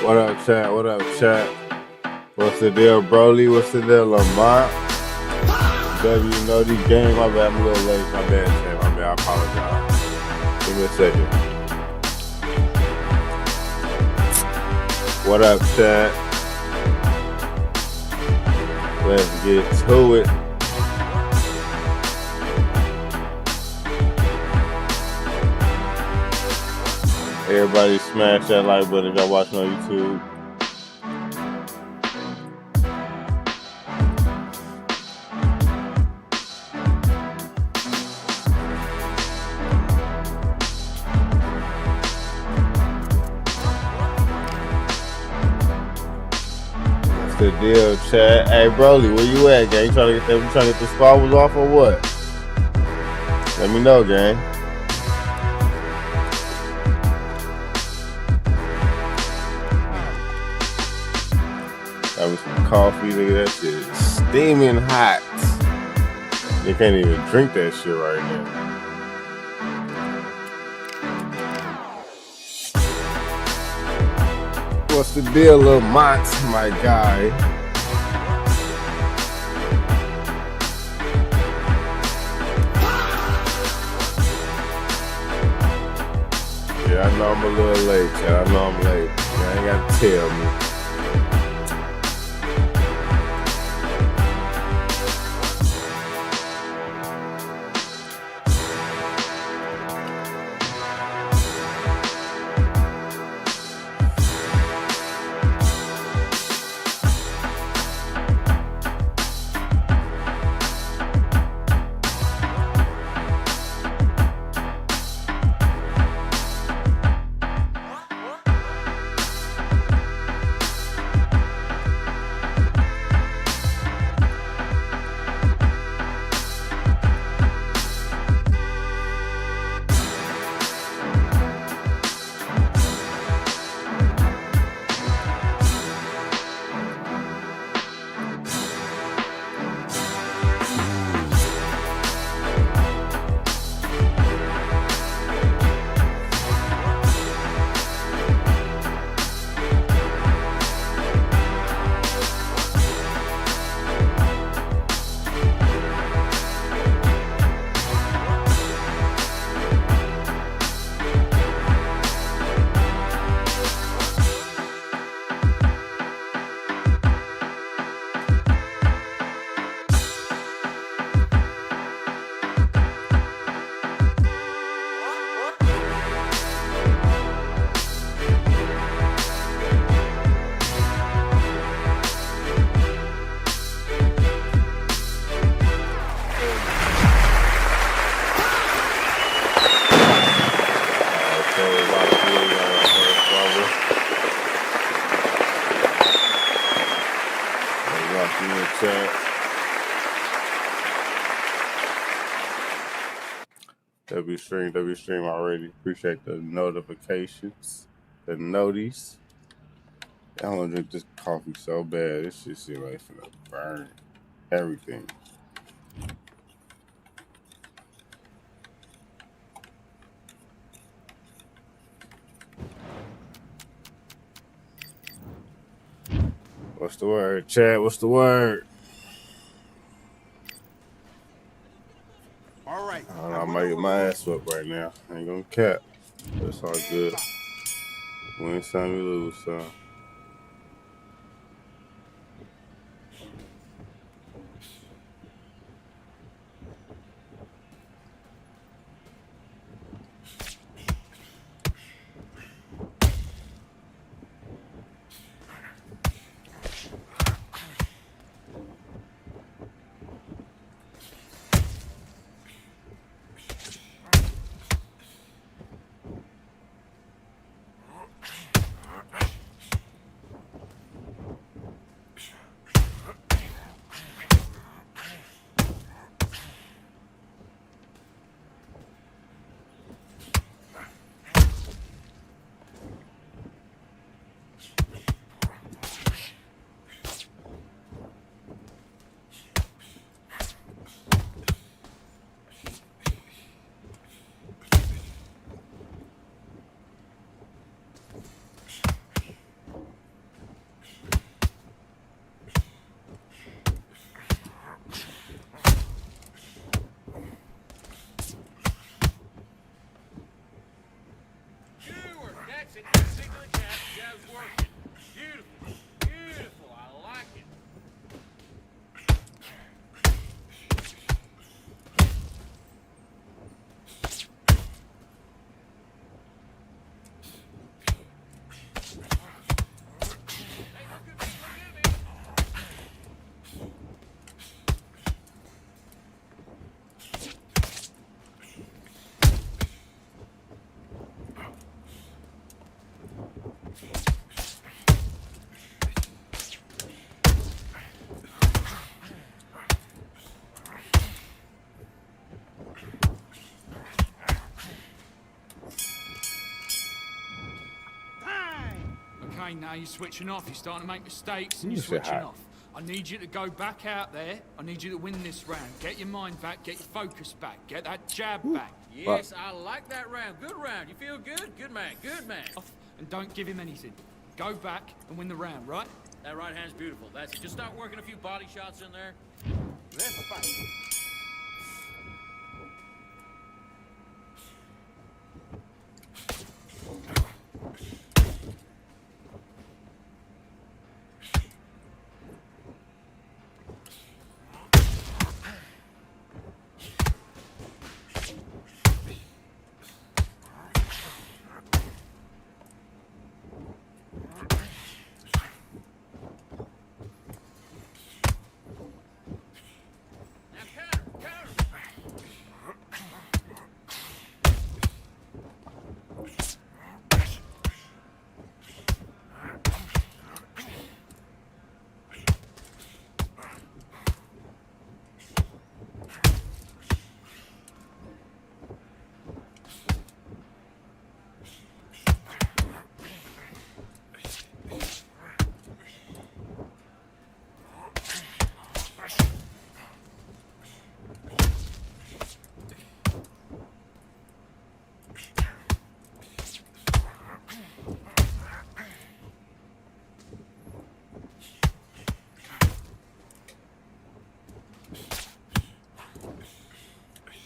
What up, chat? What up, chat? What's the deal, Broly? What's the deal, Lamont? W, know these games. My bad, I'm a little late. My bad, chat. My bad, I apologize. Give me a second. What up, chat? Let's get to it. Everybody smash that like button if y'all watching on YouTube. What's the deal, chat? Hey, Broly, where you at, gang? You trying to get the squabbles off or what? Let me know, gang. That was some coffee, nigga. That shit is steaming hot. You can't even drink that shit right now. What's the deal, Lamont, my guy? Yeah, I know I'm a little late, chat. I know I'm late. You ain't got to tell me. W stream already. Appreciate the notifications, the notice. I don't want to drink this coffee so bad. This shit seems like it's gonna burn everything. What's the word, Chad? What's the word? All right. I might get my ass up right now. I ain't gonna cap. That's all good. Win some, we lose some. train now, you're switching off. You're starting to make mistakes and you're You said switching hi. off. I need you to go back out there. I need you to win this round. Get your mind back, get your focus back, get that jab back. Yes, I like that round. Good round. You feel good? Good man, good man. Off, and don't give him anything. Go back and win the round, right? That right hand's beautiful. That's it. Just start working a few body shots in there. Let's fight. Now counter, counter.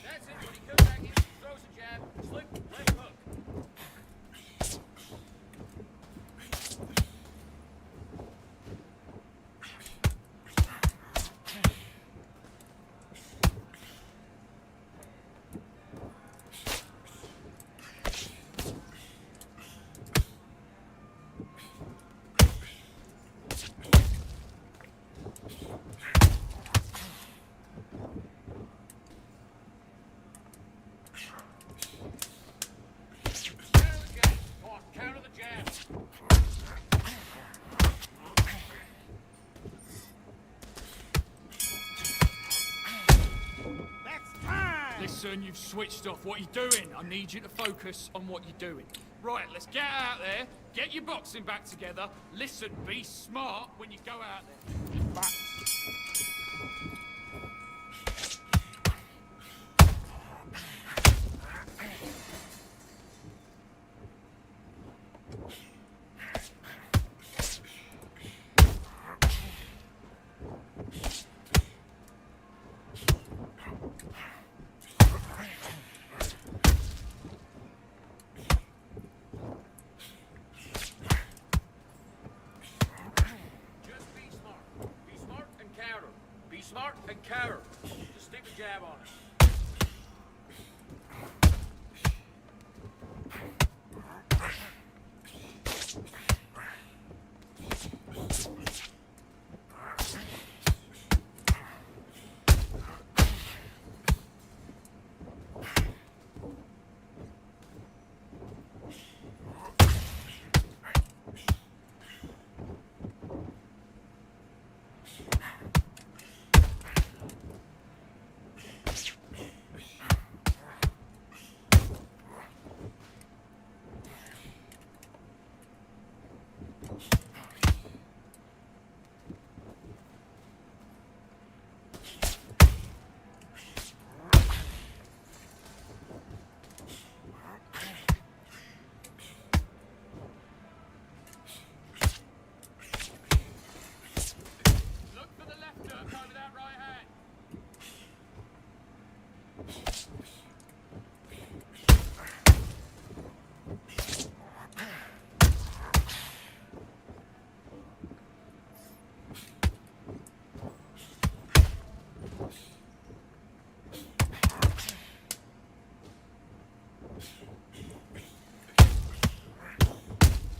That's it. When he comes back in, throws a jab, slip, left hook. Counter the jab. Go on, counter the jab. That's time. Listen, you've switched off. What are you doing? I need you to focus on what you're doing. Right, let's get out there, get your boxing back together. Listen, be smart when you go out there. Just be smart. Be smart and counter. Be smart and counter. Just stick the jab on it. Look for the left hook over that right hand.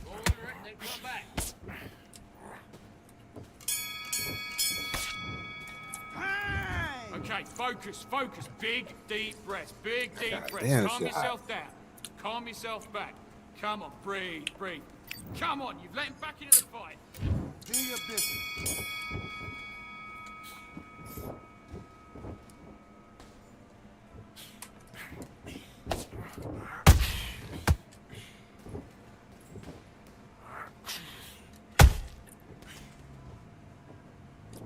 Roll it, then come back. Time. Okay, focus, focus. Big, deep breaths. Big, deep God breaths. damn, Calm it's yourself down. Calm yourself back. Come on, breathe, breathe. Come on, you've let him back into the fight. Do your business.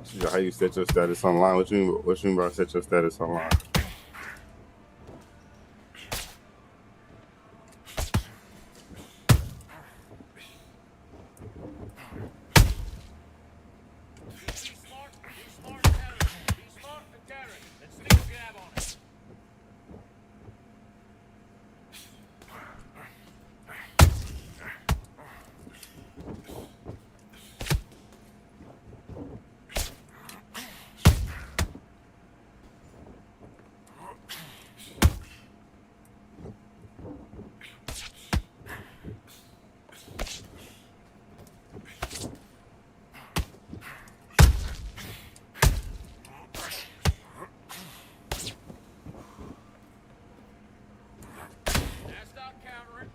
See how you set your status online. What you mean by set your status online? Be smart and counter. Be smart and counter. Then stick a jab on it. Now stop countering.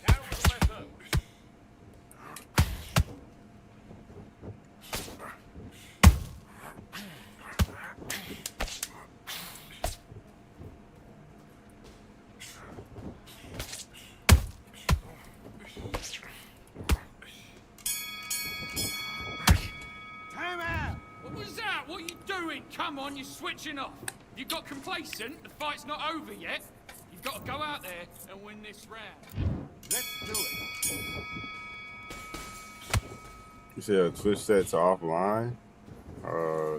Counter with a left hook. Time out. What was that? What are you doing? Come on, you're switching off. You got complacent? The fight's not over yet. You've got to go out there and win this round. Let's do it. You said a Twitch set to offline?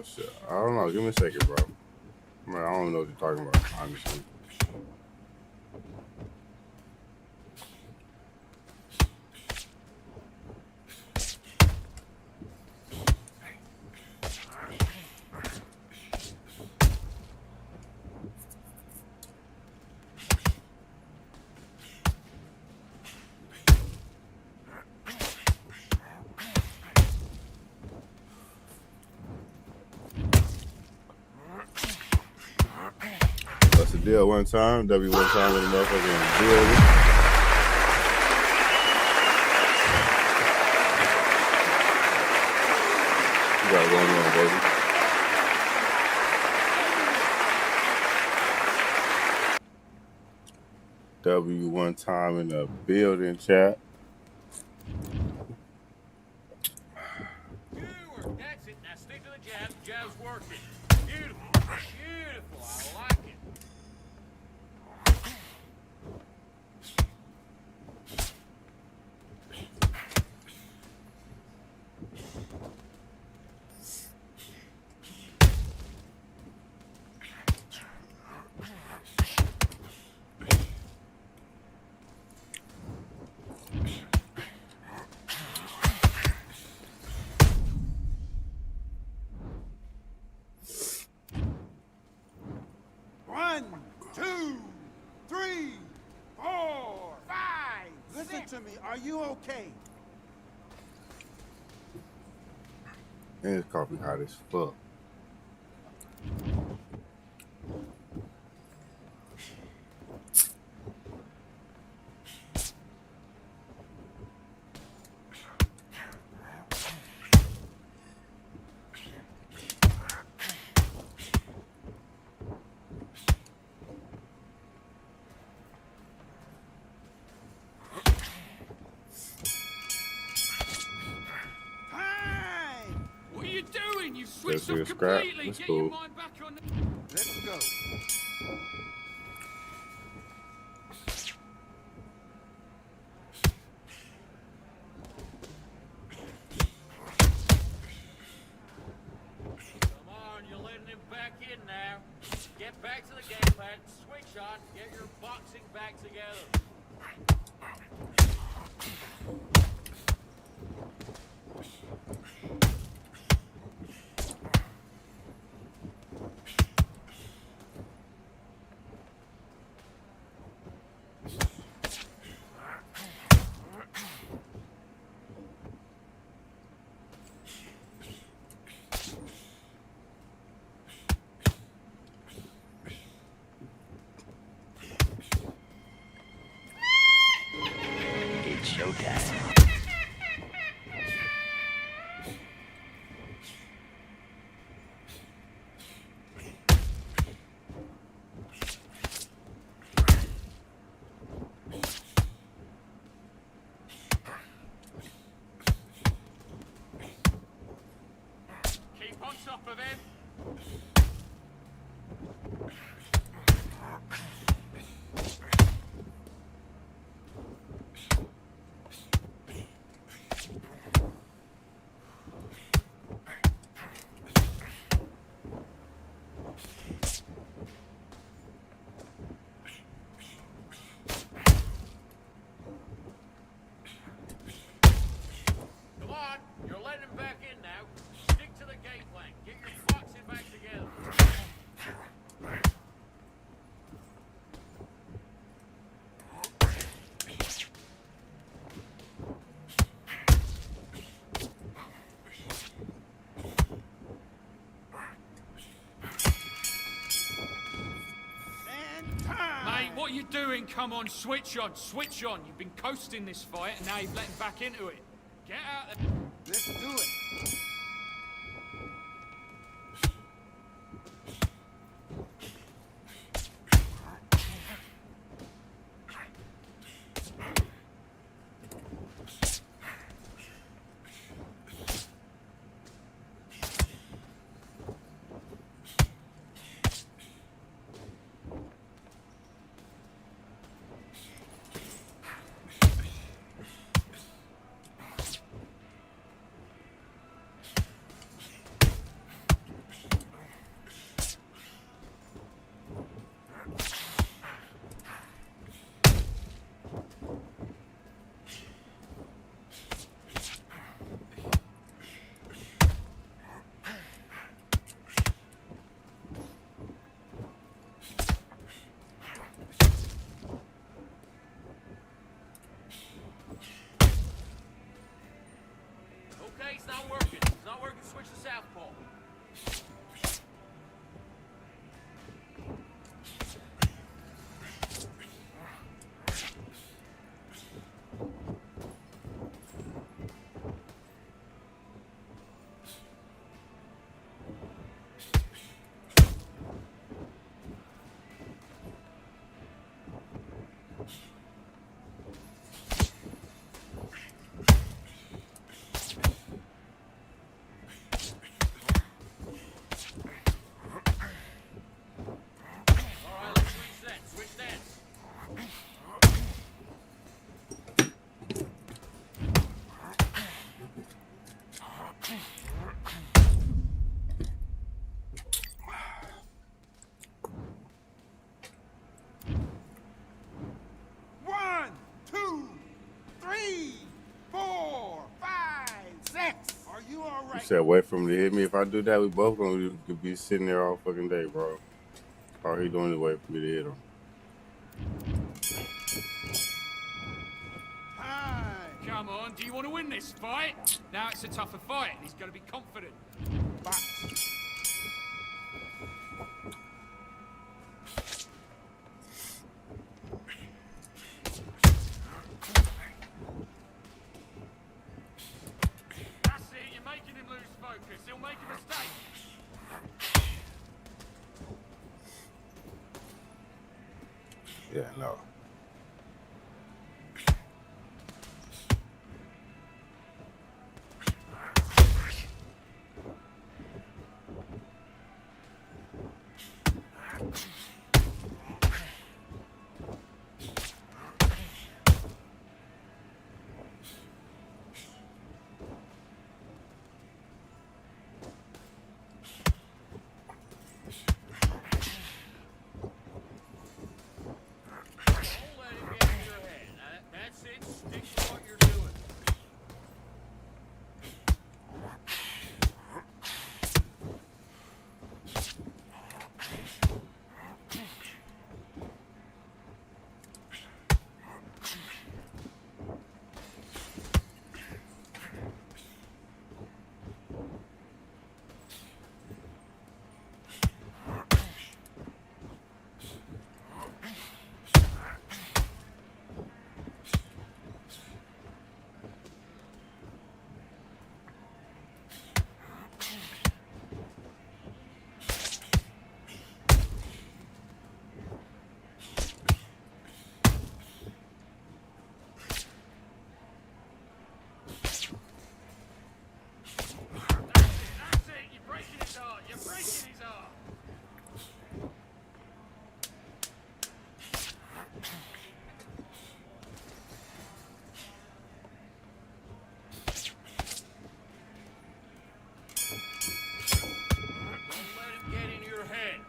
Shit. I don't know. Give me a second, bro. Man, I don't know what you're talking about, honestly. That's the deal. One time, W one time in the motherfucking building. You got it going on, baby. W one time in the building, chat. Good work. That's it. Now stick to the jab. Jab's working. Beautiful. Beautiful. I like it. One, two, three, four, five. Listen to me. Are you okay? And this coffee hot as fuck. Time. What are you doing? You switched Let's do a off scrap. completely. That's Get cool. your mind back on. Let's go. Come on, you're letting him back in now. Get back to the game plan. Switch on. Get your boxing back together. on top of him. Come on, you're letting him back in now. Stick to the game plan. Get your boxing back together. And time. Mate, what are you doing? Come on, switch on, switch on. You've been coasting this fight, and now you've let him back into it. Get out there. Let's do it. Okay, it's not working. It's not working. Switch to southpaw. All right, let's reset. Switch stance. One, two, three, four, five, six. Are you all You right? said wait for him to hit me. If I do that, we both gonna be sitting there all fucking day, bro. All he doing is waiting for me to hit him. Time. Come on, do you want to win this fight? Now it's a tougher fight, and he's going to be confident. Box. That's it, you're making him lose focus. He'll make a mistake. Yeah, no. breaking his arm. Don't let him get in your head.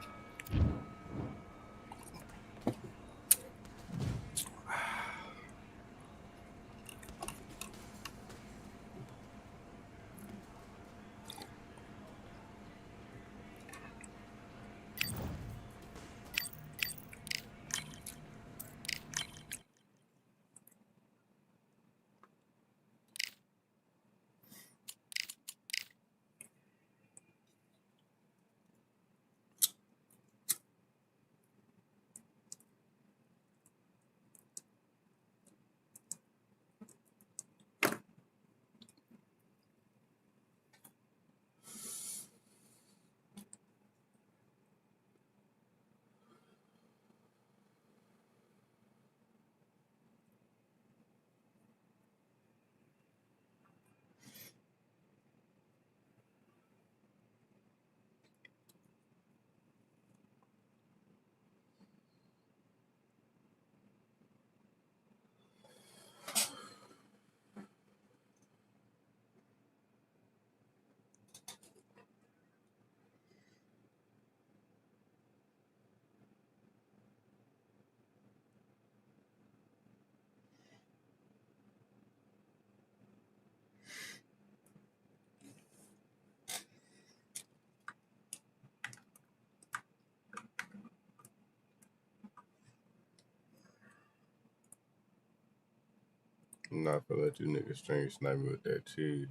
I'm not gonna let you niggas string snipe me with that cheese.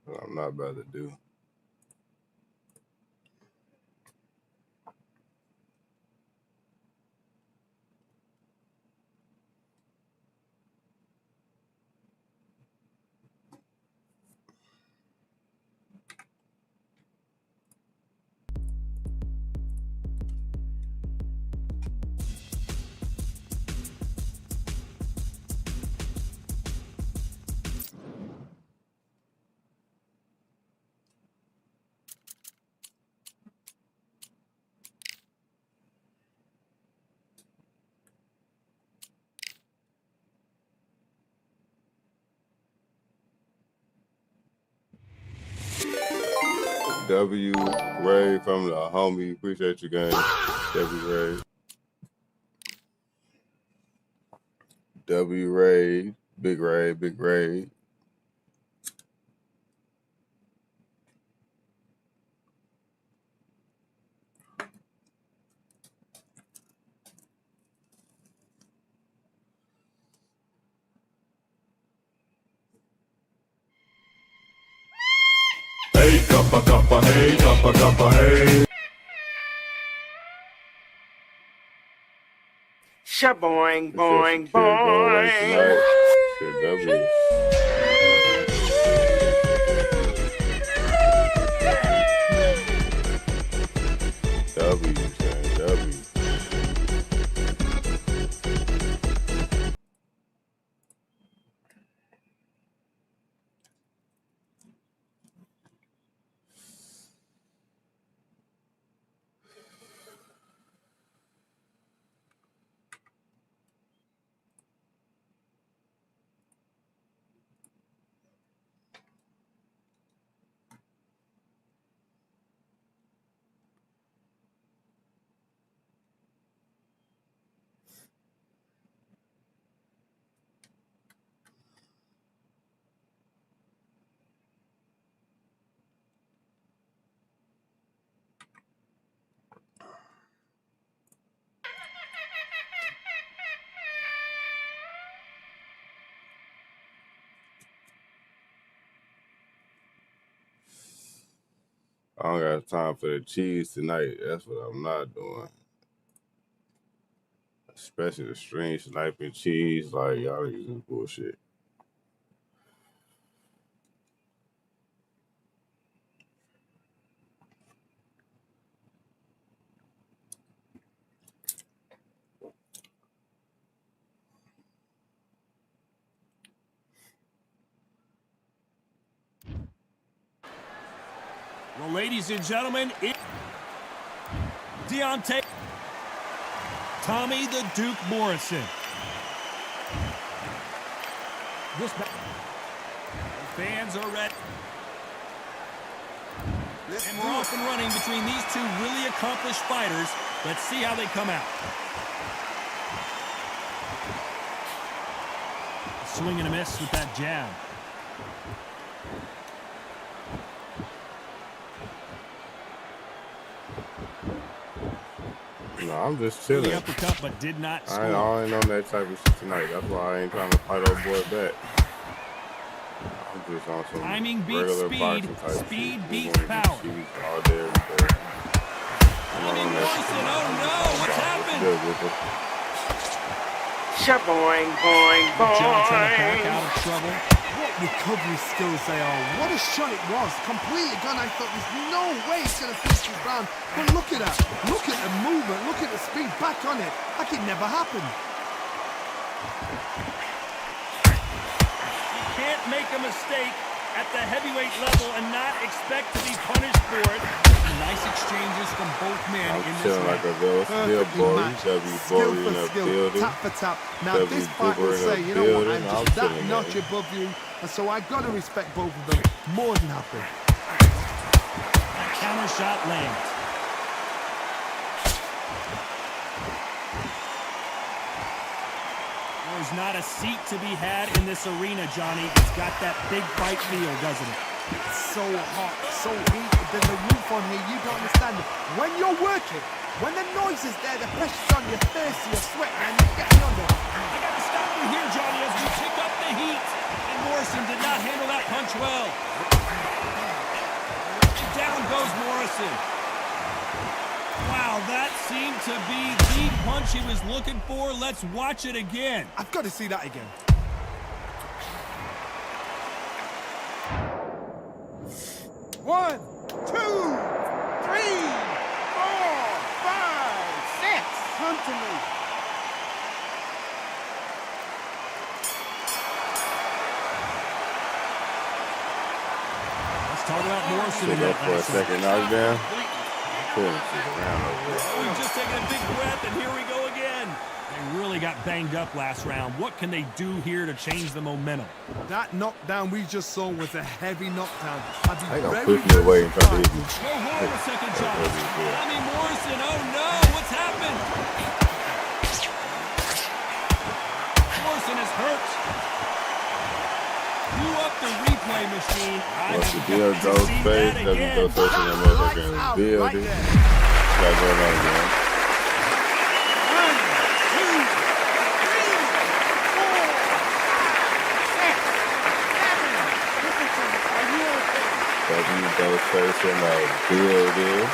What I'm not about to do. W Ray from the homie. Appreciate you, gang. W Ray. W Ray. Big Ray. Big Ray. Hey, kappa, kappa, hey, kappa, kappa, hey. Shaboing, boing, Shit going late boing. tonight. Shit, W. W, gang. W. I don't got time for the cheese tonight. That's what I'm not doing. Especially the string sniping cheese. Like, y'all niggas is bullshit. Well, ladies and gentlemen, Deontay Tommy the Duke Morrison. The fans are ready. And we're off and running between these two really accomplished fighters. Let's see how they come out. Swing and a miss with that jab. No, I'm just chilling. The uppercut, but did not score. I ain't on that type of shit tonight. That's why I ain't trying to fight old boy back. I'm just on some timing beats regular speed. boxing type Speed shit. beats power. All day, every day. Tommy Morrison, oh no, what's happened? Shaboing, boing, Johnson back boing. out of trouble. What recovery skills they are. What a shot it was. Completely gone. I thought there's no way he's going to finish this round. But look at that. Look at the movement. Look at the speed. Back on it. Like it never happened. You can't make a mistake at the heavyweight level and not expect to be punished for it. Nice exchanges from both men I'm in this chilling like a girl. Still boy. Skill for skill, tap for tap. Now this fight will say, you know what, I'm just that notch above you, and so I've got to respect both of them more than happy. That counter shot lands. There's not a seat to be had in this arena, Johnny. It's got that big fight feel, doesn't it? It's so hot, so heated. There's a roof on here, you don't understand it. When you're working, when the noise is there, the pressure's on, you're thirsty, you're sweating, and you're getting under. I got to stop you here, Johnny, as we pick up the heat. And Morrison did not handle that punch well. Down goes Morrison. Wow, that seemed to be the punch he was looking for. Let's watch it again. I've got to see that again. One, two, three, 4, 5, 6. Come to me. Let's talk about Morrison Sit in up that for a last second knockdown. Couldn't sit around over there. We've just taken a big breath, and here we go again. They really got banged up last round. What can they do here to change the momentum? That knockdown we just saw was a heavy knockdown. They gonna push me away and try to hit me. No harm a second shot. Tommy Morrison, oh no, what's happened? Morrison is hurt. Cue up the replay machine. What's the deal, Ghostface? Doesn't go searching that motherfucking building. What's going on, man? 1, 2, 3, 4, 5, 6, 7. Listen to me. Are you okay? Ghostface in the building.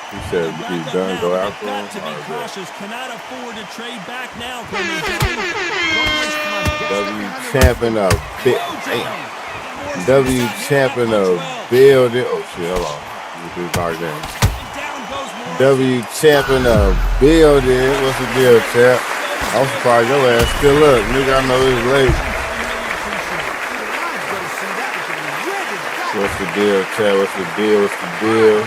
He said he's done. Go out for him. Got to be cautious. Cannot afford to trade back now. W champion of W champion of building. Oh shit, hold on. This is our game. W champion of building. What's the deal, champ? I'm surprised your ass still up. Nigga, I know it's late. What's the deal, champ? What's the deal? What's the deal?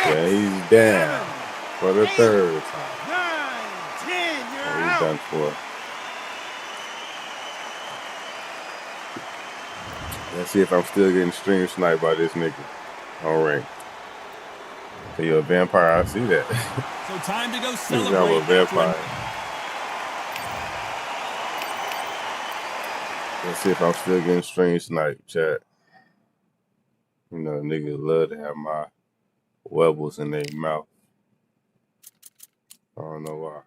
Yeah, he's down for the third time. 9, 10, you're He's out. done for. Let's see if I'm still getting stream sniped by this nigga on ring. So you're a vampire, I see that. So time to go I'm celebrate. a vampire. Let's see if I'm still getting stream sniped, chat. You know, niggas love to have my webbles in their mouth. I don't know why.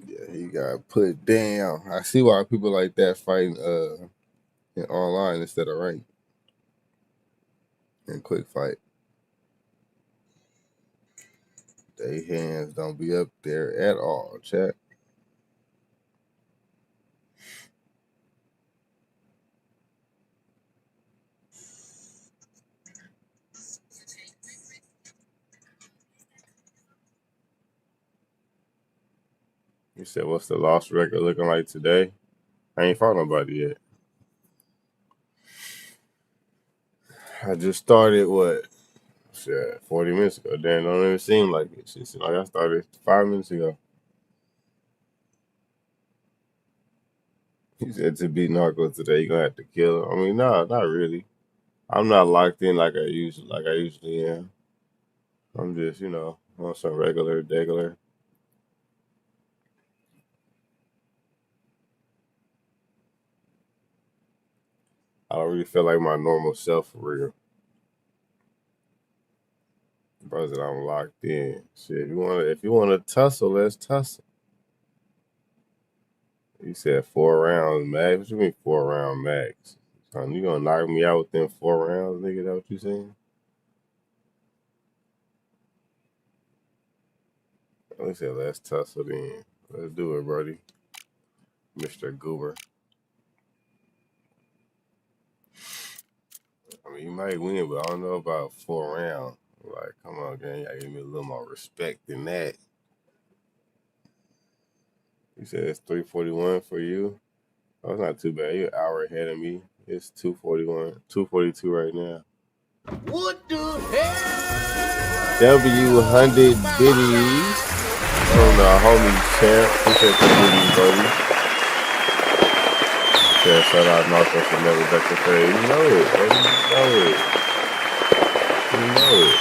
Yeah, he got put down. I see why people like that fighting in online instead of ranked in quick fight. They hands don't be up there at all, chat. You said, what's the loss record looking like today? I ain't fought nobody yet. I just started, 40 minutes ago. Damn, don't even seem like it. Shit seems like I started 5 minutes ago. He said to beat Narco today, you're going to have to kill him. I mean, no, not really. I'm not locked in like I usually am. I'm just, on some regular. I don't really feel like my normal self for real. Bros that I'm locked in. Shit, if you wanna tussle, let's tussle. You said 4 rounds max. What you mean 4 round max? Son, you gonna knock me out within 4 rounds, nigga? That what you saying? They said let's tussle then. Let's do it, Brody. Mr. Goober. I mean, you might win, but I don't know about 4 rounds. Like, come on, gang. You gotta give me a little more respect than that. You said it's 3:41 for you? Oh, it's not too bad. You're an hour ahead of me. It's 2:41, 2:42 right now. What the hell? W100 Biddies from the homie champ. He said the Biddies, buddy. Yeah, shout out Narco for never back to say, you know it, baby. You know it.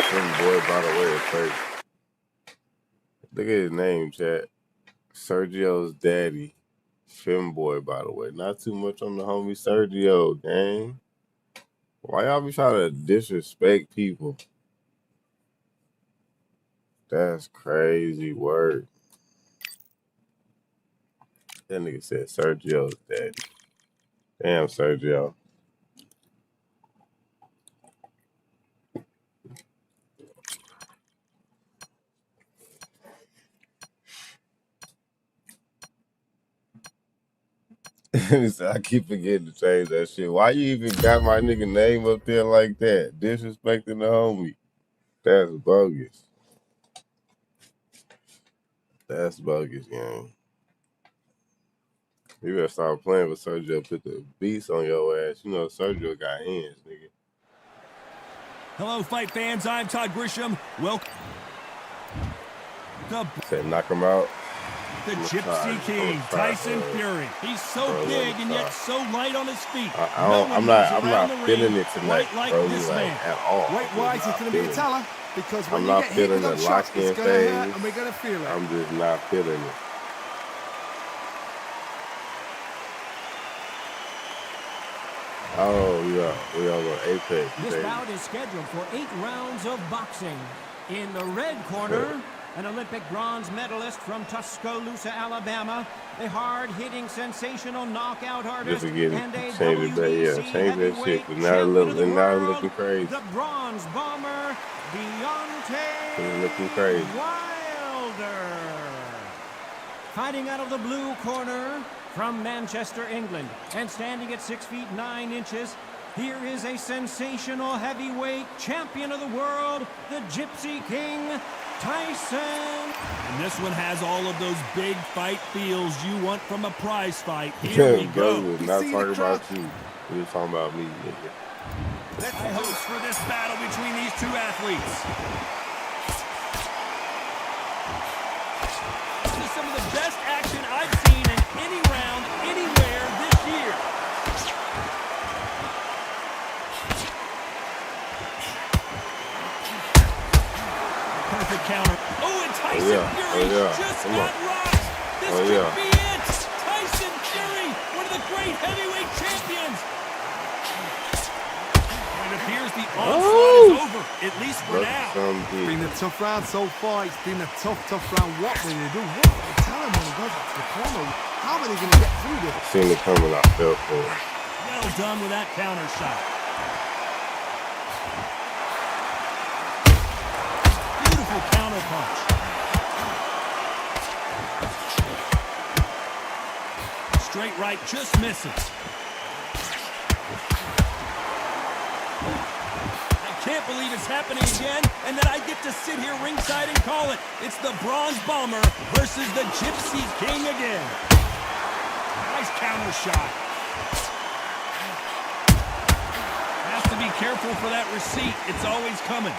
Some boy, by the way, is crazy. Look at his name, chat. Sergio's daddy. Femboy, by the way. Not too much on the homie Sergio, gang. Why y'all be trying to disrespect people? That's crazy word. That nigga said Sergio's daddy. Damn, Sergio. I keep forgetting to change that shit. Why you even got my nigga name up there like that? Disrespecting the homie. That's bogus. That's bogus, gang. You better start playing with Sergio. Put the beats on your ass. You know Sergio got hands, nigga. Hello, fight fans. I'm Todd Grisham. Welcome. Said knock him out. The Gypsy King, Tyson Fury. He's so big and yet so light on his feet. I'm not feeling it tonight, like bro. this man. At all. Weight-wise, it's going to be a teller because when I'm you not get hit feeling with the those shots, lock-in it's going to hurt phase. and we're going to feel it. I'm just not feeling it. Oh, yeah. We all on Apex. This baby. bout is scheduled for 8 rounds of boxing. In the red corner, an Olympic bronze medalist from Tuscaloosa, Alabama, a hard-hitting, sensational knockout artist, and a WBC heavyweight champion of the world, looking crazy. the bronze bomber, Deontay Looking crazy. Wilder. Fighting out of the blue corner from Manchester, England, and standing at 6 feet 9 inches, here is a sensational heavyweight champion of the world, the Gypsy King, Tyson. And this one has all of those big fight feels you want from a prize fight. Here we go. Bro, we're not talking about you. We were talking about me, nigga. Let's host for this battle between these two athletes. This is some of the best action I've seen in any round, anywhere this year. Perfect counter. Oh, and Tyson Fury just got rocked. This could be it. Tyson Fury, one of the great heavyweight champions. It appears the onslaught is over, at least for now. It's been a tough round so far. It's been a tough round. What will they do? What will they tell him when he goes up to the corner? How are they going to get through this? Seen it coming, I fell for it. Well done with that counter shot. Beautiful counter punch. Straight right just misses. That can't believe it's happening again, and that I get to sit here ringside and call it. It's the Bronze Bomber versus the Gypsy King again. Nice counter shot. Has to be careful for that receipt. It's always coming.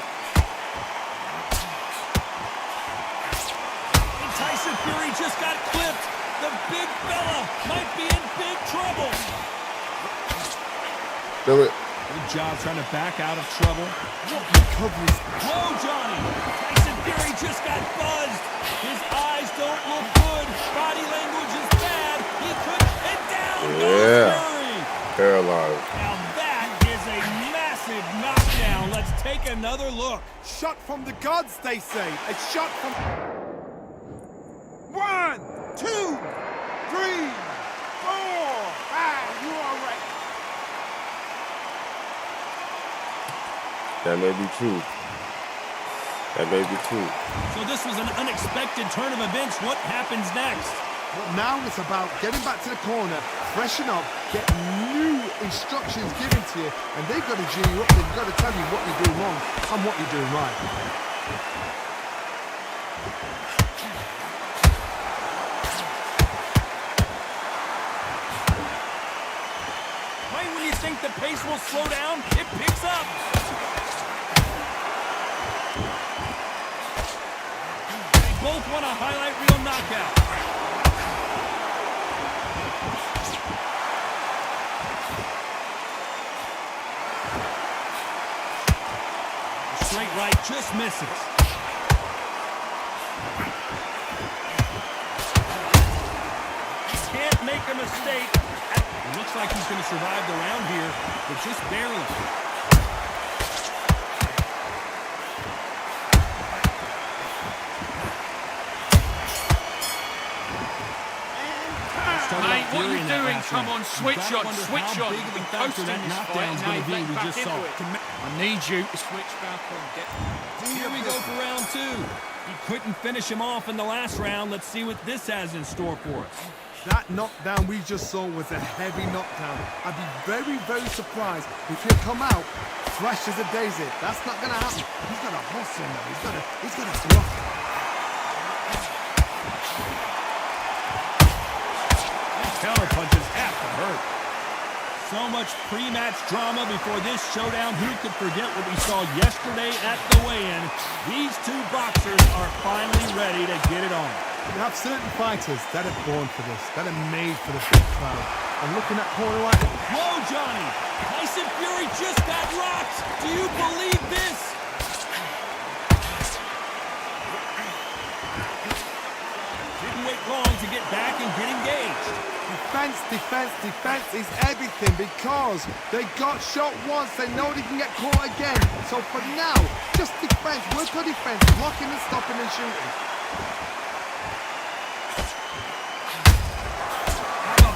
And Tyson Fury just got clipped. The big fella might be in big trouble. Do it. Good job trying to back out of trouble. What recovery. Whoa, Johnny! Tyson Fury just got buzzed. His eyes don't look good. Body language is bad. He could... And down goes Fury! Paralyzed. Now that is a massive knockdown. Let's take another look. Shot from the gods, they say. A shot from... 1, 2, 3, 4. You all right? That may be true. That may be true. So this was an unexpected turn of events. What happens next? But now it's about getting back to the corner, freshen up, get new instructions given to you, and they've got to G you up. They've got to tell you what you're doing wrong and what you're doing right. Right when you think the pace will slow down, it picks up. They both want a highlight reel knockout. Straight right just misses. Can't make a mistake. It looks like he's going to survive the round here, but just barely. Mate, what are you doing? Come on, switch on, switch on. You've been coasting this fight, and now you're getting back into it. I need you to switch back on. Here we go for round two. He couldn't finish him off in the last round. Let's see what this has in store for us. That knockdown we just saw was a heavy knockdown. I'd be very, very surprised if he'll come out fresh as a daisy. That's not going to happen. He's got a hustle now. He's got a block. Counter punches have to hurt. So much pre-match drama before this showdown. Who could forget what we saw yesterday at the weigh-in? These two boxers are finally ready to get it on. You have certain fighters that are born for this, that are made for the big crowd. And looking at corner right now. Whoa, Johnny! Tyson Fury just got rocked! Do you believe this? Didn't wait long to get back and get engaged. Defense, defense, defense is everything because they got shot once. They know they can get caught again. So for now, just defense, work on defense, blocking and stopping and shooting.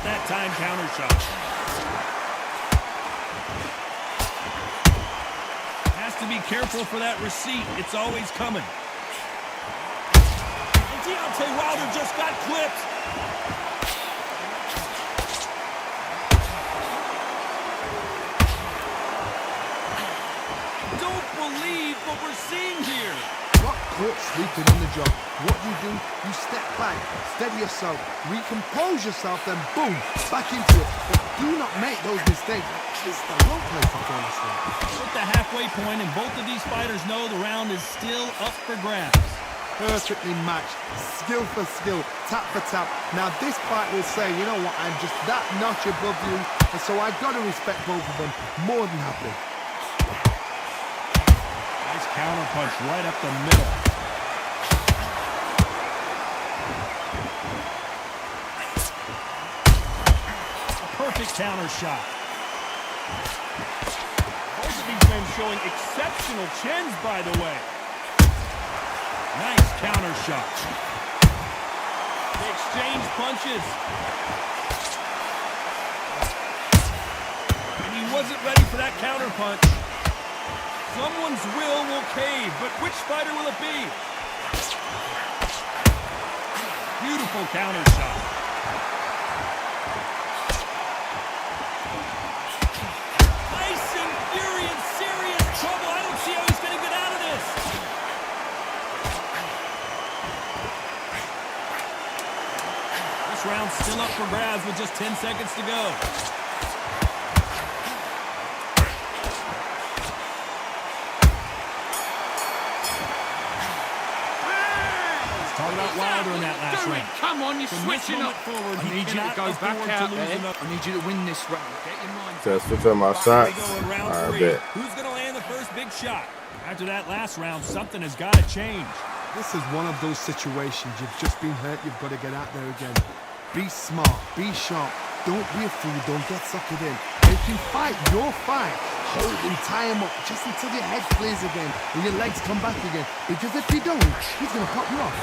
That time counter shot. Has to be careful for that receipt. It's always coming. And Deontay Wilder just got clipped. Don't believe what we're seeing here. Not caught sleeping on the job. What you do, you step back, steady yourself, recompose yourself, then boom, back into it. But do not make those mistakes. It's the wrong place to fall asleep. At the halfway point, and both of these fighters know the round is still up for grabs. Perfectly matched, skill for skill, tap for tap. Now this fight will say, you know what, I'm just that notch above you, and so I've got to respect both of them more than happily. Nice counter punch right up the middle. Perfect counter shot. Both of these men showing exceptional chins, by the way. Nice counter shot. They exchange punches. And he wasn't ready for that counter punch. Someone's will cave, but which fighter will it be? Beautiful counter shot. Tyson Fury in serious trouble. I don't see Still up for grabs with just 10 seconds to go. Talk about Wilder in that last round. Come on, you're From this switching moment up. forward, I he need you to cannot go back afford to out lose there. another. I need you to win this round. Get your mind. So I switch up my Here shots. we go in round I 3. bet. Who's going to land the first big shot? After that last round, something has got to change. This is one of those situations. You've just been hurt. You've got to get out there again. Be smart. Be sharp. Don't be a fool. Don't get suckered in. If you fight, your fight. Hold him, tie him up, just until your head clears again and your legs come back again. Because if you don't, he's going to pop you off.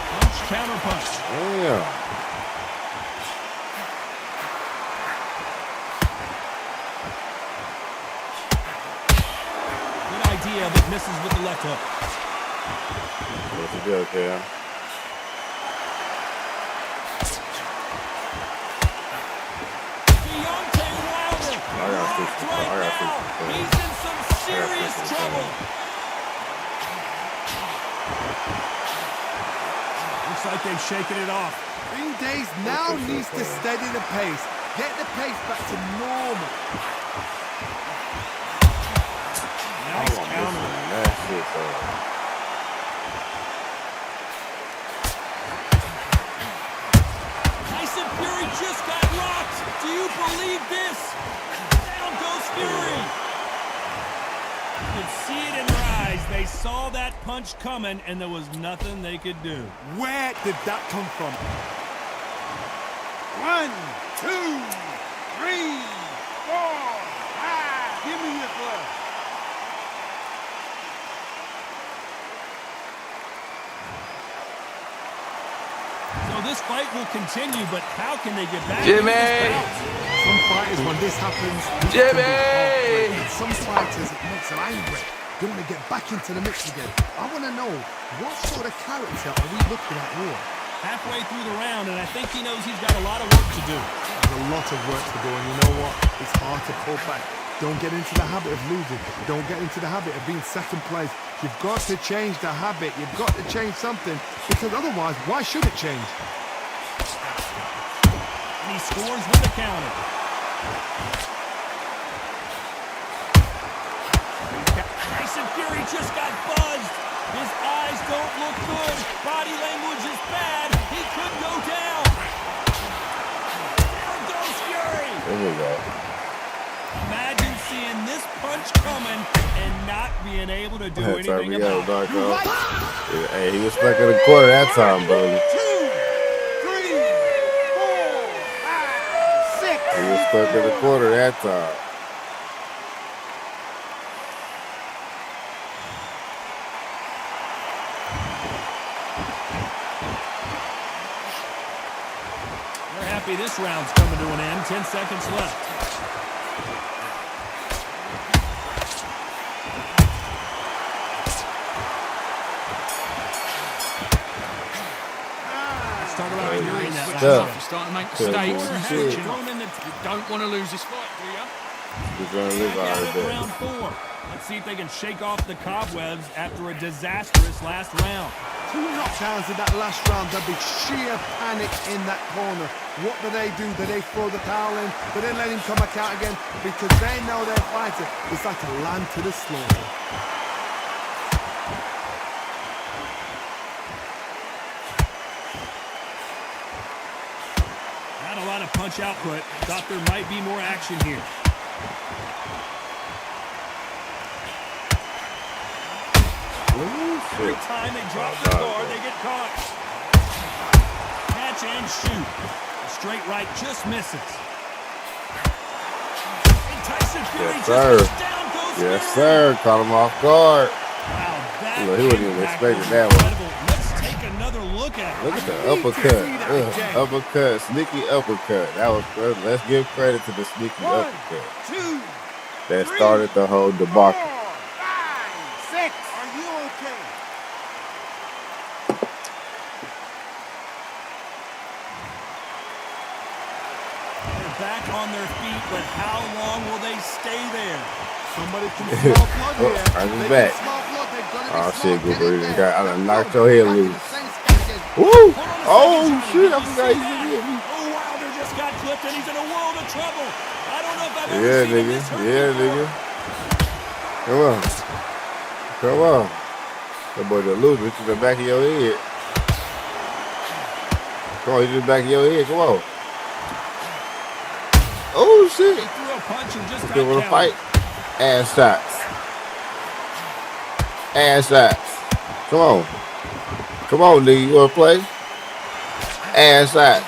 Punch, counter punch. Damn. Good idea, but misses with the left hook. What's the deal, Cam? Deontay Wilder. I got Rocked 60. right I got now. 60. He's in some serious 60. trouble. Looks like they've shaken it off. Green Days now needs to steady the pace. Get the pace back to normal. Nice counter. That shit, though. Tyson Fury just got rocked. Do you believe this? Down goes Fury. You could see it in their eyes. They saw that punch coming, and there was nothing they could do. Where did that come from? 1, 2, 3, 4, 5. Give me your glove. So this fight will continue, but how can they get back? Jimmy! into this bout? Some fighters, when this happens, Jimmy! and some fighters, it makes them angry. They want to get back into the mix again. I want to know, what sort of character are we looking at here? Halfway through the round, and I think he knows he's got a lot of work to do. There's a lot of work to do, and you know what? It's hard to pull back. Don't get into the habit of losing. Don't get into the habit of being second place. You've got to change the habit. You've got to change something, because otherwise, why should it change? And he scores with a counter. Tyson Fury just got buzzed. His eyes don't look good. Body language is bad. He could go down. There goes Fury. There we go. Imagine seeing this punch coming and not being able to do Turn anything me about up, it. Darko. Yeah, hey, he was stuck in the corner that time, bro. 2, 3, 4, 5, 6. He was stuck in the corner that time. They're happy this round's coming to an end. 10 seconds left. Let's talk about Fury in that last Yeah. round. You're starting to make Yeah, mistakes. boy. and Shit. switching off. You don't want to lose this fight, do you? He's gonna live Back out out of of there. round 4. Let's see if they can shake off the cobwebs after a disastrous last round. 2 knockdowns in that last round. There'll be sheer panic in that corner. What do? Do they throw the towel in? Do they let him come back out again? Because they know they're fighting. It's like a lamb to the slaughter. Not a lot of punch output. Thought there might be more action here. Every time they drop the guard, they get caught. Catch and shoot. A straight right just misses. And Tyson Fury Yes, just sir. goes down, goes Yes, Fury. sir. Caught him off guard. Wow, that Look, he wasn't even impact expecting was that one. incredible. Let's take another look at it. Look at the need to uppercut. see that again. Uppercut. Sneaky uppercut. That was good. Let's give credit to the sneaky 1, uppercut 2, that started the whole 4, debacle. 5, 6. Are you okay? They're back on their feet, but how long will they stay there? Somebody can smell blood here. I'm They back. can smell blood. They Oh shit, Goober, you got I done knocked your head loose. Woo! Oh shit, I forgot he hit me. Oh, Wilder just got clipped and he's in a world of trouble. I don't know if I've ever Yeah, seen him nigga. this hurt Yeah, before. nigga. Come on. Come on. That boy just lose it to the back of your head. Come on, you to the back of your head. Come on. Oh shit. He threw a punch and just You got want to countered. fight? Ass shots. Ass shots. Come on. Come on, nigga. You want to play? Ass shots.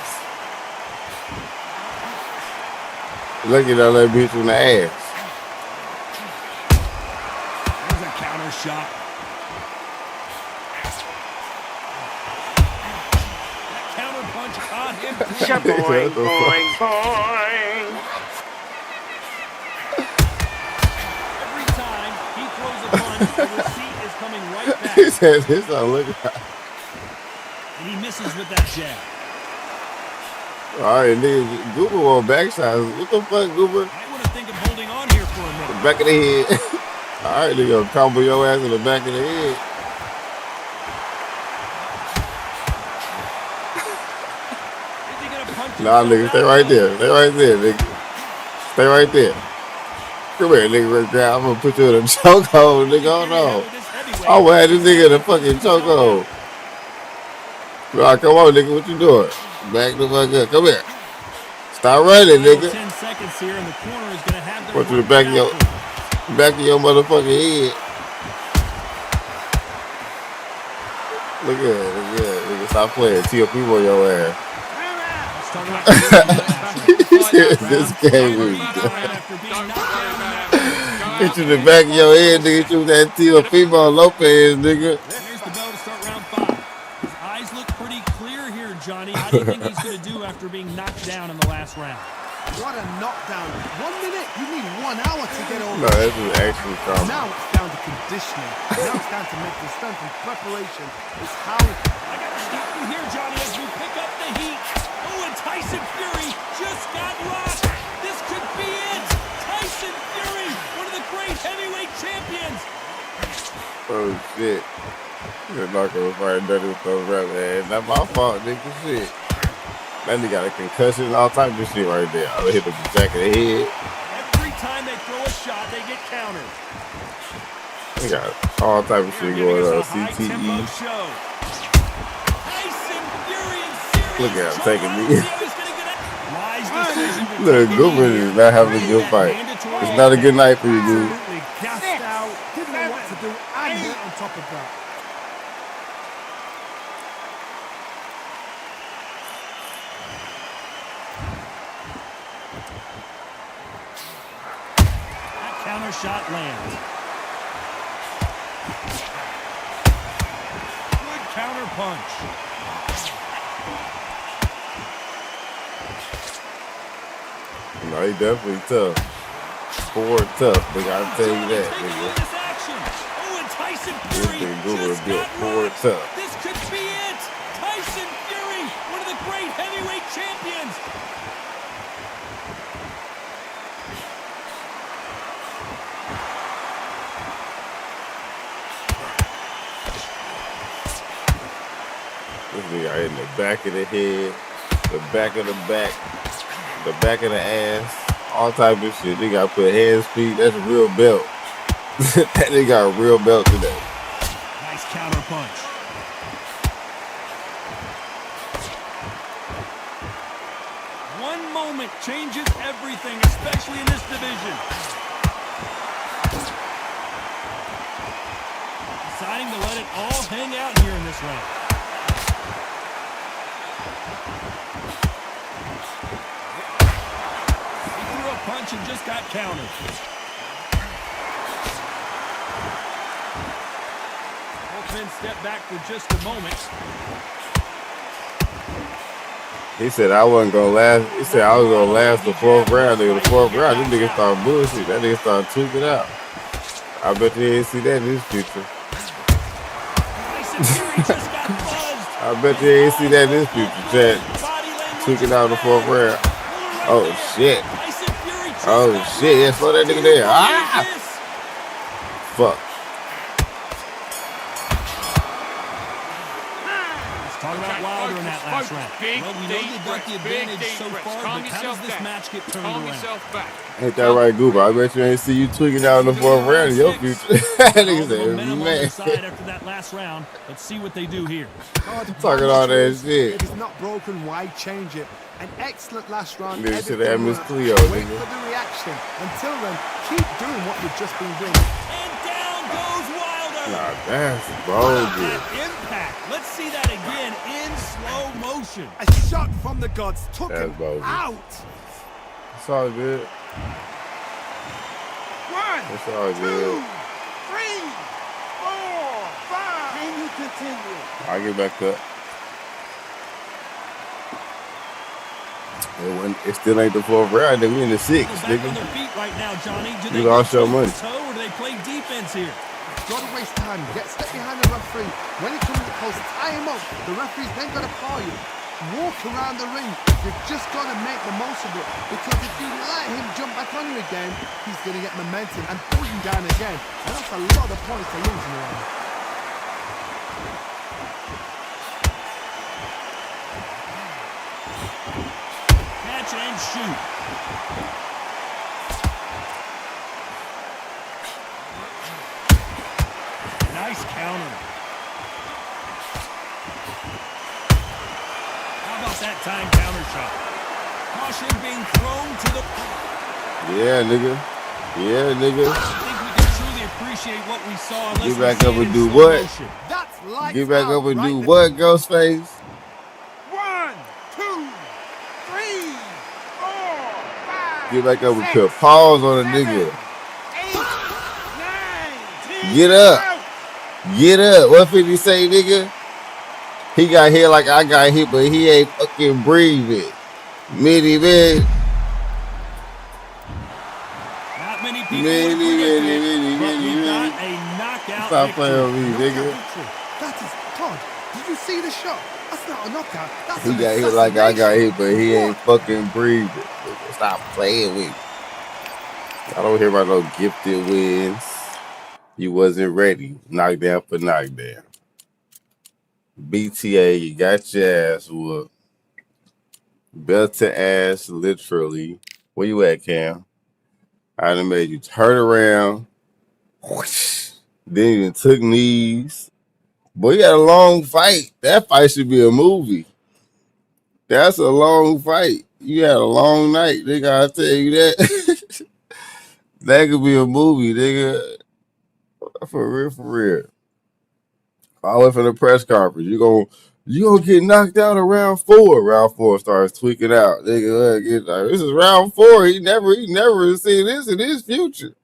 Look at that little bitch in the ass. There's a counter shot. That counter punch caught him. What the fuck? Every time he throws a punch, the receipt is coming right back. He said this don't look right. And he misses with that jab. All right, nigga. Goober on backside. What the fuck, Goober? I want to think of holding on here for a minute. Back of the head. All right, nigga. Combo your ass in the back of the head. Is he gonna punch Nah, himself nigga. Stay out? right there. Stay right there, nigga. Stay right there. Come here, nigga. Right there. I'm going to put you in a chokehold, nigga. Hold on. I'm going to have this nigga in a fucking chokehold. Nah, come on, nigga. What you doing? Back the fuck up. Come here. Stop running, nigga. 10 seconds here, and the corner is going to have their Go to the work back of cut your out for them. motherfucking head. Look at it. Look at it. Nigga, stop playing. TOP on your ass. Let's talk about This game is after being knocked down. hit you in the back of your head, nigga. Hit you with that TOP on Lopez, nigga. There's the bell to start round 5. His eyes look pretty clear here, Johnny. How do you think he's going to do after being knocked down in the last round? What a knockdown. 1 minute, you need 1 hour to get over. No, this is actually trauma. Now it's down to conditioning. Now it's down to mental strength and preparation. It's how I got to stop you here, Johnny, as we pick up the heat. Oh, and Tyson Fury just got rocked. This could be it. Tyson Fury, one of the great heavyweight champions. Oh, shit. You're not going to fight dirty with those rap ass. Not my fault, nigga. Shit. That nigga got a concussion and all types of shit right there. I hit the back of the head. Every time they throw a shot, they get countered. They got all type of shit going on. CTE. Look at him taking me. Look, Goober is not having a good fight. It's not a good night for you, dude. absolutely gassed out, didn't know what to do, and hit on top of that. That counter shot lands. Good counter punch. No, he definitely tough. Ford tough, nigga. I'll tell you that, nigga. This action. Oh, and Tyson This Fury nigga Goober just built got Ford rocked. tough. This could be it. Tyson Fury, one of the great heavyweight champions. This nigga hit in the back of the head, the back of the back, the back of the ass, all type of shit. They got to put hands, feet. That's a real belt. That nigga got a real belt today. Nice counter punch. One moment changes everything, especially in this division. Deciding to let it all hang out here in this round. He threw a punch and just got countered. Both men step back for just a moment. He said I wasn't gonna last. He said I was gonna last the 4th round. Nigga, the 4th round, this nigga started bullshit. That nigga started tweaking out. I bet you didn't see that in his future. Tyson Fury just got buzzed. I bet you ain't see that in his future, Chad. Tweaking out in the 4th round. Oh shit. Tyson Fury just Oh got shit. Yeah, rocked. slow that nigga down. Ah! Fuck. Talk about Okay, Wilder in that focus, last focus. round. Big, Well, we know deep they've got the breaths, big, advantage deep so breaths. far, Calm but how does yourself this down. match get turned Calm around? yourself back. Ain't that right, Goober? I bet you ain't see you tweaking out in the fourth round in your future. That All nigga the said, momentum on their man. side after that last round. Let's see what they do here. Talking all that shit. If it's not broken, why change it? An excellent last round. Nigga should have had Everything Miss worked. Cleo, Wait nigga. for the reaction. Until then, keep doing what you've just been doing. And down goes Wilder. Nah, that's Wow, bogus. that impact. Let's see that again in slow motion. A shot from the gods took That's him bogus. out. It's all good. One, It's all two, good. 3, 4, 5. Can you continue? I'll get back up. It still ain't the fourth round, nigga. We in the sixth, They're back on nigga. their feet right now, Johnny. Do You they lost go your money. toe-to-toe, or do they play defense here? Don't waste time. Get step behind the referee. When it comes close, tie him up. The referee's then got to call you. Walk around the ring. You've just got to make the most of it. Because if you let him jump back on you again, he's going to get momentum and pull you down again. And that's a lot of points to lose in a round. Catch and shoot. Nice counter. How about that time counter shot? Caution being thrown to the... Yeah, nigga. Yeah, nigga. I don't think we can truly appreciate what we saw unless Get we back see up it and in do slow what? motion. That's lights Get back out up and right do there. what, Ghostface? 1, 2, 3, 4, 5. Get back up and put pause on a nigga. 8, 9, 10. Get up. Get up. What 50 say, nigga? He got hit like I got hit, but he ain't fucking breathing. Mini man. Not many people would have predicted it, but we got a knockout Stop victory. playing with me, nigga. That is Todd. Did you see the shot? That's not a knockout. That's He an got hit like I got assassination. hit, but he ain't fucking breathing. Nigga, stop playing with me. I don't hear about no gifted wins. You wasn't ready. Knockdown for knockdown. BTA, you got your ass whooped. Belt to ass, literally. Where you at, Cam? I done made you turn around. Whoosh. Then you took knees. Boy, you had a long fight. That fight should be a movie. That's a long fight. You had a long night, nigga. I tell you that. That could be a movie, nigga. For real. I went for the press conference. You gonna get knocked out in round 4. Round 4 starts tweaking out. Nigga, this is round 4. He never seen this in his future.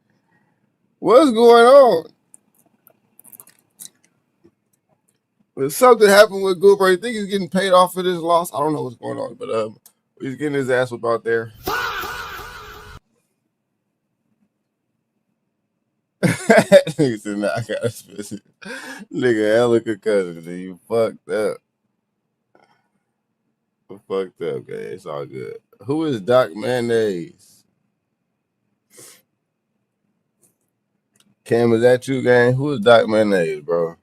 What's going on? But something happened with Goober. I think he's getting paid off for this loss. I don't know what's going on, but he's getting his ass whipped out there. Nigga said, nah, I got a specific. Nigga, hella concussion. You fucked up. Fucked up, okay. It's all good. Who is Doc Mayonnaise? Cam, is that you, gang? Who is Doc Mayonnaise, bro?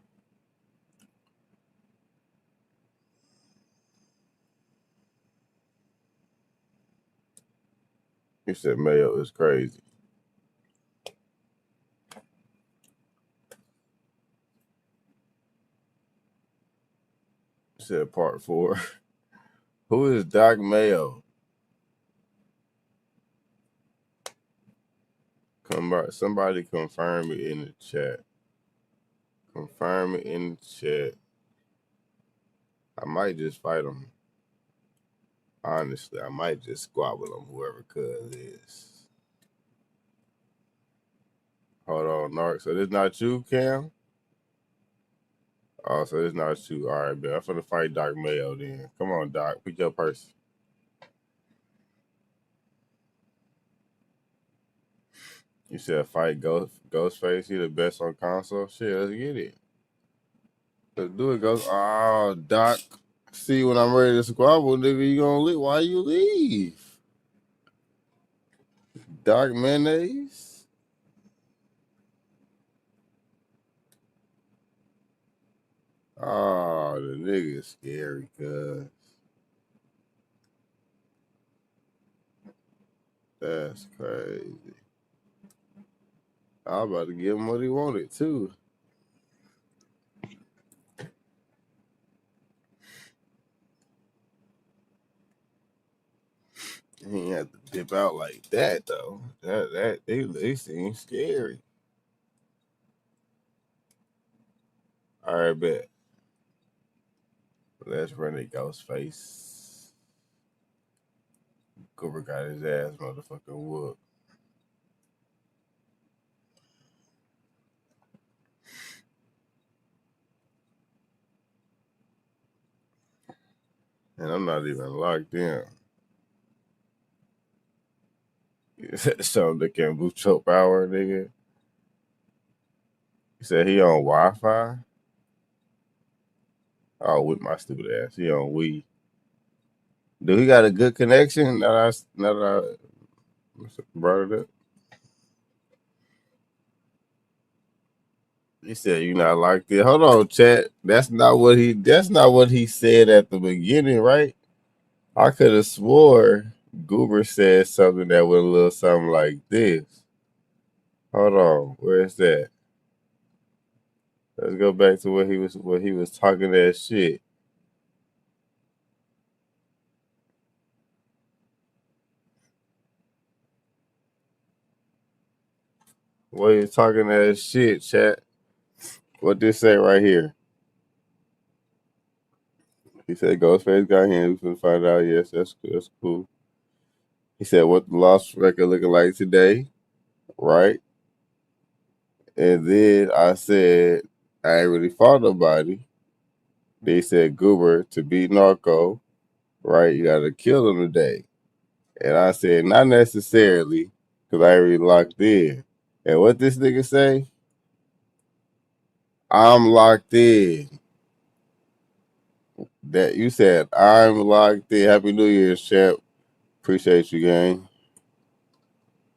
He said Mayo is crazy. He said part 4. Who is Doc Mayo? Somebody confirm it in the chat. Confirm it in the chat. I might just fight him. Honestly, I might just squabble him, whoever cuz is. Hold on, Narc. So this not you, Cam? Oh, so this not you. All right, man. I'm finna fight Doc Mayo then. Come on, Doc. Pick your person. You said fight Ghostface. He the best on console. Shit, let's get it. Let's do it, Ghost. Oh, Doc. See, when I'm ready to squabble, nigga, you gonna leave. Why you leave? Doc Mayonnaise? Oh, the nigga's scary, cuz. That's crazy. I'm about to give him what he wanted, too. He ain't have to dip out like that, though. They seem scary. All right, bet. Let's run it, Ghostface. Cooper got his ass motherfucking whooped. And I'm not even locked in. Something that can boost your power, nigga. He said he on Wi-Fi. Oh, with my stupid ass. He on Wii. Do he got a good connection? Now that I brought it up. He said you not like this. Hold on, chat. That's not what he said at the beginning, right? I could have swore Goober said something that went a little something like this. Hold on, where is that? Let's go back to what he was talking that shit. What he was talking that shit, chat. What this say right here? He said Ghostface got him. We finna find out. Yes, that's cool. He said what the loss record looking like today, right? And then I said I ain't really fought nobody. They said Goober to beat Narco, right? You gotta kill him today. And I said not necessarily, because I ain't really locked in. And what this nigga say? I'm locked in. That you said I'm locked in. Happy New Year's, champ. Appreciate you, gang.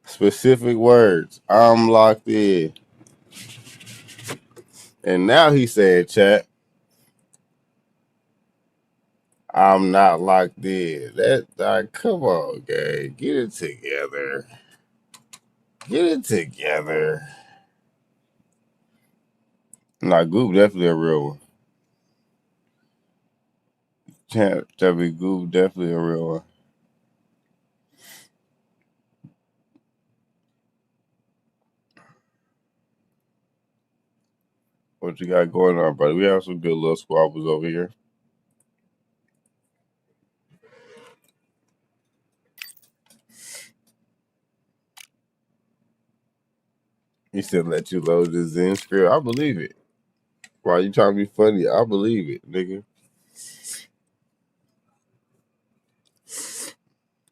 Specific words. I'm locked in. And now he said, chat, I'm not locked in. Come on, gang. Get it together. Get it together. Nah, Goop definitely a real one. Champ, Goop definitely a real one. What you got going on, brother? We have some good little squabbles over here. He said, let you load the Zen script. I believe it. Why you trying to be funny? I believe it, nigga.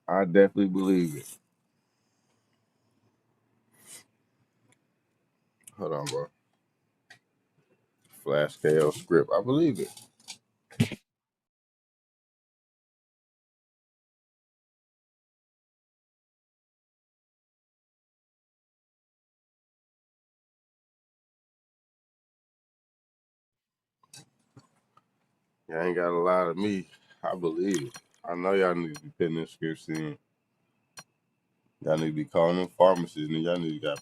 I definitely believe it. Hold on, bro. Flash KO script. I believe it. Y'all ain't got a lot of me. I believe it. I know y'all need to be putting them scripts in. Y'all need to be calling them pharmacists, and y'all need to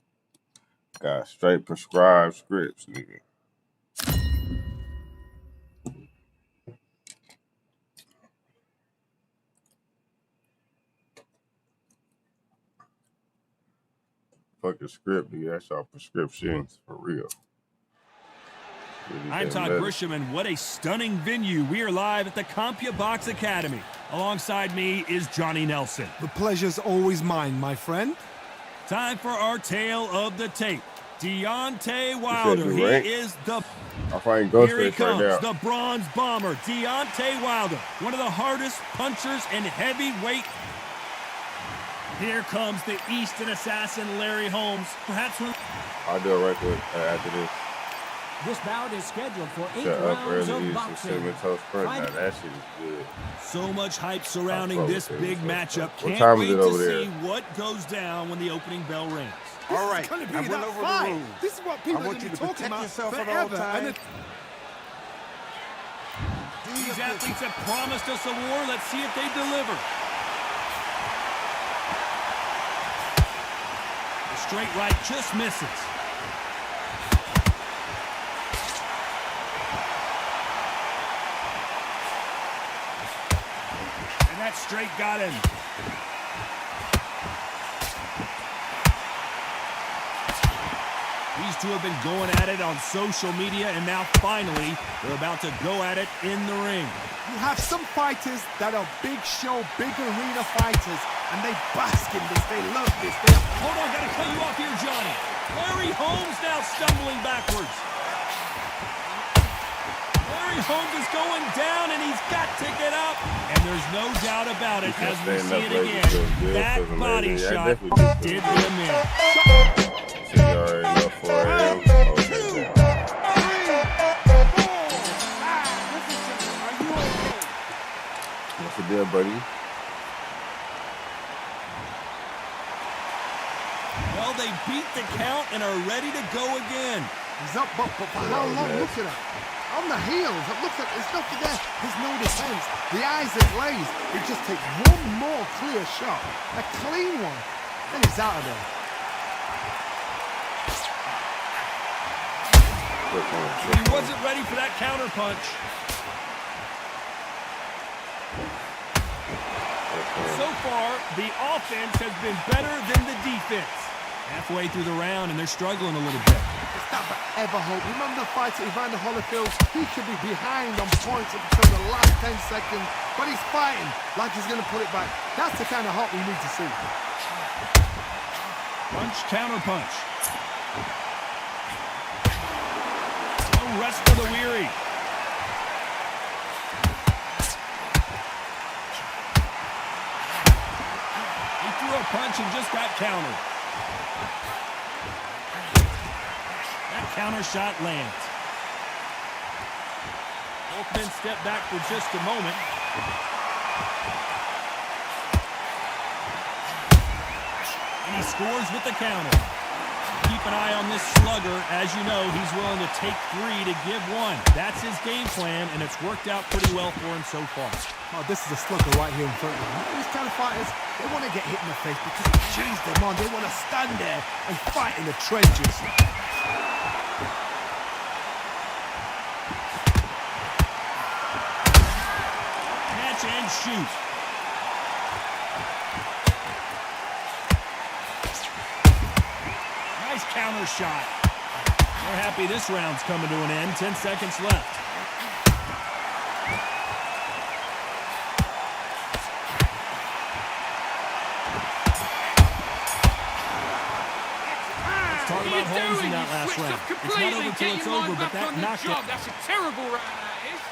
got straight prescribed scripts, nigga. Fucking script, nigga. That's y'all prescriptions for real. I'm Todd Grisham, and what a stunning venue. We are live at the CompuBox Academy. Alongside me is Johnny Nelson. The pleasure's always mine, my friend. Time for our tale of the tape. Deontay Wilder. He is the... I'll find Ghostface Here he comes, right now. the bronze bomber, Deontay Wilder. One of the hardest punchers in heavyweight. Here comes the Easton assassin, Larry Holmes. Perhaps one... I'll do it right quick after this. This bout is scheduled for 8 Shut up rounds early. of boxing. Now that shit is good. So much hype surrounding this big matchup. What Can't time wait is it to over there? see what goes down when the opening bell rings. All right, I went over the rules. This is what people have been talking about forever. These athletes have promised us a war. Let's see if they deliver. The straight right just misses. And that straight got him. These two have been going at it on social media, and now finally they're about to go at it in the ring. You have some fighters that are big show, big arena fighters, and they bask in this. They love this. Hold on, gotta cut you off here, Johnny. Larry Holmes now stumbling backwards. Larry Holmes is going down, and he's got to get up. And there's no doubt about it, as we see it again. That body shot did him in. What's the deal, buddy? Well, they beat the count and are ready to go again. He's up, but for how long? Look at that. On the heels, it looks like there's nothing there. There's no defense. The eyes are glazed. It just takes one more clear shot, a clean one, then he's out of there. He wasn't ready for that counter punch. So far, the offense has been better than the defense. Halfway through the round, and they're struggling a little bit. It's not but ever hope. Remember the fight at Evander Holyfield? He could be behind on points until the last 10 seconds, but he's fighting like he's going to put it back. That's the kind of hope we need to see. Punch, counter punch. No rest for the weary. He threw a punch and just got countered. That counter shot lands. Both men step back for just a moment. And he scores with the counter. Keep an eye on this slugger. As you know, he's willing to take 3 to give 1. That's his game plan, and it's worked out pretty well for him so far. Oh, this is a slugger right here in front of him. These kind of fighters, they want to get hit in the face because it cheers them on. They want to stand there and fight in the trenches. Catch and shoot. Nice counter shot. We're happy this round's coming to an end. 10 seconds left. Let's talk about Holmes in that last round. It's not over till it's over, but that knocked it. That's a terrible round, that is.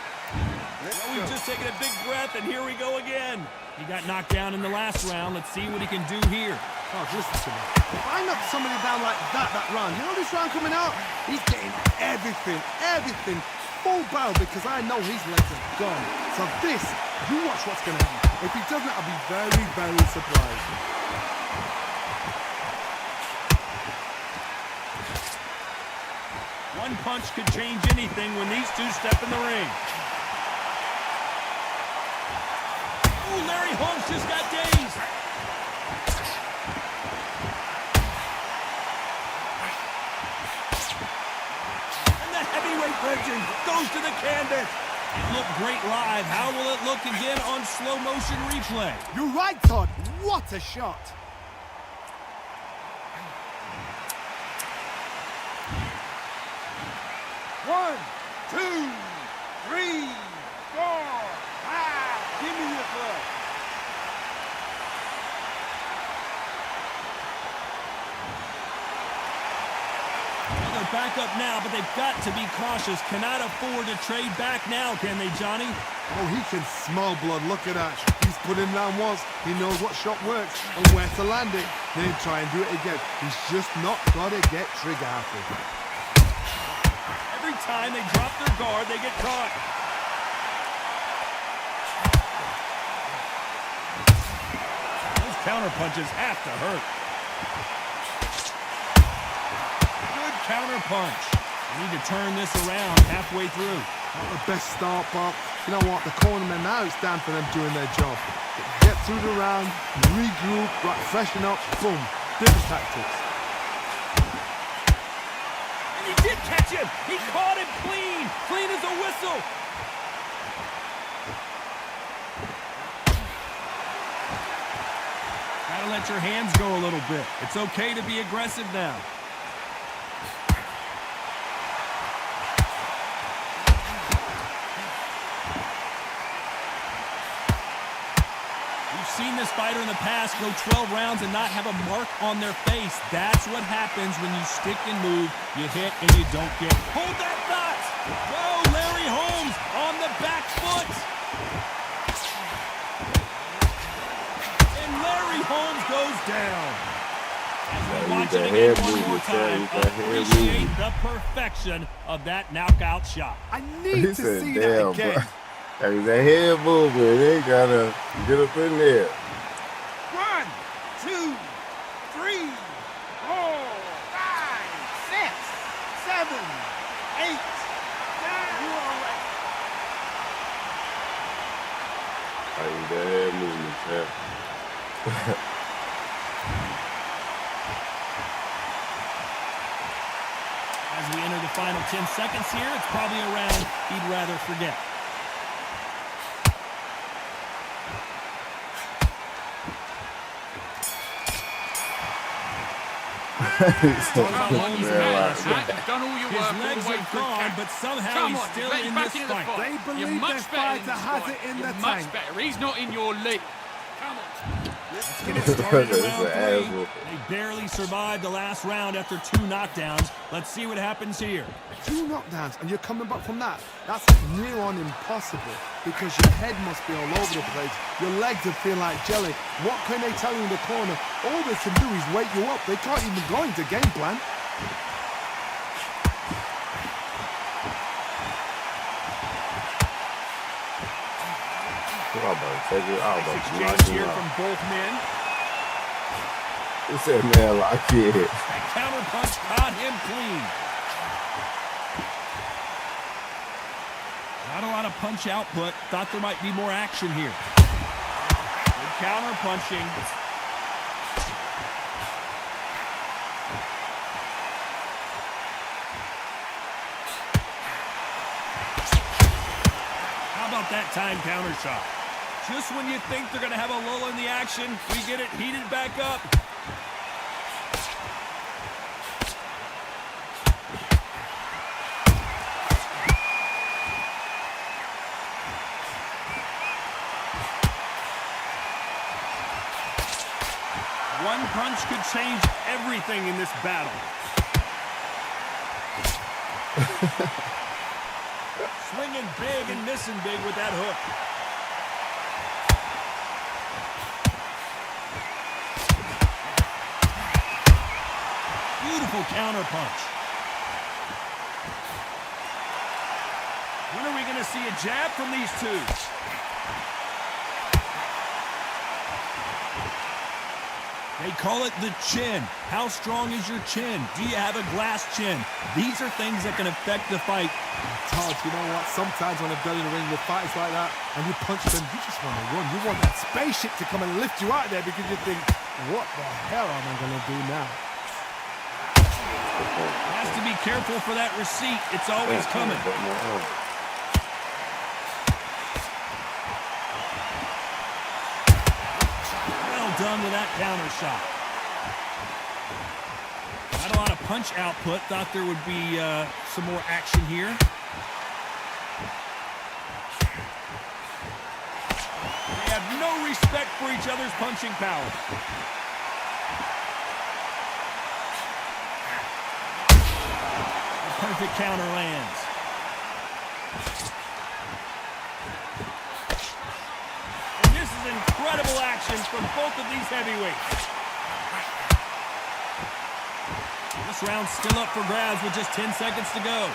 Well, we've just taken a big breath, and here we go again. He got knocked down in the last round. Let's see what he can do here. Oh, listen to me. If I knock somebody down like that round, you know this round coming out? He's getting everything, full barrel because I know his legs are gone. So this, you watch what's going to happen. If he doesn't, I'll be very, very surprised. One punch could change anything when these two step in the ring. Ooh, Larry Holmes just got dazed. Heavyweight legend goes to the canvas. It looked great live. How will it look again on slow motion replay? You're right, Todd. What a shot. One, two, three, four, five. Give me your club. They're back up now, but they've got to be cautious. Cannot afford to trade back now, can they, Johnny? Oh, he can smell blood. Look at that. He's put him down once. He knows what shot works and where to land it. Then try and do it again. He's just not got to get trigger happy. Every time they drop their guard, they get caught. Those counter punches have to hurt. Counter punch. We need to turn this around halfway through. Not the best start, Bob. You know what? The cornermen now, it's down for them doing their job. Get through the round, regroup, right, freshen up, boom. Different tactics. And he did catch him. He caught him clean. Clean as a whistle. Gotta let your hands go a little bit. It's okay to be aggressive now. We've seen this fighter in the past go 12 rounds and not have a mark on their face. That's what happens when you stick and move, you hit and you don't get. Hold that thought! Whoa, Larry Holmes on the back foot! And Larry Holmes goes down. As we watch it again one more time, appreciate the perfection of that knockout shot. I need to see that again. Bro. That was a head movement. They gotta get up in there. 1, 2, 3, 4, 5, 6, 7, 8, 9. I mean, that head movement, man. As we enter the final 10 seconds here, it's probably a round he'd rather forget. You've done all your His work all legs the way are through gone, camp. but somehow Come he's on, still let him in back this into the fight. fight. They You're believe much this better in fighter this has fight. it in You're the much tank. better. He's not in your league. Come on. Let's get it started in It's round an ass 3. whooping. They barely survived the last round after 2 knockdowns. Let's see what happens here. 2 knockdowns, and you're coming back from that. That's near on impossible because your head must be all over the place. Your legs will feel like jelly. What can they tell you in the corner? All they can do is wake you up. They can't even go into game plan. I'm about to take it. I'm about to Exchange knock him here out. from both men. He said, man, like it. That counter punch caught him clean. Not a lot of punch output. Thought there might be more action here. Good counter punching. How about that time counter shot? Just when you think they're going to have a lull in the action, we get it heated back up. One punch could change everything in this battle. Swinging big and missing big with that hook. Beautiful counter punch. When are we going to see a jab from these two? They call it the chin. How strong is your chin? Do you have a glass chin? These are things that can affect the fight. Todd, you know what? Sometimes when I've done in the ring with fighters like that, and you punch them, you just want to run. You want that spaceship to come and lift you out there because you think, what the hell am I going to do now? Has to be careful for that receipt. It's always coming. Well done with that counter shot. Not a lot of punch output. Thought there would be some more action here. They have no respect for each other's punching power. A perfect counter lands. And this is incredible action from both of these heavyweights. This round's still up for grabs with just 10 seconds to go.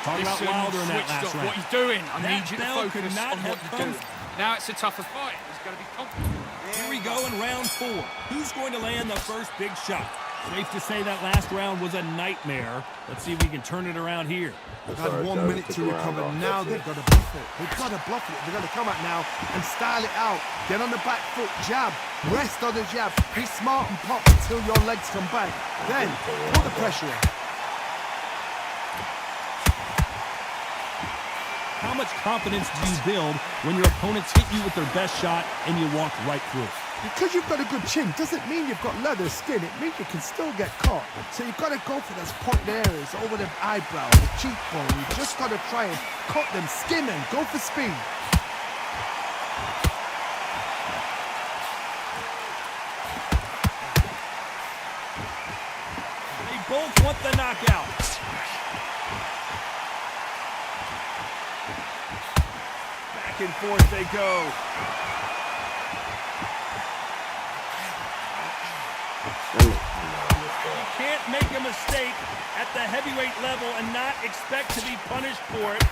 Talk about Wilder in that last round. What he's doing. I That need you to bell focus could not on what have you're come. doing. Now it's a tougher fight. He's going to be confident. Here we go in round 4. Who's going to land the first big shot? Safe to say that last round was a nightmare. Let's see if we can turn it around here. They've had 1 minute to recover. Now they've got to bluff it. They've got to bluff it. They've got to come out now and style it out. Get on the back foot, jab. Rest on the jab. Be smart and pop until your legs come back. Then put the pressure on. How much confidence do you build when your opponents hit you with their best shot and you walk right through? Because you've got a good chin doesn't mean you've got leather skin. It means you can still get caught. So you've got to go for those point areas over the eyebrow, the cheekbone. You've just got to try and cut them, skim them, go for speed. They both want the knockout. Back and forth they go. You can't make a mistake at the heavyweight level and not expect to be punished for it.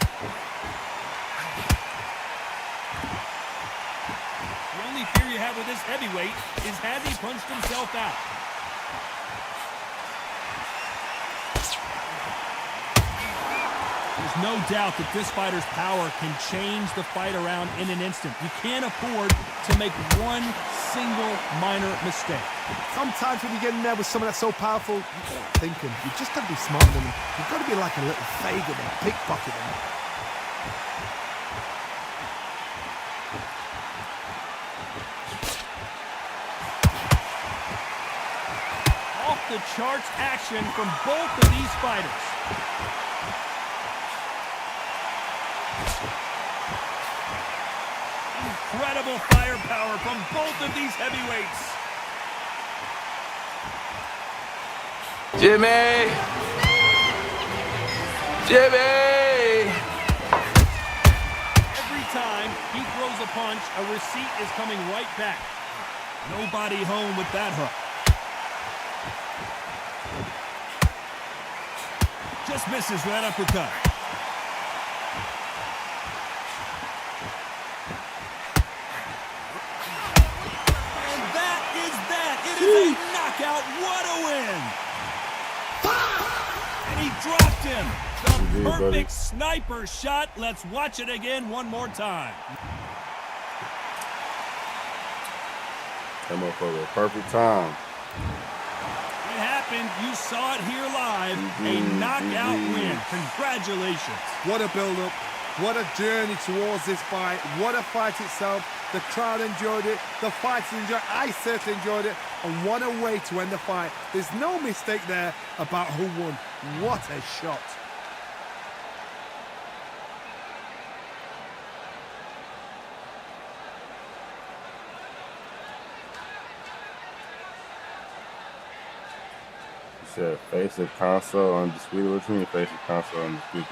The only fear you have with this heavyweight is has he punched himself out? There's no doubt that this fighter's power can change the fight around in an instant. You can't afford to make one single minor mistake. Sometimes when you get in there with someone that's so powerful, you start thinking, you just got to be smarter than them. You've got to be like a little faggot and pickpocket them. Off the charts action from both of these fighters. Incredible firepower from both of these heavyweights. Jimmy! Jimmy! Every time he throws a punch, a receipt is coming right back. Nobody home with that hook. Just misses that uppercut. And that is that. It is a knockout. What a win! And he dropped him. The perfect sniper shot. Let's watch it again one more time. That motherfucker, perfect time. It happened. You saw it here live. A knockout win. Congratulations. What a build-up. What a journey towards this fight. What a fight itself. The crowd enjoyed it. The fighters enjoyed it. I certainly enjoyed it. And what a way to end the fight. There's no mistake there about who won. What a shot. You said face the console undisputed. What you mean face the console undisputed?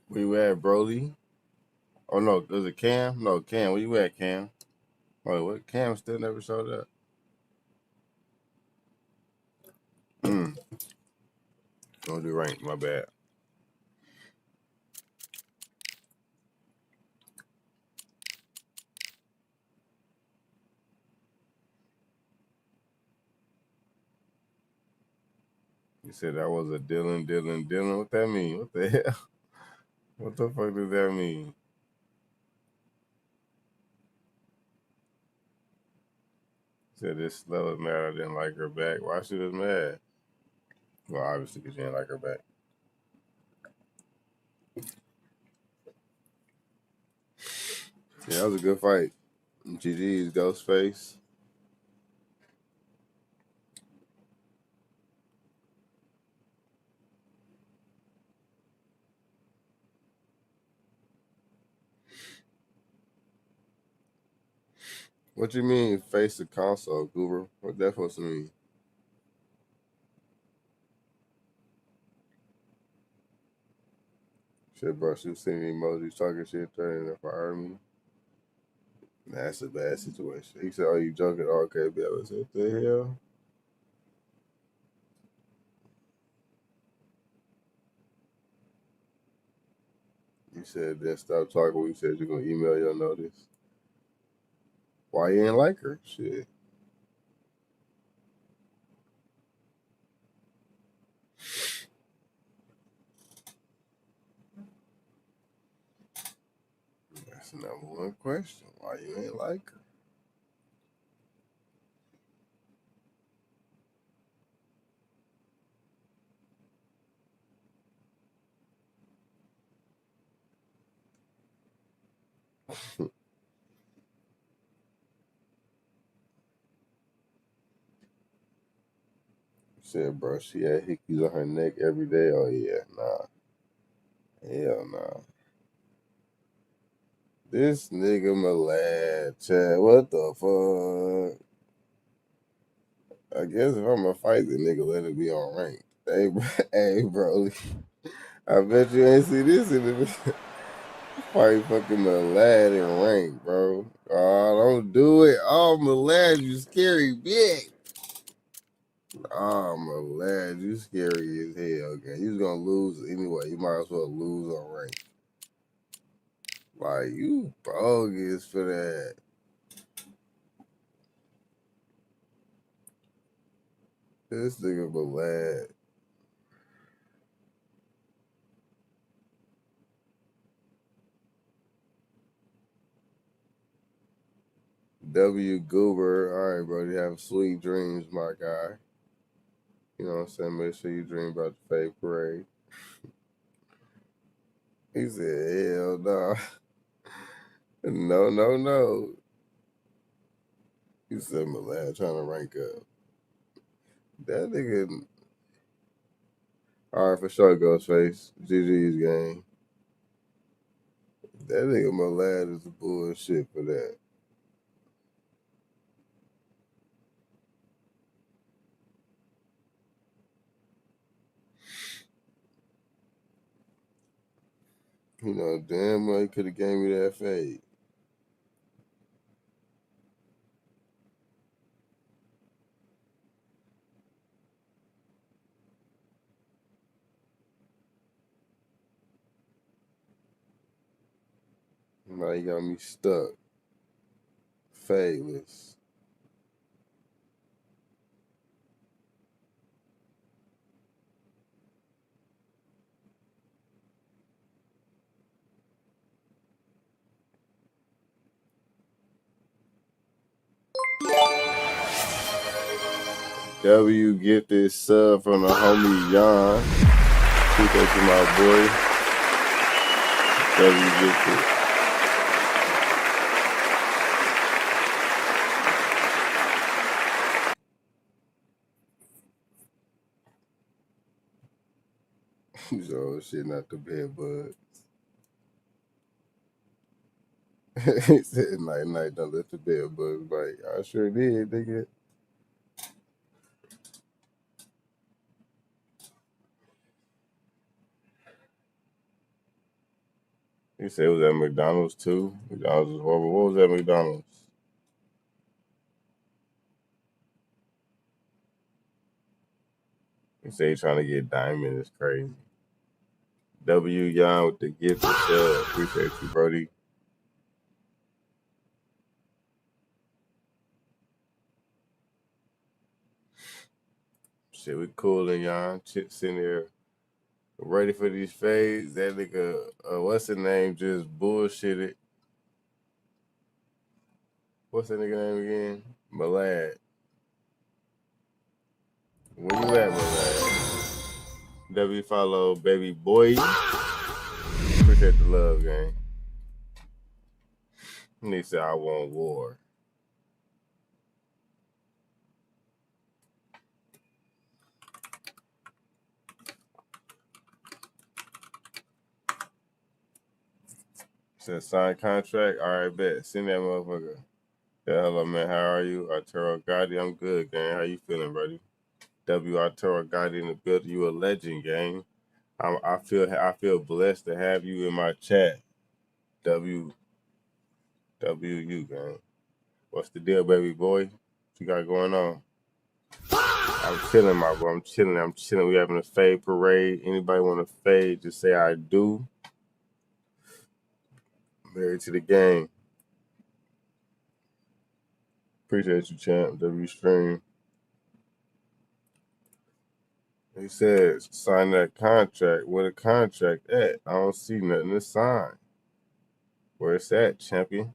Where you at, Broly? Oh no, was it Cam? No, Cam. Where you at, Cam? Oh, what? Cam still never showed up. Don't do rank. My bad. You said that was a Dylan. What that mean? What the hell? What the fuck does that mean? Said this slow is mad I didn't like her back. Why she was mad? Well, obviously because she didn't like her back. Yeah, that was a good fight. GG's Ghostface. What you mean face the console, Goober? What that supposed to mean? Shit, bro, she was sending me emojis talking shit there and if I heard me. That's a bad situation. He said, "Are you joking?" Okay, I was what the hell? You said then stop talking. We said you're gonna email your notice. Why you ain't like her? Shit. That's the number one question. Why you ain't like her? Said, bro, she had hickeys on her neck every day. Oh yeah, nah. Hell nah. This nigga Malad, Chad, what the fuck? I guess if I'm gonna fight the nigga, let it be on rank. Hey, bro, hey, bro. I bet you ain't see this in the fight fucking Malad in rank, bro. Oh, don't do it. Oh, Malad, you scary bitch. Oh, Malad, you scary as hell, okay? You was gonna lose anyway. You might as well lose on rank. Like, you bogus for that. This nigga Malad. W. Goober. All right, bro. You have sweet dreams, my guy. You know what I'm saying? Make sure you dream about the fake parade. He said, hell no. No, no, no. He said, Malad trying to rank up. That nigga. All right, for sure, Ghostface. GG's game. That nigga Malad is bullshit for that. You know, damn well he could have gave me that fade. Now he got me stuck. Fadeless. W get this sub from the homie Yon. Appreciate you, my boy. W get this. So shit, not the bed bugs. He said night night, don't let the bed bugs bite. I sure did, nigga. He said it was at McDonald's too. McDonald's was horrible. What was at McDonald's? He said he's trying to get diamond. It's crazy. W Yon with the gift of sub. Appreciate you, Brody. Shit, we coolin', Yon. Shit, sitting there ready for these fades. That nigga, what's his name, just bullshitted. What's that nigga name again? Malad. Where you at, Malad? W follow baby boy. Appreciate the love, gang. And he said, I want war. Said sign contract. All right, bet. Send that motherfucker. Yeah, hello, man. How are you? Arturo Gotti. I'm good, gang. How you feeling, buddy? W Arturo Gotti in the building. You a legend, gang. I feel blessed to have you in my chat. W. WU gang. What's the deal, baby boy? What you got going on? I'm chilling, my bro. I'm chilling. We having a fade parade. Anybody want to fade? Just say I do. Married to the game. Appreciate you, champ. W Stream. He said, sign that contract. Where the contract at? I don't see nothing to sign. Where it's at, champion?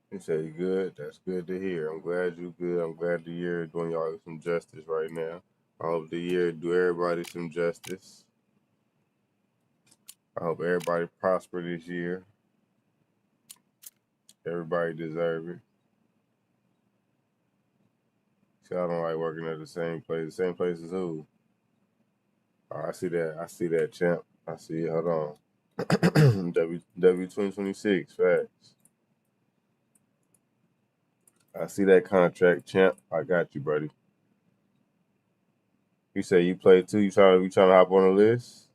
He said, you good? That's good to hear. I'm glad you good. I'm glad the year doing y'all some justice right now. I hope the year do everybody some justice. I hope everybody prosper this year. Everybody deserve it. See, I don't like working at the same place. The same place as who? Oh, I see that, champ. I see it. Hold on. W 2026, facts. I see that contract, champ. I got you, buddy. You say you play too? You trying to hop on the list?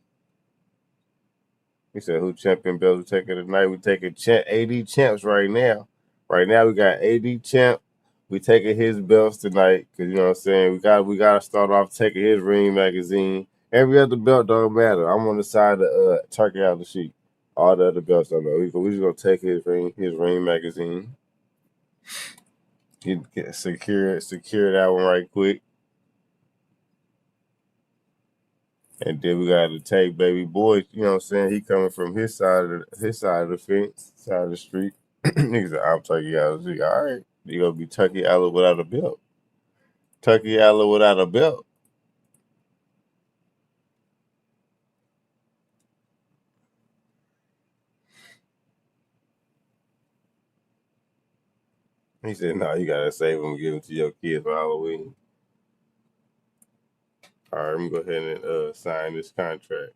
He said, who champion belts we taking tonight? We taking AD champs right now. Right now we got AD champ. We taking his belts tonight because you know what I'm saying. We got to start off taking his ring magazine. Every other belt don't matter. I'm on the side of Turkey out the sheet. All the other belts don't know. We just gonna take his ring magazine. You get secure that one right quick. And then we got to take baby boy, you know what I'm saying? He coming from his side of the fence, side of the street. Niggas said, I'm Turkey Allen. All right. You gonna be Turkey Allen without a belt. Turkey Allen without a belt. He said, no, you gotta save them and give them to your kids for Halloween. All right, let me go ahead and sign this contract.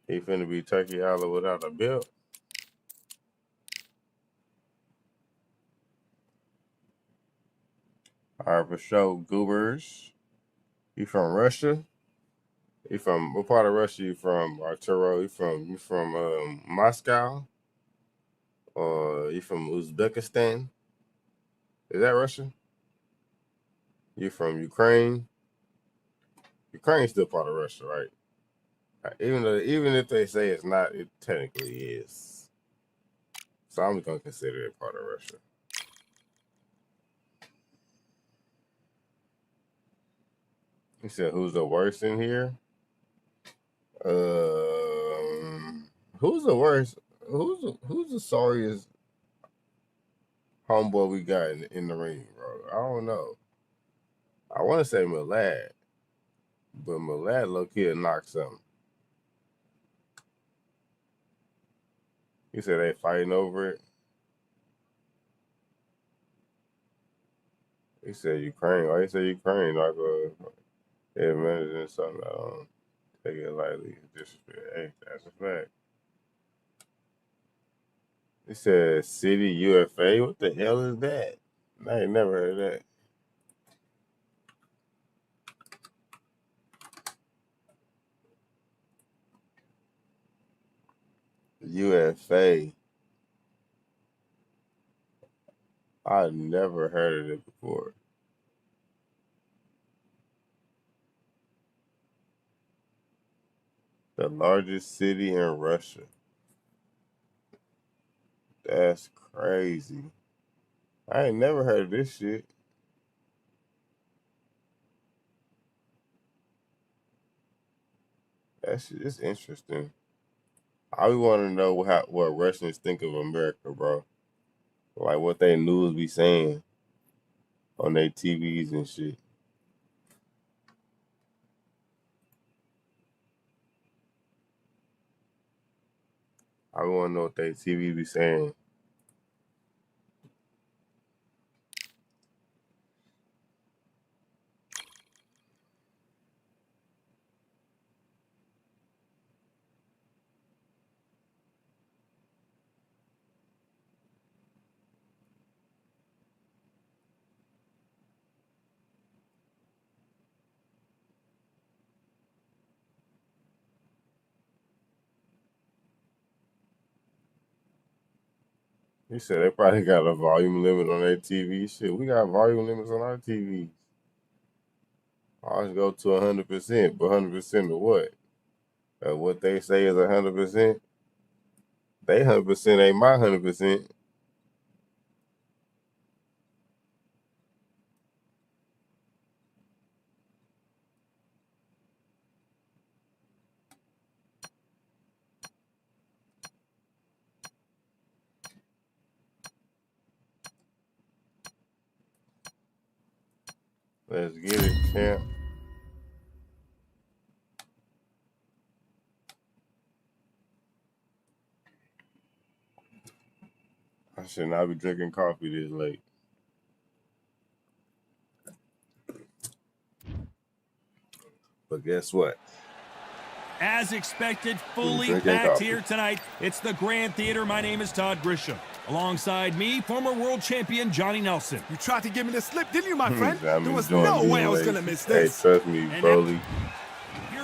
He finna be Turkey Allen without a belt. All right, for sure. Goobers. You from Russia? You from what part of Russia? You from Arturo? You from Moscow? Or you from Uzbekistan? Is that Russia? You from Ukraine? Ukraine's still part of Russia, right? Even if they say it's not, it technically is. So I'm gonna consider it part of Russia. He said, "Who's the worst in here?" Who's the worst? Who's the sorriest homeboy we got in the ring, bro? I don't know. I want to say Milad, but Milad low key knock something. He said they fighting over it. He said Ukraine. Why he said Ukraine? Like yeah, man, it's something. I don't take it lightly. Disrespect. Hey, that's a fact. He said City UFA. What the hell is that? I ain't never heard of that. UFA. I never heard of it before. The largest city in Russia. That's crazy. I ain't never heard of this shit. It's interesting. I want to know what Russians think of America, bro. Like what they news be saying on their TVs and shit. I want to know what they TV be saying. He said they probably got a volume limit on their TV. Shit, we got volume limits on our TVs. Ours go to 100%, but 100% of what? What they say is 100%. They 100% ain't my 100%. Let's get it, champ. I should not be drinking coffee this late. But guess what? As expected, fully packed here tonight. It's the Grand Theater. My name is Todd Grisham. Alongside me, former world champion Johnny Nelson. You tried to give me the slip, didn't you, my friend? I'm There was no way I was going to miss this. Hey, trust me, Broly.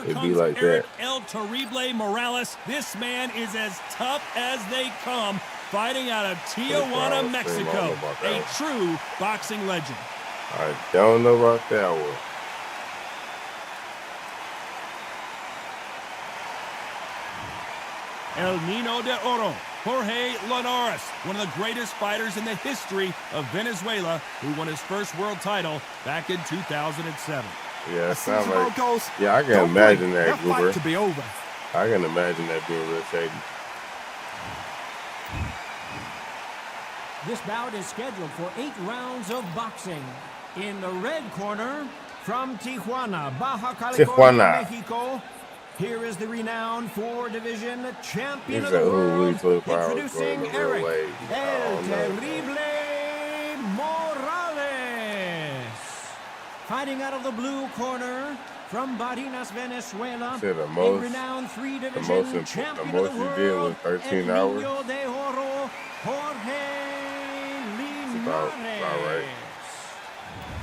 It'd be like Eric that. El Terrible Morales. This man is as tough as they come, fighting out of Tijuana, Mexico. A true boxing legend. I don't know about that one. El Nino de Oro, Jorge Linares, one of the greatest fighters in the history of Venezuela, who won his first world title back in 2007. Yeah, it sounds like. Yeah, I can imagine that, Goober. To be over. I can imagine that being real shady. This bout is scheduled for 8 rounds of boxing. In the red corner, from Tijuana, Baja California, Mexico, here is the renowned 4-division champion of the world, introducing Eric El Terrible Morales. Fighting out of the blue corner, from Barinas, Venezuela, a renowned 3-division champion of the world, 13 hours. de Oro, Jorge Linares.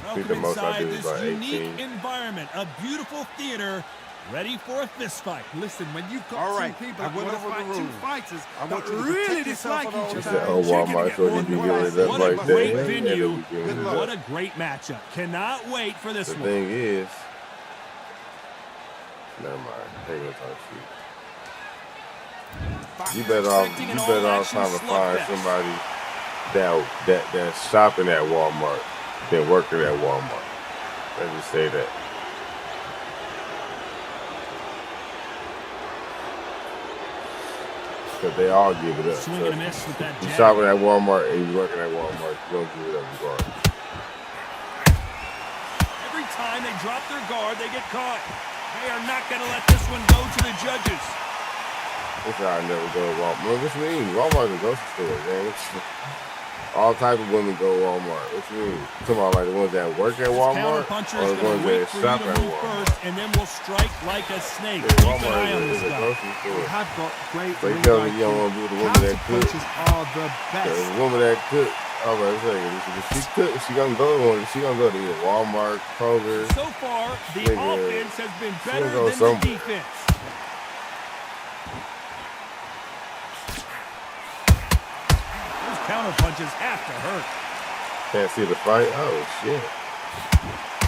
Welcome inside this unique environment, a beautiful theater, ready for a fist fight. Listen, when you've got two people that want to fight two fighters that really dislike each other, Walmart, so you can get it up what right a great there. venue, what a great matchup. Cannot wait for this one. The thing is, never mind. They gonna talk shit. You better off trying to find somebody that's shopping at Walmart than working at Walmart. Let me say that. Because they all give it up. Swing and a miss with that you jab. shopping at Walmart and you working at Walmart, you don't give it up regardless. Every time they drop their guard, they get caught. They are not going to let this one go to the judges. This guy never go to Walmart. What you mean? Walmart's a grocery store, man. All type of women go to Walmart. What you mean? You talking about like the ones that work at Walmart or the ones that shop at Walmart? First, and then we'll strike like a snake. Yeah, Walmart is a grocery store. We have got great. So you tell me you don't want to be with the woman that cooks? Are the best. The woman that cooks. I was about to say, if she cooks, she gonna go to either Walmart, Kroger. So far, the offense has been better than the defense. Counter punches have to hurt. Can't see the fight. Oh shit!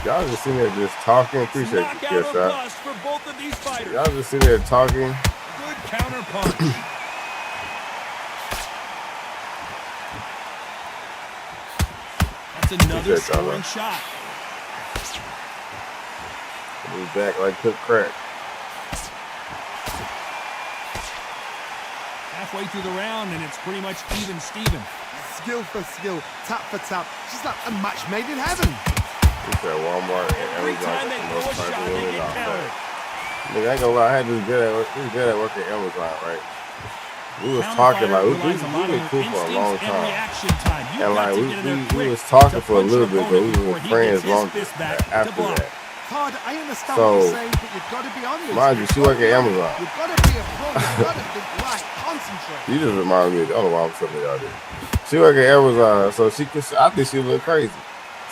Y'all just sitting there just talking. Appreciate you, Knockout for both of these fighters. Y'all just sitting there talking. Good counter punch. That's another scoring shot. Move back like cooked crack. Halfway through the round, and it's pretty much even Steven. Skill for skill, tap for tap. Just like a match made in heaven. It's at Walmart and Every time they throw a shot, they get countered. Nigga, I ain't gonna lie, I had this good at work at Amazon, right? We was talking like we've been cool for a long time. And like we was talking for a little bit, but we were friends long after that. Todd, I understand what you're saying, but you've got to be honest. Mind you, she work at Amazon. You've got to be a pro. You've got to think right. Concentrate. You just remind me. I don't know why I'm telling y'all this. She work at Amazon, so I think she look crazy.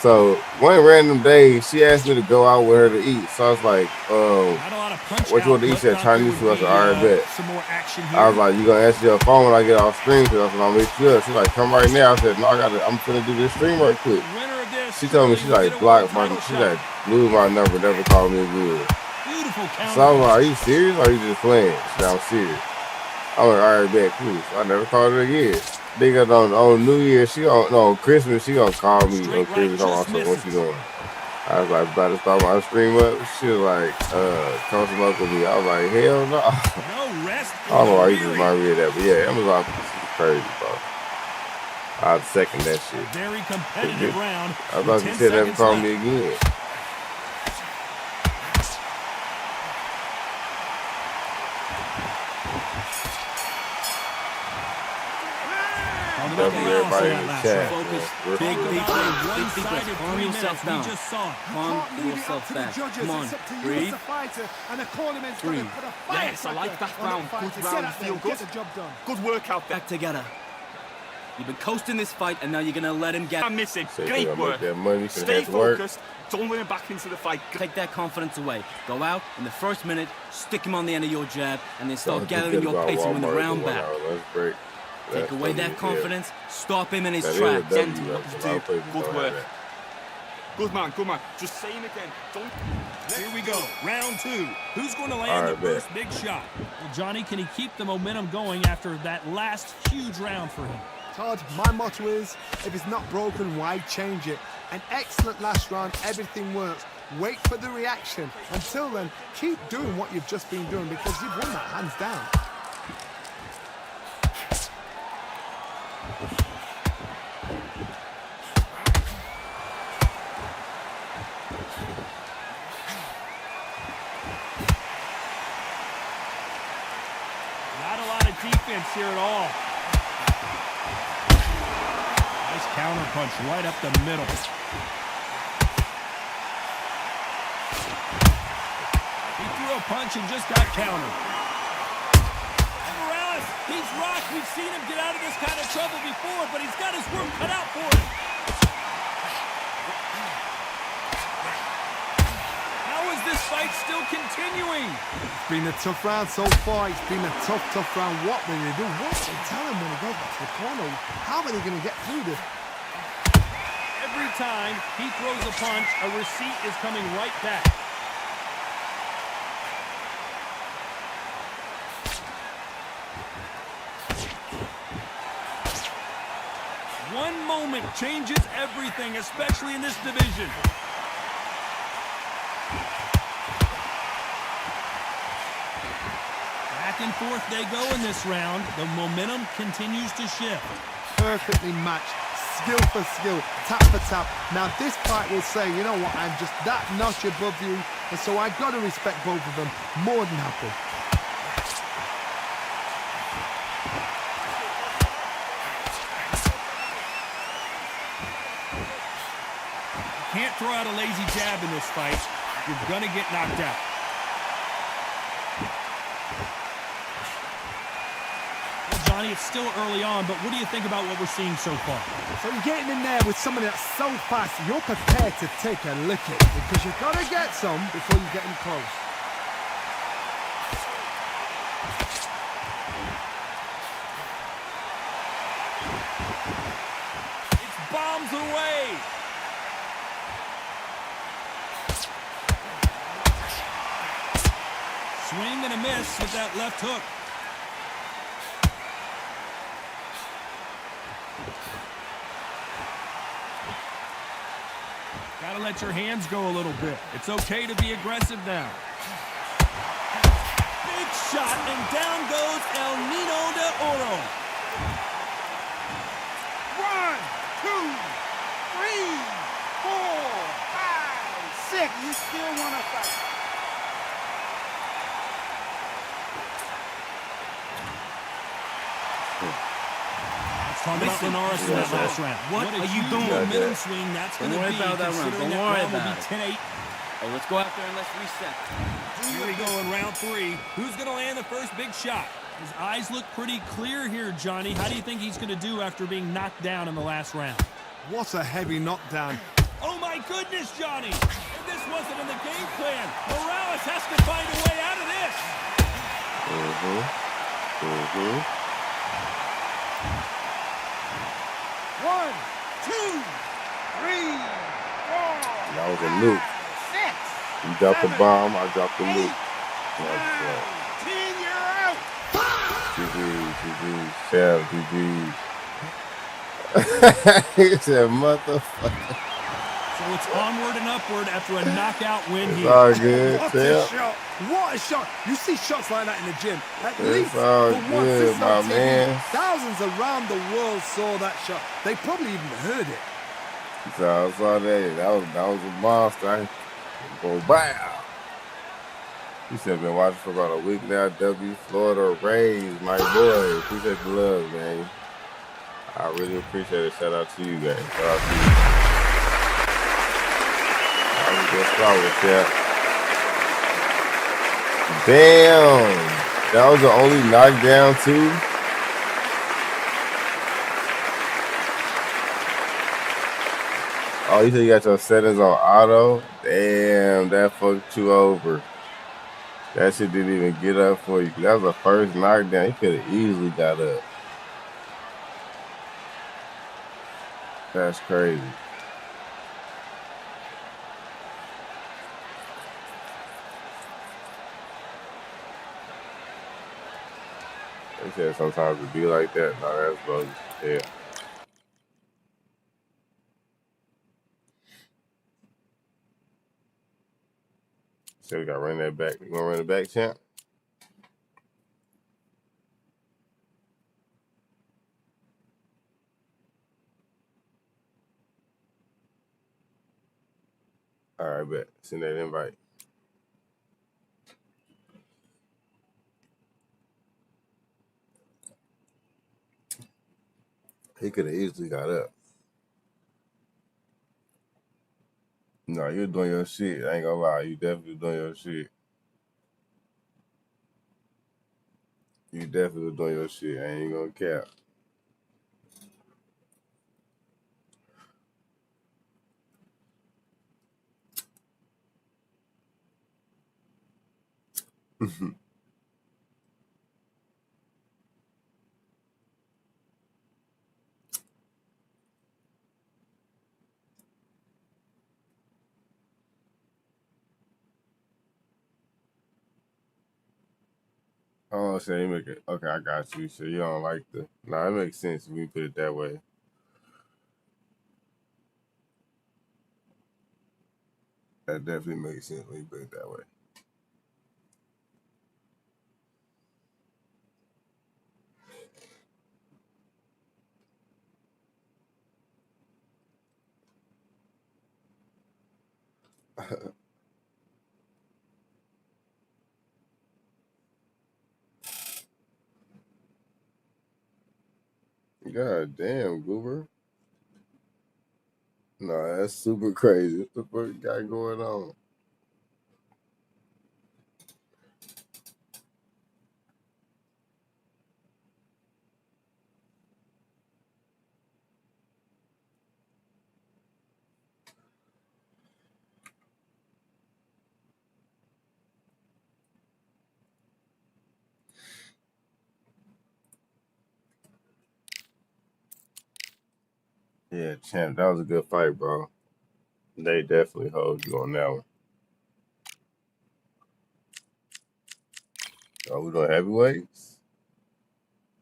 So one random day, she asked me to go out with her to eat. So I was like, Not a lot of punch what you want to eat? output. She said Thought there Chinese would food. I said, be, all right, bet. some more action here. I was like, you gonna answer your phone when I get off stream? Cause I said, I'll meet you up. She's like, come right now. I said, no, I'm finna do this stream right quick. Winner of this, She told me, she's like, block my, she's like, lose my number, never call me again. Beautiful counter. So I was like, are you serious or are you just playing? She said, I'm serious. I was like, all right, bet, cool. So I never called her again. Nigga, on New Year, on Christmas, she gonna call me on Christmas. What you doing? I was like, about to start my stream up. She was like, come smoke with me. I was like, hell no. No rest. I don't know why you just remind me of that, but yeah, Amazon is crazy, bro. I'd second that shit. Very competitive round. I thought you said never call me again. W everybody in the chat. Big deep breath. Calm yourself down. Calm yourself down. Come on, breathe. Breathe. Yes, I like that round. Good round. Feel good. Good workout. Back together. You've been coasting this fight, and now you're gonna let him get. I'm missing. Say Great work. Stay focused. Don't let him back into the fight. Take that confidence away. Go out in the first minute, stick him on the end of your jab, and then start gathering your pace and win the round back. Take away that confidence, stop him in his tracks. Good work. Good man. Just say him again. Don't. Here we go. Round two. Who's going to land the first big shot? Well, Johnny, can he keep the momentum going after that last huge round for him? Todd, my motto is, if it's not broken, why change it? An excellent last round, everything works. Wait for the reaction. Until then, keep doing what you've just been doing because you've won that hands down. Not a lot of defense here at all. Nice counter punch right up the middle. He threw a punch and just got countered. And Morales, he's rocked. We've seen him get out of this kind of trouble before, but he's got his work cut out for him. How is this fight still continuing? It's been a tough round so far. It's been a tough round. What will they do? What will they tell him when he goes back to the corner? How are they going to get through this? Every time he throws a punch, a receipt is coming right back. One moment changes everything, especially in this division. Back and forth they go in this round. The momentum continues to shift. Perfectly matched. Skill for skill, tap for tap. Now this fight will say, you know what, I'm just that notch above you, and so I got to respect both of them more than happy. Can't throw out a lazy jab in this fight. You're gonna get knocked out. Well, Johnny, it's still early on, but what do you think about what we're seeing so far? So you're getting in there with somebody that's so fast, you're prepared to take a licking because you've got to get some before you get in close. It's bombs away. Swing and a miss with that left hook. Gotta let your hands go a little bit. It's okay to be aggressive now. Big shot, and down goes El Nino de Oro. 1, 2, 3, 4, 5, 6. You still want to fight? Talk about Linares in that last round. What are you doing? Momentum swing, that's going to be about that round. considering Don't that worry round will about be it. 10-8. Oh, let's go out there and let's reset. Here we go in round three. Who's going to land the first big shot? His eyes look pretty clear here, Johnny. How do you think he's going to do after being knocked down in the last round? What a heavy knockdown. Oh, my goodness, Johnny. If this wasn't in the game plan, Morales has to find a way out of this. One, two, three, four. That was a nuke. You dropped the bomb, I dropped the nuke. 10, you're out. GG, Chef, GG. He said, motherfucker. So it's onward and upward after a knockout win It's here. all good, What Chef. a shot! What a shot! You see shots like that in the gym. At It's least all for once good, this is on my TV. man. Thousands around the world saw that shot. They probably even heard it. So I saw that was a monster. I go bow. He said been watching for about a week now. W Florida Rays, my boy. Appreciate the love, man. I really appreciate it. Shout out to you guys. Shout out to you. I was good start with that. Damn. That was the only knockdown too. Oh, you said you got your settings on auto? Damn, that fucked you over. That shit didn't even get up for you. That was the first knockdown. You could have easily got up. That's crazy. They said sometimes it be like that. No, that's bogus. Yeah. So we got to run that back. You gonna run it back, champ? All right, bet. Send that invite. He could have easily got up. No, you're doing your shit. I ain't gonna lie. You definitely doing your shit. You definitely doing your shit. I ain't gonna cap. Oh, so you make it. Okay, I got you. So you don't like the. Nah, it makes sense when you put it that way. That definitely makes sense when you put it that way. God damn, Goober. No, that's super crazy. What the fuck you got going on? Yeah, champ, that was a good fight, bro. They definitely hold you on that one. Oh, we doing heavyweights?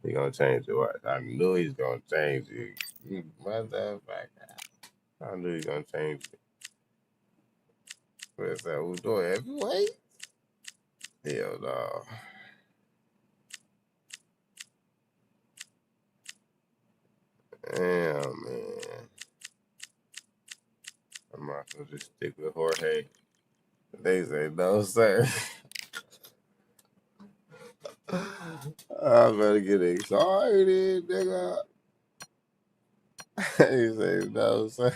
He gonna change it. What? I knew he's gonna change it. You motherfucker. I knew he's gonna change it. What's that? We doing heavyweight? Hell no. Damn, man. I might as well just stick with Jorge. They say no, sir. I better get excited, nigga. He say no, sir.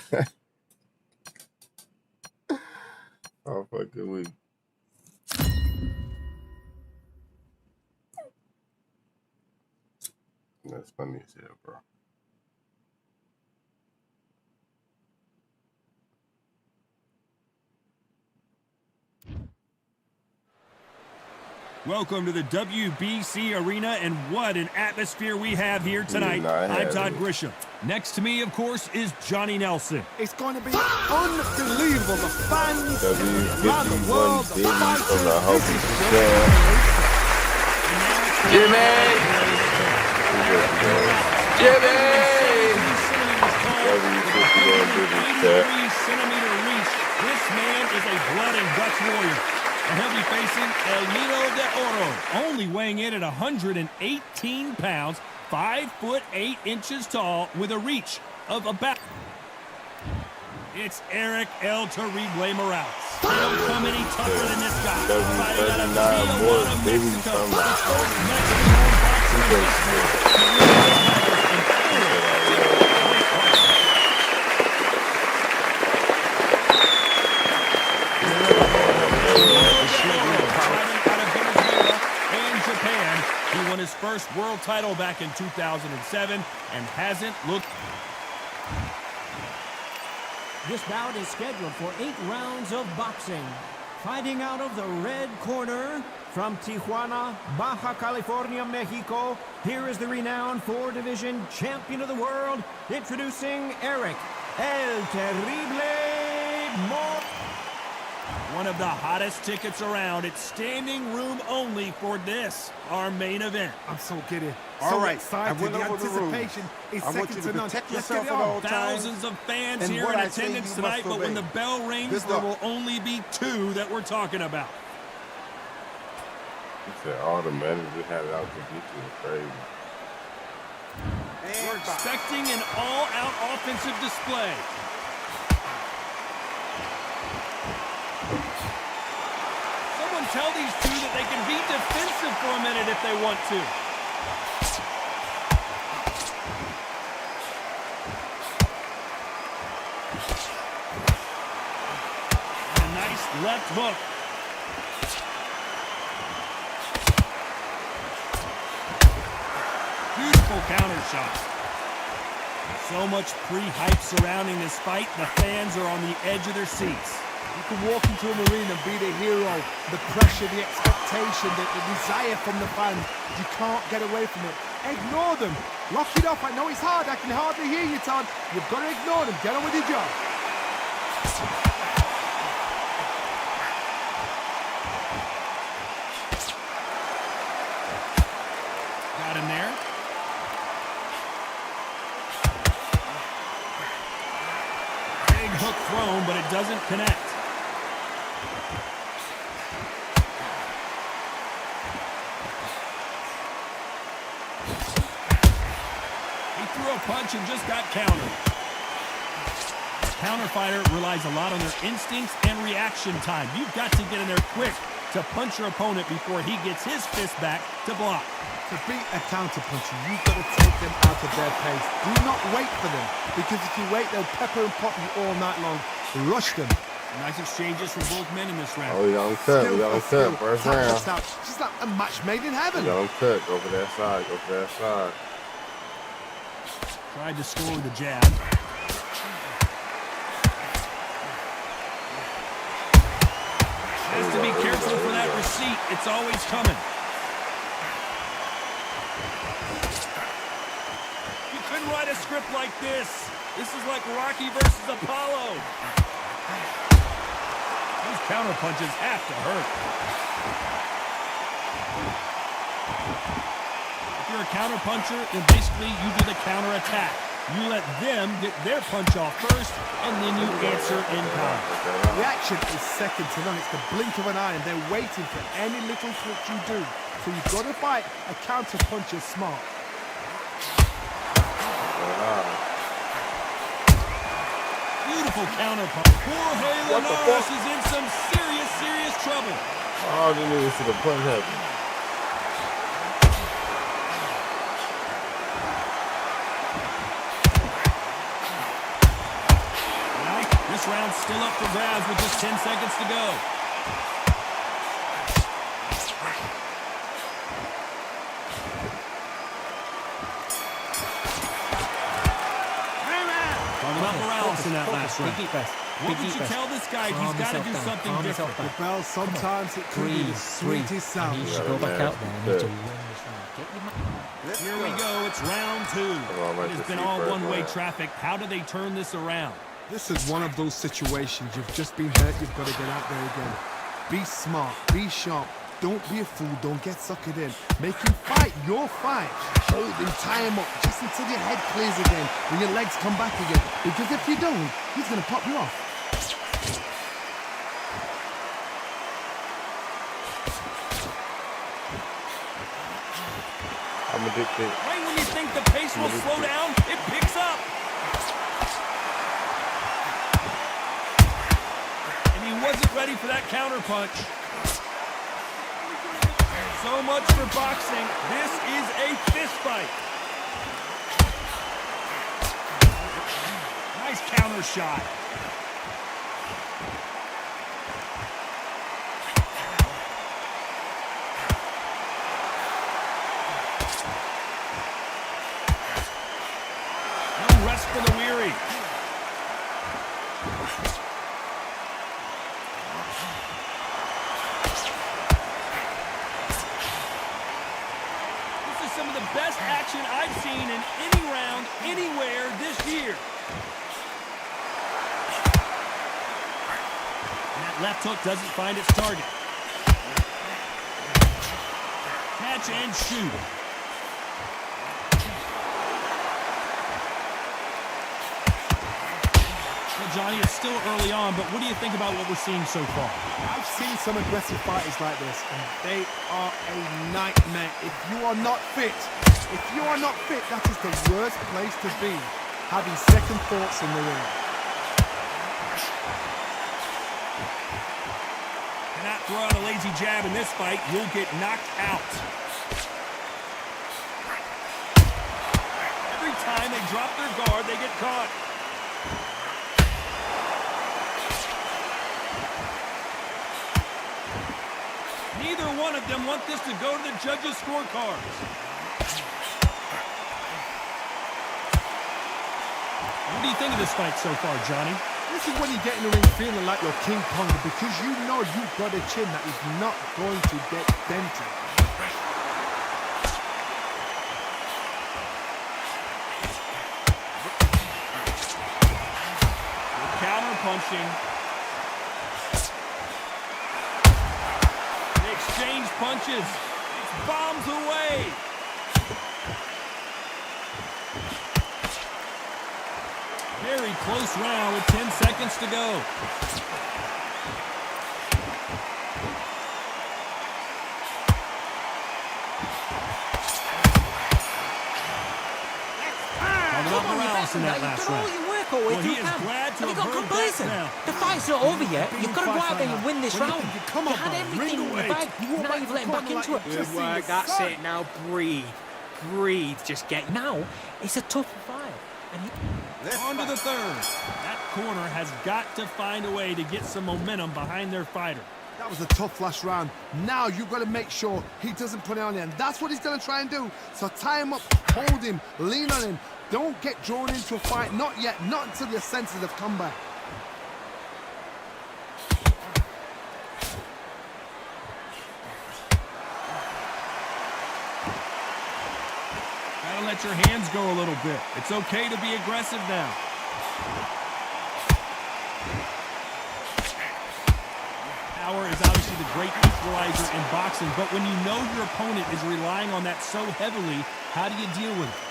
I'm fucking weak. That's funny as hell, bro. Welcome to the WBC Arena, and what an atmosphere we have here tonight. I'm Todd Grisham. Next to me, of course, is Johnny Nelson. It's going to be unbelievable. The fans around the world, the fighters, this is Jimmy! Jimmy! 3-centimeter reach. This man is a blood and guts warrior. And he'll be facing El Nido de Oro, only weighing in at 118 pounds, 5'8" tall, with a reach of about... It's Eric El Terrible Morales. They don't come any tougher than this guy. Fighting out of Tijuana, Mexico. He won his first world title back in 2007 and hasn't looked... This bout is scheduled for 8 rounds of boxing. Fighting out of the red corner from Tijuana, Baja California, Mexico, here is the renowned 4-division champion of the world, introducing Eric El Terrible Morales. One of the hottest tickets around. It's standing room only for this, our main event. I'm so giddy. All right, excited. I went The over the rules. anticipation is I want second you to to none. protect Let's yourself get it at on. all times. Thousands of fans And here what in I say attendance you tonight, must but when the obey. bell rings, Good there luck. will only be 2 that we're talking about. He said all the managers had it out to get you. It's crazy. We're expecting an all-out offensive display. Someone tell these 2 that they can be defensive for a minute if they want to. And a nice left hook. Beautiful counter shot. So much pre-hype surrounding this fight, the fans are on the edge of their seats. You can walk into an arena and be the hero. The pressure, the expectation, the desire from the fans. You can't get away from it. Ignore them. Lock it off. I know it's hard. I can hardly hear you, Todd. You've got to ignore them. Get on with your job. Got him there. Big hook thrown, but it doesn't connect. He threw a punch and just got countered. Counter fighter relies a lot on their instincts and reaction time. You've got to get in there quick to punch your opponent before he gets his fist back to block. To beat a counter puncher, you've got to take them out of their pace. Do not wait for them, because if you wait, they'll pepper and pop you all night long. Rush them. Nice exchanges from both men in this round. Oh, we got him cut. We got him cut. First round. She's like a match made in heaven. We got him cut. Go for that side. Go for that side. Tried to score with a jab. Has to be careful for that receipt. It's always coming. You couldn't write a script like this. This is like Rocky versus Apollo. These counter punches have to hurt. If you're a counter puncher, then basically you do the counter attack. You let them get their punch off first, and then you answer in kind. Reaction is second to none. It's the blink of an eye, and they're waiting for any little twitch you do. So you've got to fight a counter puncher smart. Beautiful counter punch. Jorge Linares is in some serious trouble. Oh, they need to see the punch happen. This round's still up for grabs with just 10 seconds to go. Talking about Morales in that last round. What would you tell this guy? He's got to do something different. Well, sometimes it could be the sweetest sound. You should go back out there and need to win this round. Get your man. Here we go. It's round 2. It has been all one-way traffic. How do they turn this around? This is one of those situations. You've just been hurt. You've got to get out there again. Be smart. Be sharp. Don't be a fool. Don't get suckered in. Make him fight your fight. Hold him, tie him up, just until your head clears again and your legs come back again. Because if you don't, he's going to pop you off. I'm addicted. Right when you think the pace will slow down, it picks up. And he wasn't ready for that counter punch. So much for boxing. This is a fist fight. Nice counter shot. No rest for the weary. Some of the best action I've seen in any round, anywhere this year. And that left hook doesn't find its target. Catch and shoot. Well, Johnny, it's still early on, but what do you think about what we're seeing so far? I've seen some aggressive fighters like this, and they are a nightmare. If you are not fit, that is the worst place to be, having second thoughts in the ring. Cannot throw out a lazy jab in this fight. You'll get knocked out. Every time they drop their guard, they get caught. Neither one of them want this to go to the judges' scorecards. What do you think of this fight so far, Johnny? This is when you get in the ring feeling like you're King Kong, because you know you've got a chin that is not going to get dented. Counter punching. They exchange punches. Bombs away. Very close round with 10 seconds to go. In that last round. Well, he is glad to have heard that now. The fight's not over yet. You've got to go out there and win this round. Come on, you had everything in the bag. Now you've let him back into it. Good work. That's it. Now breathe. Breathe. Just get... Now, it's a tough fight. And on to the third. That corner has got to find a way to get some momentum behind their fighter. That was a tough last round. Now you've got to make sure he doesn't put it on there. And that's what he's going to try and do. So tie him up, hold him, lean on him. Don't get drawn into a fight. Not yet. Not until your senses have come back. Gotta let your hands go a little bit. It's okay to be aggressive now. Power is obviously the great equalizer in boxing, but when you know your opponent is relying on that so heavily, how do you deal with it?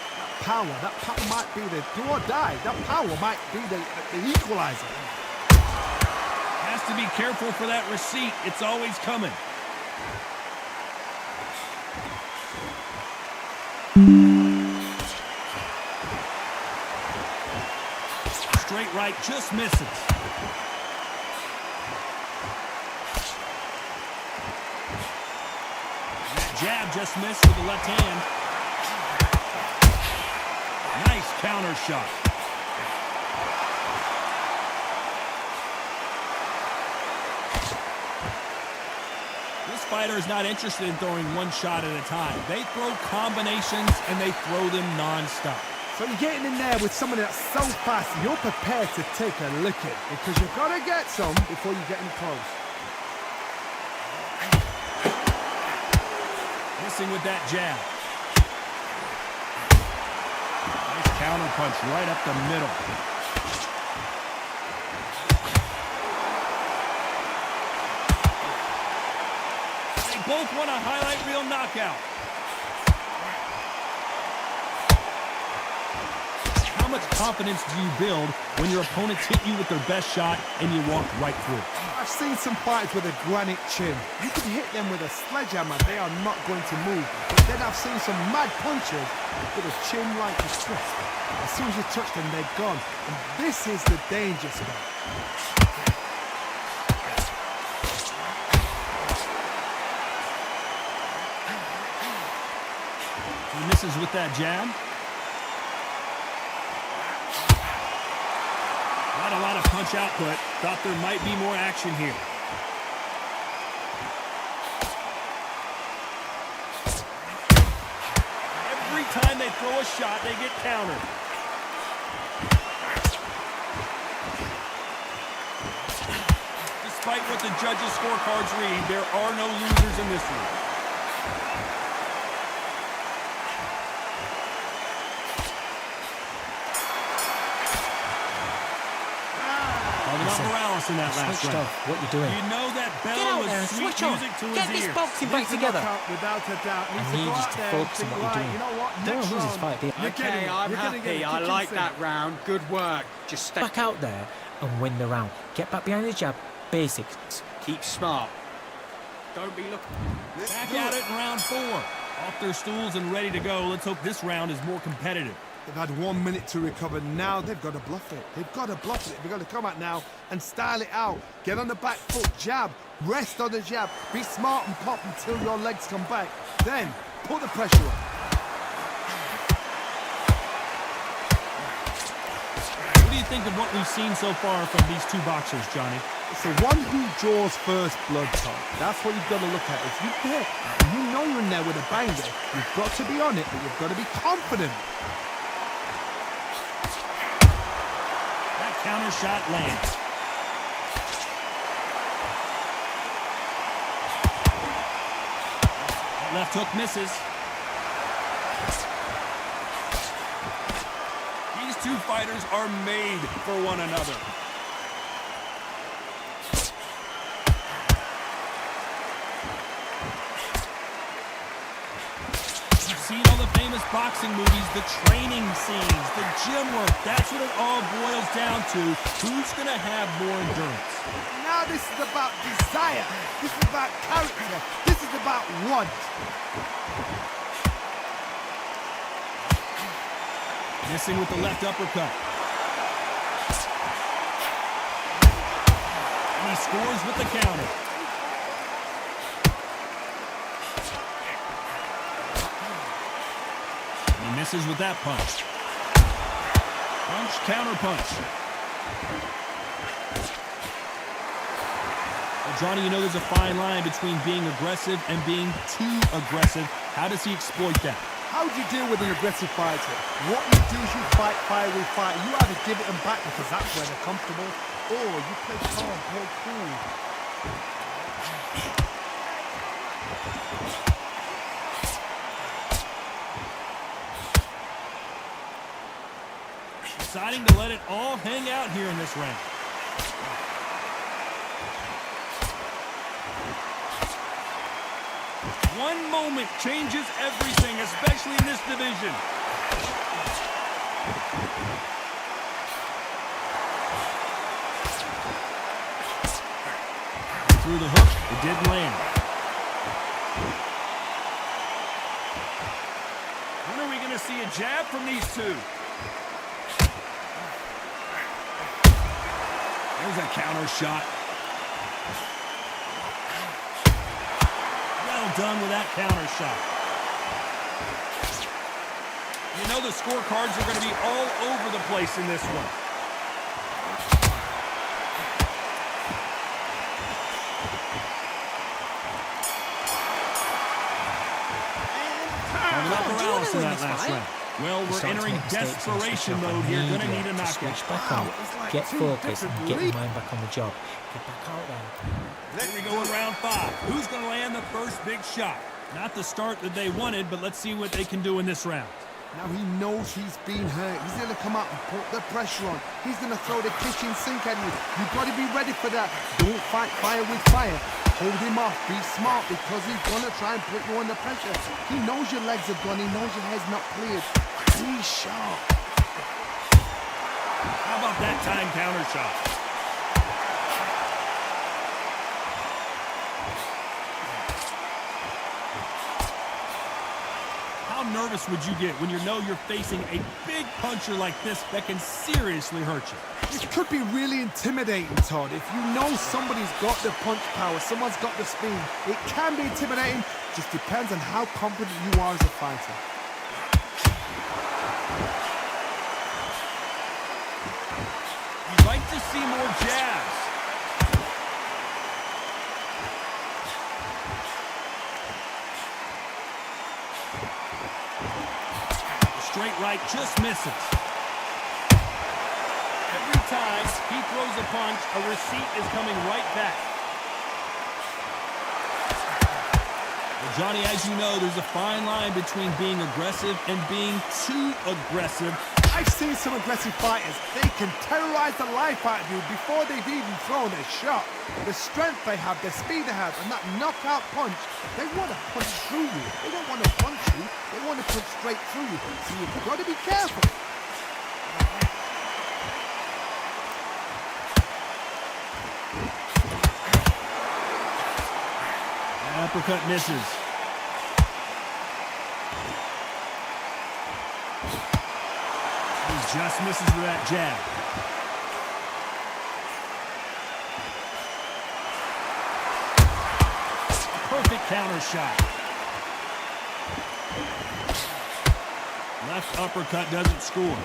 That power might be the do or die. That power might be the equalizer. Has to be careful for that receipt. It's always coming. Straight right just misses. That jab just missed with the left hand. Nice counter shot. This fighter is not interested in throwing one shot at a time. They throw combinations and they throw them non-stop. So you're getting in there with someone that's so fast, you're prepared to take a licking because you've got to get some before you get in close. Missing with that jab. Nice counter punch right up the middle. They both want a highlight reel knockout. How much confidence do you build when your opponents hit you with their best shot and you walk right through? I've seen some fighters with a granite chin. You can hit them with a sledgehammer, they are not going to move. But then I've seen some mad punchers with a chin like a twist. As soon as you touch them, they're gone. And this is the danger spot. He misses with that jab. Not a lot of punch output. Thought there might be more action here. Every time they throw a shot, they get countered. Despite what the judges' scorecards read, there are no losers in this one. Morales in that last Switched round. off. What you doing? You know that bell Get out was there and sweet switch on. music to Get his this ears. boxing back together. Without a doubt. I need you to focus on what you're doing. You know what? Don't Next lose this round, fight, dear. Okay, I'm happy. I like that round. Good work. Just stay Back out there and win the round. Get back behind the jab. Basics. Keep smart. Don't be looking. Back at it in round 4. Off their stools and ready to go. Let's hope this round is more competitive. They've had 1 minute to recover. Now they've got to bluff it. They've got to bluff it. They've got to come out now and style it out. Get on the back foot, jab, rest on the jab. Be smart and pop until your legs come back. Then put the pressure on. What do you think of what we've seen so far from these two boxers, Johnny? It's the one who draws first blood, Tom. That's what you've got to look at. If you hit and you know you're in there with a banger, you've got to be on it, but you've got to be confident. Counter shot lands. Left hook misses. These two fighters are made for one another. Seen all the famous boxing movies, the training scenes, the gym work. That's what it all boils down to. Who's going to have more endurance? Now this is about desire. This is about character. This is about want. Missing with the left uppercut. And he scores with the counter. Misses with that punch. Punch, counter punch. Well, Johnny, you know there's a fine line between being aggressive and being too aggressive. How does he exploit that? How do you deal with an aggressive fighter? What you do is you fight fire with fire. You either give it them back because that's where they're comfortable, or you play calm, play cool. Deciding to let it all hang out here in this round. One moment changes everything, especially in this division. Through the hook, it didn't land. When are we going to see a jab from these two? There's a counter shot. Well done with that counter shot. You know the scorecards are going to be all over the place in this one. Morales in that last round. Well, we're entering desperation mode here. Gonna need a knockout. Switch back on, get focused, and get your mind back on the job. Get back out there. Here we go in round 5. Who's gonna land the first big shot? Not the start that they wanted, but let's see what they can do in this round. Now he knows he's been hurt. He's going to come out and put the pressure on. He's going to throw the kitchen sink at you. You've got to be ready for that. Don't fight fire with fire. Hold him off. Be smart because he's going to try and put you under pressure. He knows your legs are gone. He knows your head's not cleared. Be sharp. How about that time counter shot? How nervous would you get when you know you're facing a big puncher like this that can seriously hurt you? It could be really intimidating, Todd. If you know somebody's got the punch power, someone's got the speed, it can be intimidating. Just depends on how confident you are as a fighter. You'd like to see more jabs. Straight right just misses. Every time he throws a punch, a receipt is coming right back. Well, Johnny, as you know, there's a fine line between being aggressive and being too aggressive. I've seen some aggressive fighters. They can terrorize the life out of you before they've even thrown a shot. The strength they have, the speed they have, and that knockout punch, they want to punch through you. They don't want to punch you. They want to punch straight through you. So you've got to be careful. Uppercut misses. He just misses with that jab. Perfect counter shot. Left uppercut doesn't score.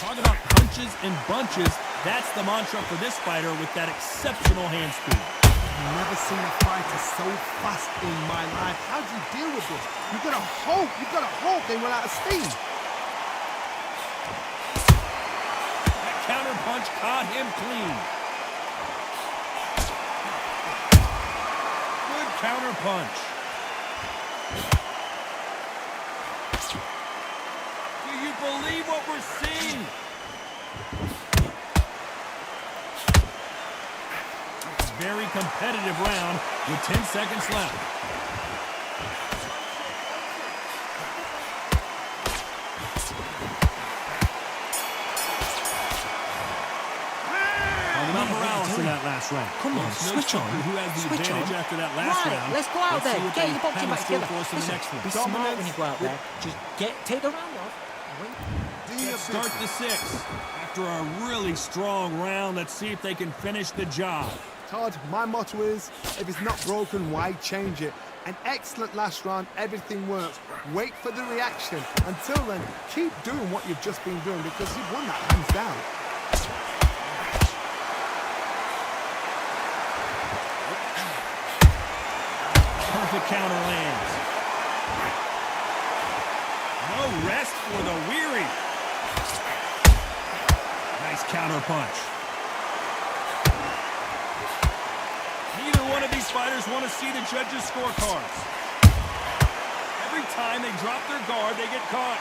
Talk about punches and bunches. That's the mantra for this fighter with that exceptional hand speed. I've never seen a fighter so fast in my life. How do you deal with this? You've got to hope they run out of steam. That counter punch caught him clean. Good counter punch. Do you believe what we're seeing? Very competitive round with 10 seconds left. About Morales in that last round. Come on, switch on. Who has the Switch advantage on. after that last Right, round? let's go out there. Get your boxing back together. Listen, Be smart when you go out there. Just take the round off. Let's start the 6th. After a really strong round, let's see if they can finish the job. Todd, my motto is, if it's not broken, why change it? An excellent last round, everything works. Wait for the reaction. Until then, keep doing what you've just been doing because you've won that hands down. Perfect counter lands. No rest for the weary. Nice counter punch. Neither one of these fighters want to see the judges' scorecards. Every time they drop their guard, they get caught.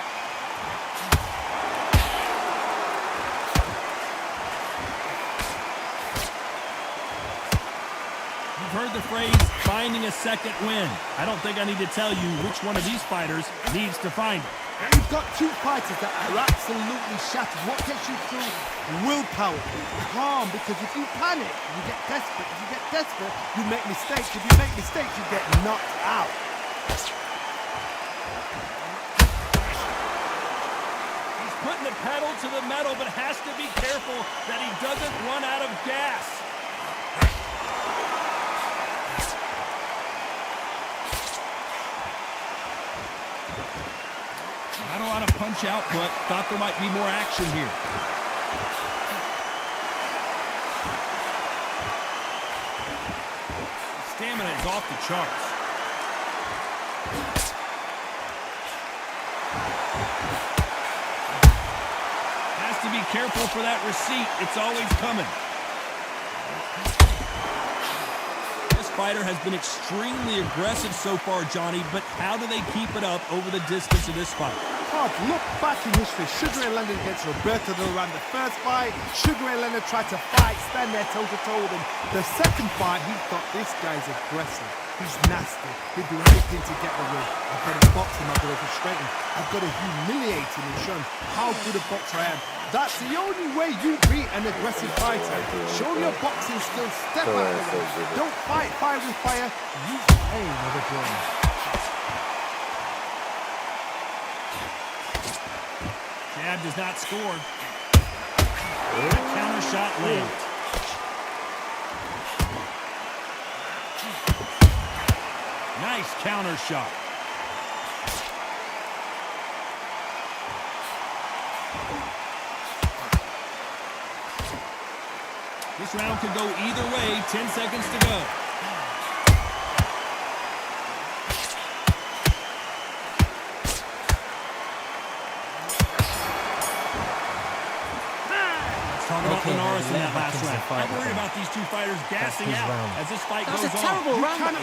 You've heard the phrase, finding a second win. I don't think I need to tell you which one of these fighters needs to find it. You've got two fighters that are absolutely shattered. What gets you through? Willpower. Calm, because if you panic, you get desperate. If you get desperate, you make mistakes. If you make mistakes, you get knocked out. He's putting the pedal to the metal, but has to be careful that he doesn't run out of gas. Not a lot of punch output. Thought there might be more action here. stamina is off the charts. Has to be careful for that receipt. It's always coming. This fighter has been extremely aggressive so far, Johnny, but how do they keep it up over the distance of this fight? Look back in history. Sugar Ray Leonard against Roberto Duran. The first fight, Sugar Ray Leonard tried to fight, stand there toe-to-toe with him. The second fight, he thought, this guy's aggressive. He's nasty. He'd do anything to get the win. I've got to box him. I've got to frustrate him. I've got to humiliate him and show him how good a boxer I am. That's the only way you beat an aggressive fighter. Show your boxing skills. Step out of the way. Don't fight fire with fire. Use pain of a drum. Jab does not score. That counter shot lands. Nice counter shot. This round could go either way. 10 seconds to go. Talk about Linares in that last round. I'm worried about these two fighters gassing out as this fight goes on. That's a terrible round, Come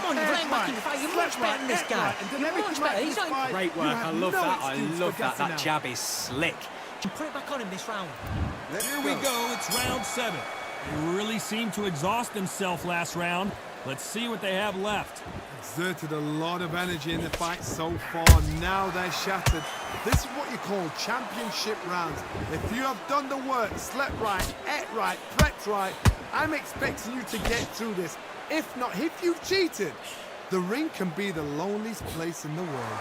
on, you're letting back in the fight. You're much better than this guy. You're much better. He's not... Great work. I love that. I love that. That jab is slick. You put it back on him this round. Here we go. It's round 7. They really seemed to exhaust themselves last round. Let's see what they have left. Exerted a lot of energy in the fight so far. Now they're shattered. This is what you call championship rounds. If you have done the work, slept right, ate right, prepped right, I'm expecting you to get through this. If not, if you've cheated, the ring can be the loneliest place in the world.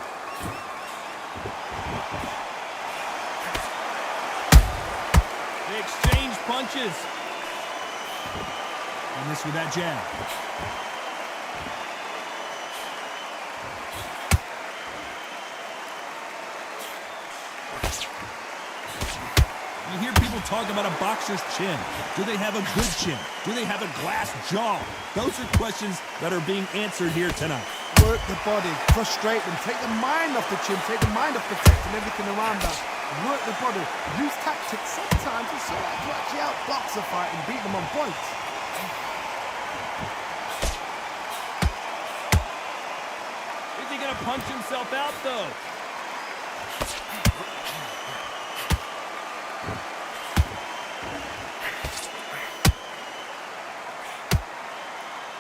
They exchange punches. And this with that jab. You hear people talk about a boxer's chin. Do they have a good chin? Do they have a glass jaw? Those are questions that are being answered here tonight. Work the body, frustrate them, take the mind off the chin, take the mind off protecting everything around that. Work the body, use tactics sometimes so that you actually outbox a fight and beat them on points. Is he going to punch himself out, though?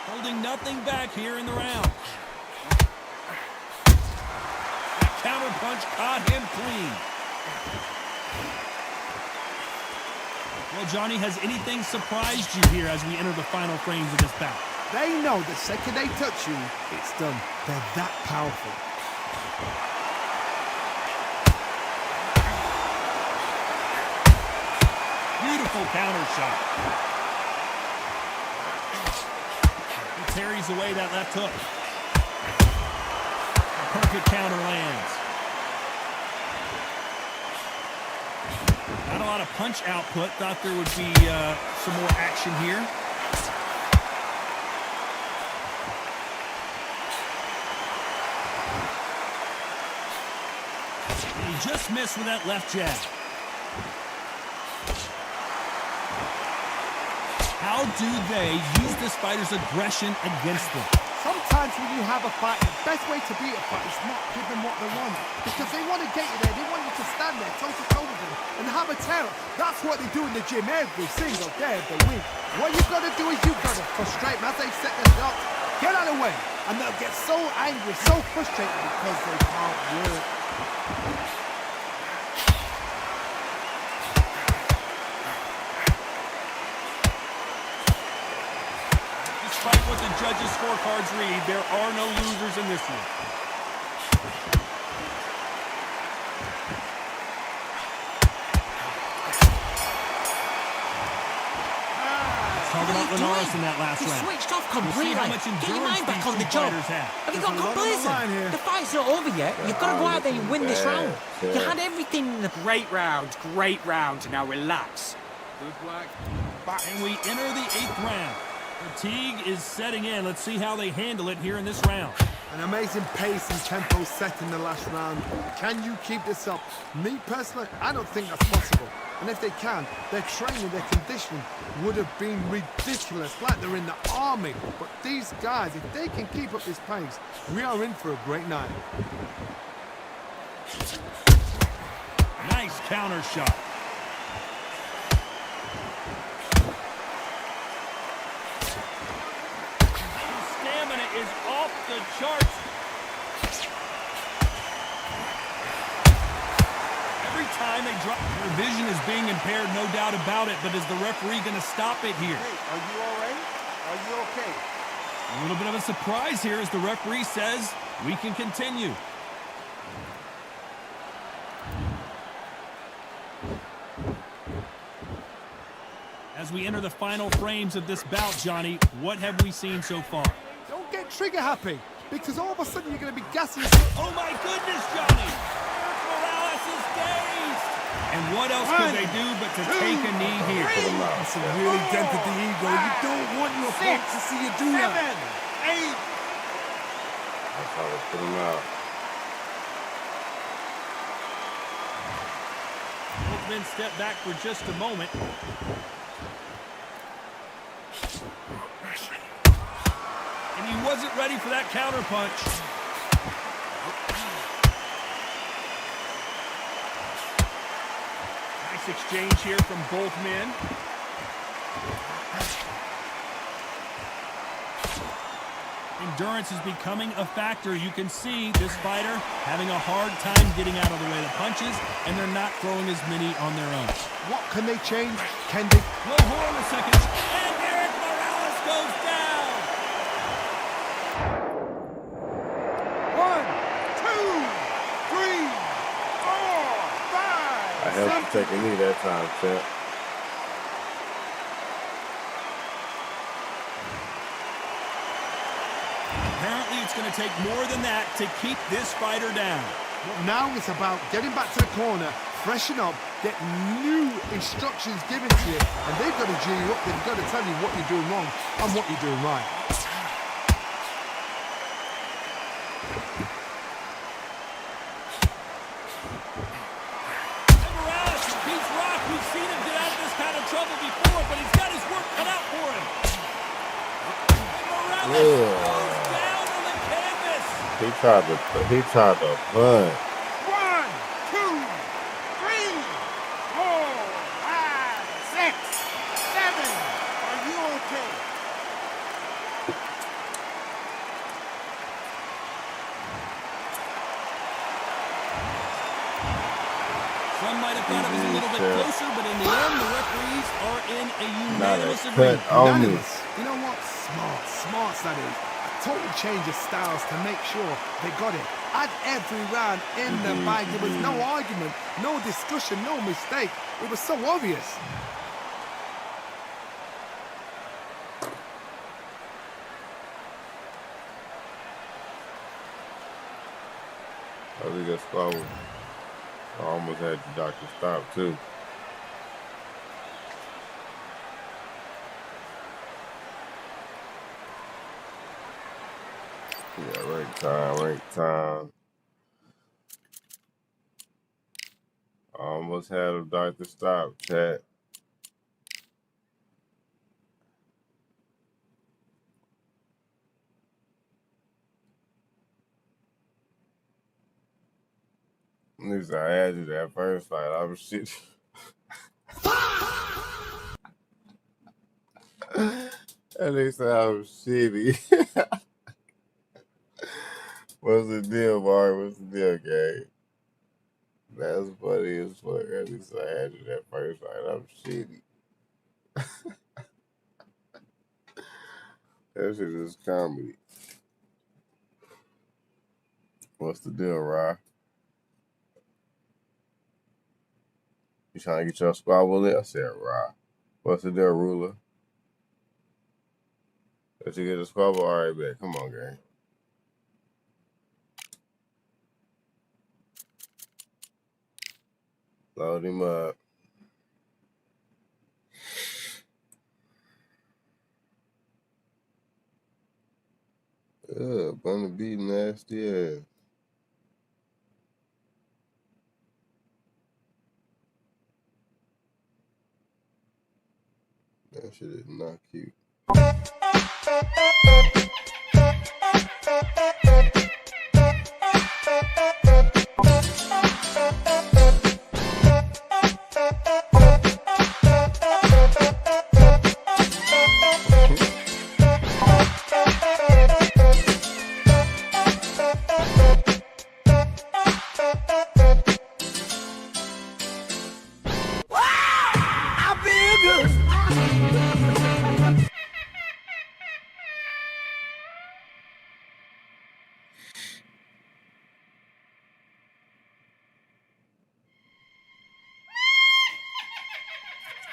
Holding nothing back here in the round. That counter punch caught him clean. Well, Johnny, has anything surprised you here as we enter the final frames of this bout? They know the second they touch you, it's done. They're that powerful. Beautiful counter shot. He parries away that left hook. Perfect counter lands. Not a lot of punch output. Thought there would be some more action here. And he just missed with that left jab. How do they use this fighter's aggression against them? Sometimes when you have a fight, the best way to beat a fight is not give them what they want. Because they want to get you there. They want you to stand there toe-to-toe with them and have a terror. That's what they do in the gym every single day of the week. What you've got to do is you've got to frustrate them as they set their shots. Get out of the way. And they'll get so angry, so frustrated because they can't work. Despite what the judges' scorecards read, there are no losers in this one. Let's talk about Linares in that last round. Switched off completely. We'll see how much Get your mind endurance back these on the two job. fighters have. Have you got complacent? The fight's not over yet. You've got to go out there and win this round. You had everything in the... Great round. Great round. Now relax. Good work. And we enter the 8th round. Fatigue is setting in. Let's see how they handle it here in this round. An amazing pace and tempo set in the last round. Can you keep this up? Me personally, I don't think that's possible. And if they can, their training, their conditioning would have been ridiculous, like they're in the army. But these guys, if they can keep up this pace, we are in for a great night. Nice counter shot. Stamina is off the charts. Every time they drop, their vision is being impaired, no doubt about it, but is the referee going to stop it here? Hey, are you all right? Are you okay? A little bit of a surprise here as the referee says we can continue. As we enter the final frames of this bout, Johnny, what have we seen so far? Don't get trigger happy, because all of a sudden you're going to be gassing yourself. Oh my goodness, Johnny! Morales is dazed! And what else could they do but to take a knee here? It's really dented the ego. You don't want your opponent to see you do that. 7, 8. That's how they put him out. Both men step back for just a moment. And he wasn't ready for that counter punch. Nice exchange here from both men. Endurance is becoming a factor. You can see this fighter having a hard time getting out of the way of the punches, and they're not throwing as many on their own. What can they change? Can they? Well, hold on a second. And Eric Morales goes down. 1, 2, 3, 4, 5. I helped you take a knee that time, champ. Apparently, it's going to take more than that to keep this fighter down. But now it's about getting back to the corner, freshen up, get new instructions given to you, and they've got to G you up. They've got to tell you what you're doing wrong and what you're doing right. Morales beats Rock. We've seen him get out of this kind of trouble before, but he's got his work cut out for him. And Morales goes down on the canvas. He tried to punt. 1, 2, 3, 4, 5, 6, 7. Are you okay? Some might have thought it was a little bit closer, but in the end, the referees are in a Not unanimous a agreement. cut on me. Unanimous. You know what? Smarts that is. A total change of styles to make sure they got it. At every round in the bag, there was no argument, no discussion, no mistake. It was so obvious. I think that's why I almost had the doctor stop too. Yeah, right time. I almost had a doctor stop, chat. At least I had you that first fight. I was shit. At least I was shitty. What's the deal, Mark? What's the deal, gang? That's funny as fuck. At least I had you that first fight. I'm shitty. That shit is comedy. What's the deal, Rye? You trying to get your squabble in? I said, Rye. What's the deal, Ruler? Did you get a squabble? All right, bet. Come on, gang. Load him up. . Bunny B nasty ass. That shit is not cute.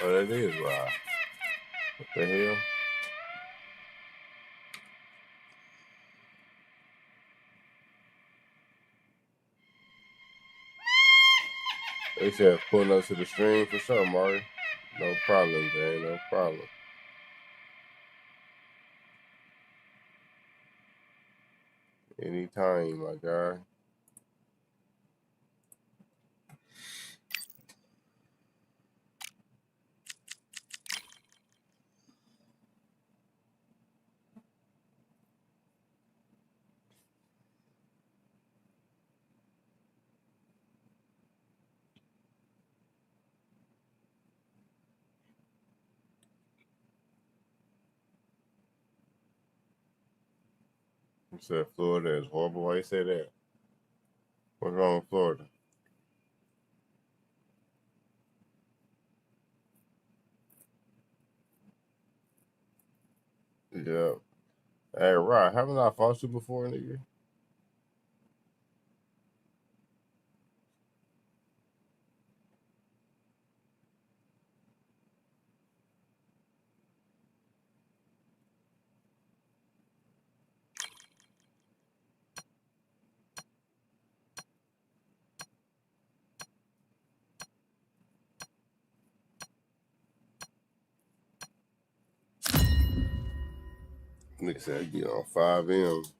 Oh, that is right. What the hell? They said pulling up to the stream for sure, Mario. No problem, man. No problem. Anytime, my guy. You said Florida is horrible. Why you say that? What's wrong with Florida? Yeah. Hey, Rod, haven't I fought you before, nigga? Nigga said I get on 5M.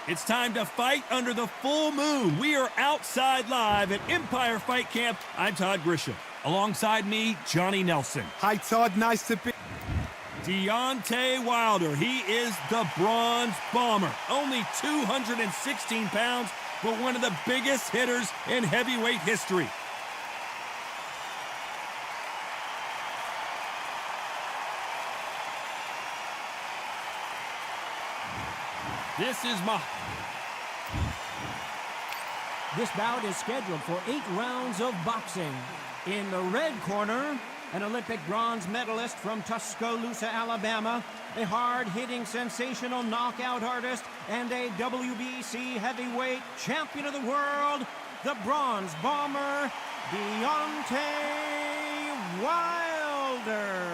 It's time to fight under the full moon. We are outside live at Empire Fight Camp. I'm Todd Grisham. Alongside me, Johnny Nelson. Hi, Todd. Nice to be... Deontay Wilder. He is the Bronze Bomber. Only 216 pounds, but one of the biggest hitters in heavyweight history. This bout is scheduled for 8 rounds of boxing. In the red corner, an Olympic bronze medalist from Tuscaloosa, Alabama, a hard-hitting, sensational knockout artist, and a WBC heavyweight champion of the world, the Bronze Bomber, Deontay Wilder.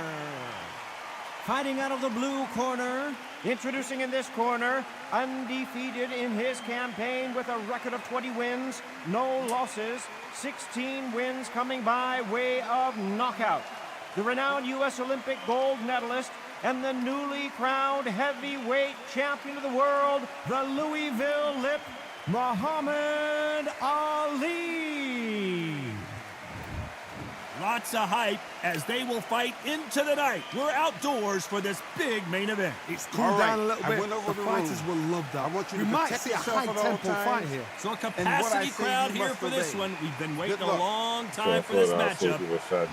Fighting out of the blue corner, introducing in this corner, undefeated in his campaign with a record of 20 wins, no losses, 16 wins coming by way of knockout. The renowned U.S. Olympic gold medalist and the newly crowned heavyweight champion of the world, the Louisville Lip, Muhammad Ali. Lots of hype as they will fight into the night. We're outdoors for this big main event. It's cooled down a little bit. The fighters will love that. We might see a high-tempo fight here. So a capacity crowd here for this one. We've been waiting a long time for this matchup.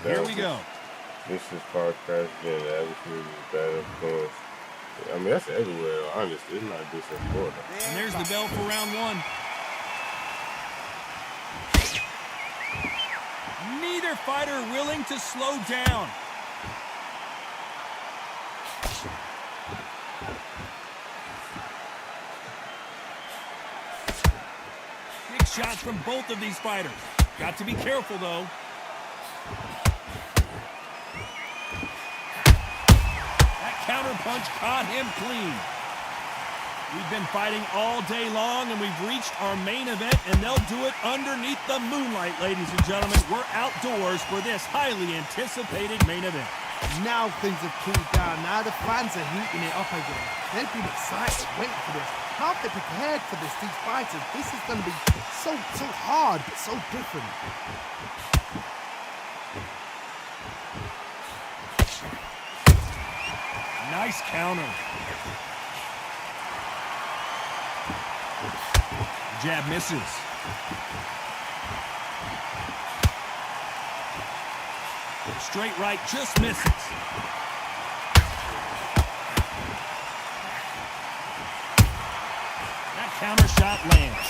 Here we go. This is car crash, yeah, the attitude is bad influence. I mean, that's everywhere, honestly. It's not just in Florida. And there's the bell for round one. Neither fighter willing to slow down. shots from both of these fighters. Got to be careful, though. That counter punch caught him clean. We've been fighting all day long, and we've reached our main event, and they'll do it underneath the moonlight, ladies and gentlemen. We're outdoors for this highly anticipated main event. Now things have cooled down. Now the fans are heating it up again. They've been excited, waiting for this. How have they prepared for this, these fighters? This is going to be so hard, but so different. Nice counter. Jab misses. Straight right just misses. That counter shot lands.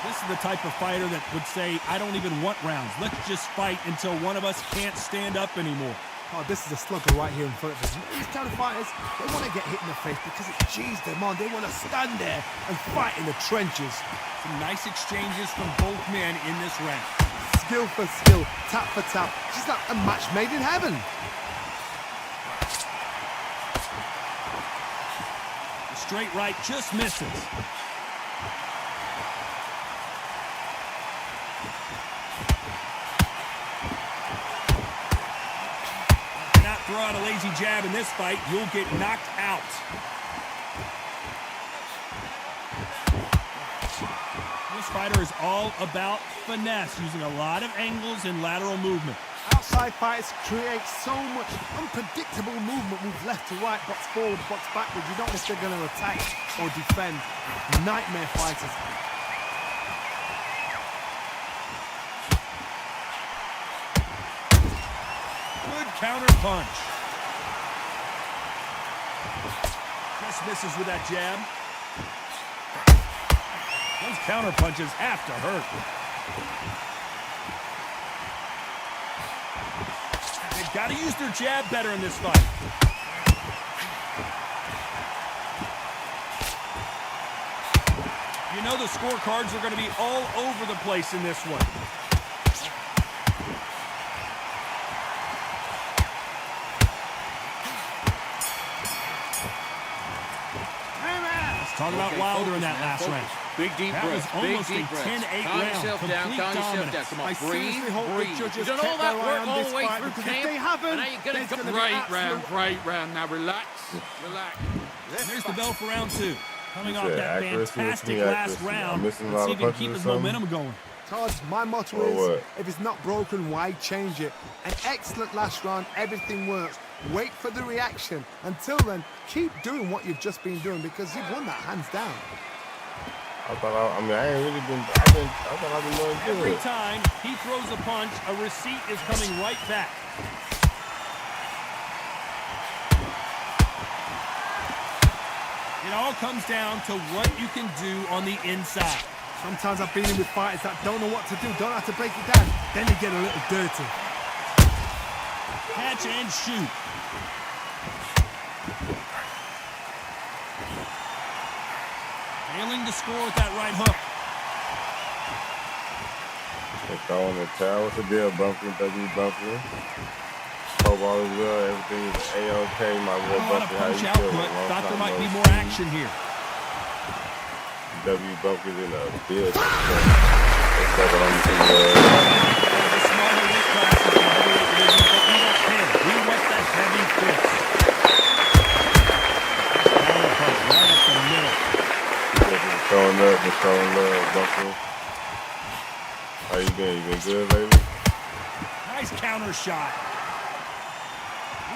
This is the type of fighter that would say, I don't even want rounds. Let's just fight until one of us can't stand up anymore. Oh, this is a slugger right here in front of us. These kind of fighters, they want to get hit in the face because it G's them on. They want to stand there and fight in the trenches. Some nice exchanges from both men in this round. Skill for skill, tap for tap. Just like a match made in heaven. The straight right just misses. Throw out a lazy jab in this fight, you'll get knocked out. This fighter is all about finesse, using a lot of angles and lateral movement. Outside fighters create so much unpredictable movement, move left to right, box forward, box backwards. You don't know if they're going to attack or defend. Nightmare fighters. Counter punch. Just misses with that jab. Those counter punches have to hurt. They've got to use their jab better in this fight. You know the scorecards are going to be all over the place in this one. Talk about Wilder in that last round. Big deep breath. That was almost a 10-8 Calm round. yourself down. Calm yourself down. Come on, breathe. You've done all that work all the way through camp. And now you're going to come. Great round. Now relax. Relax. There's the bell for round two. Coming off that fantastic last round. Let's see if he can keep his momentum going. Todd, my motto is, if it's not broken, why change it? An excellent last round, everything works. Wait for the reaction. Until then, keep doing what you've just been doing because you've won that hands down. I thought I ain't really been, I thought I've been doing good. Every time he throws a punch, a receipt is coming right back. It all comes down to what you can do on the inside. Sometimes I've been in with fighters that don't know what to do, don't have to break it down. Then they get a little dirty. Catch and shoot. Failing to score with that right hook. They're throwing the towel. What's the deal, Bumpkin? W. Hope all is well. Everything is A-OK. My real Bumpkin, how you feeling? Thought there might be more action here. W. Bumpkin in a field. Showing love, Bumpkin. How you been? You been good lately? Nice counter shot.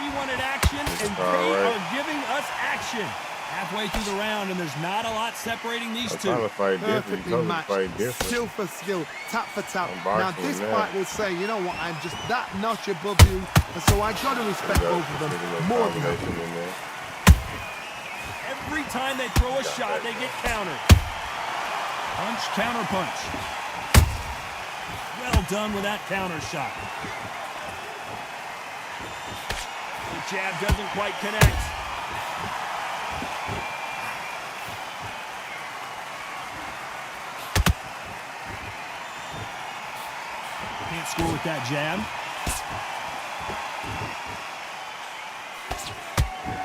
We wanted action, and they are giving us action. Halfway through the round, and there's not a lot separating these two. Perfectly matched. Skill for skill, tap for tap. Now this fight will say, you know what, I'm just that notch above you, and so I got to respect both of them more than that. Every time they throw a shot, they get countered. Punch, counter punch. Well done with that counter shot. The jab doesn't quite connect. can't score with that jab.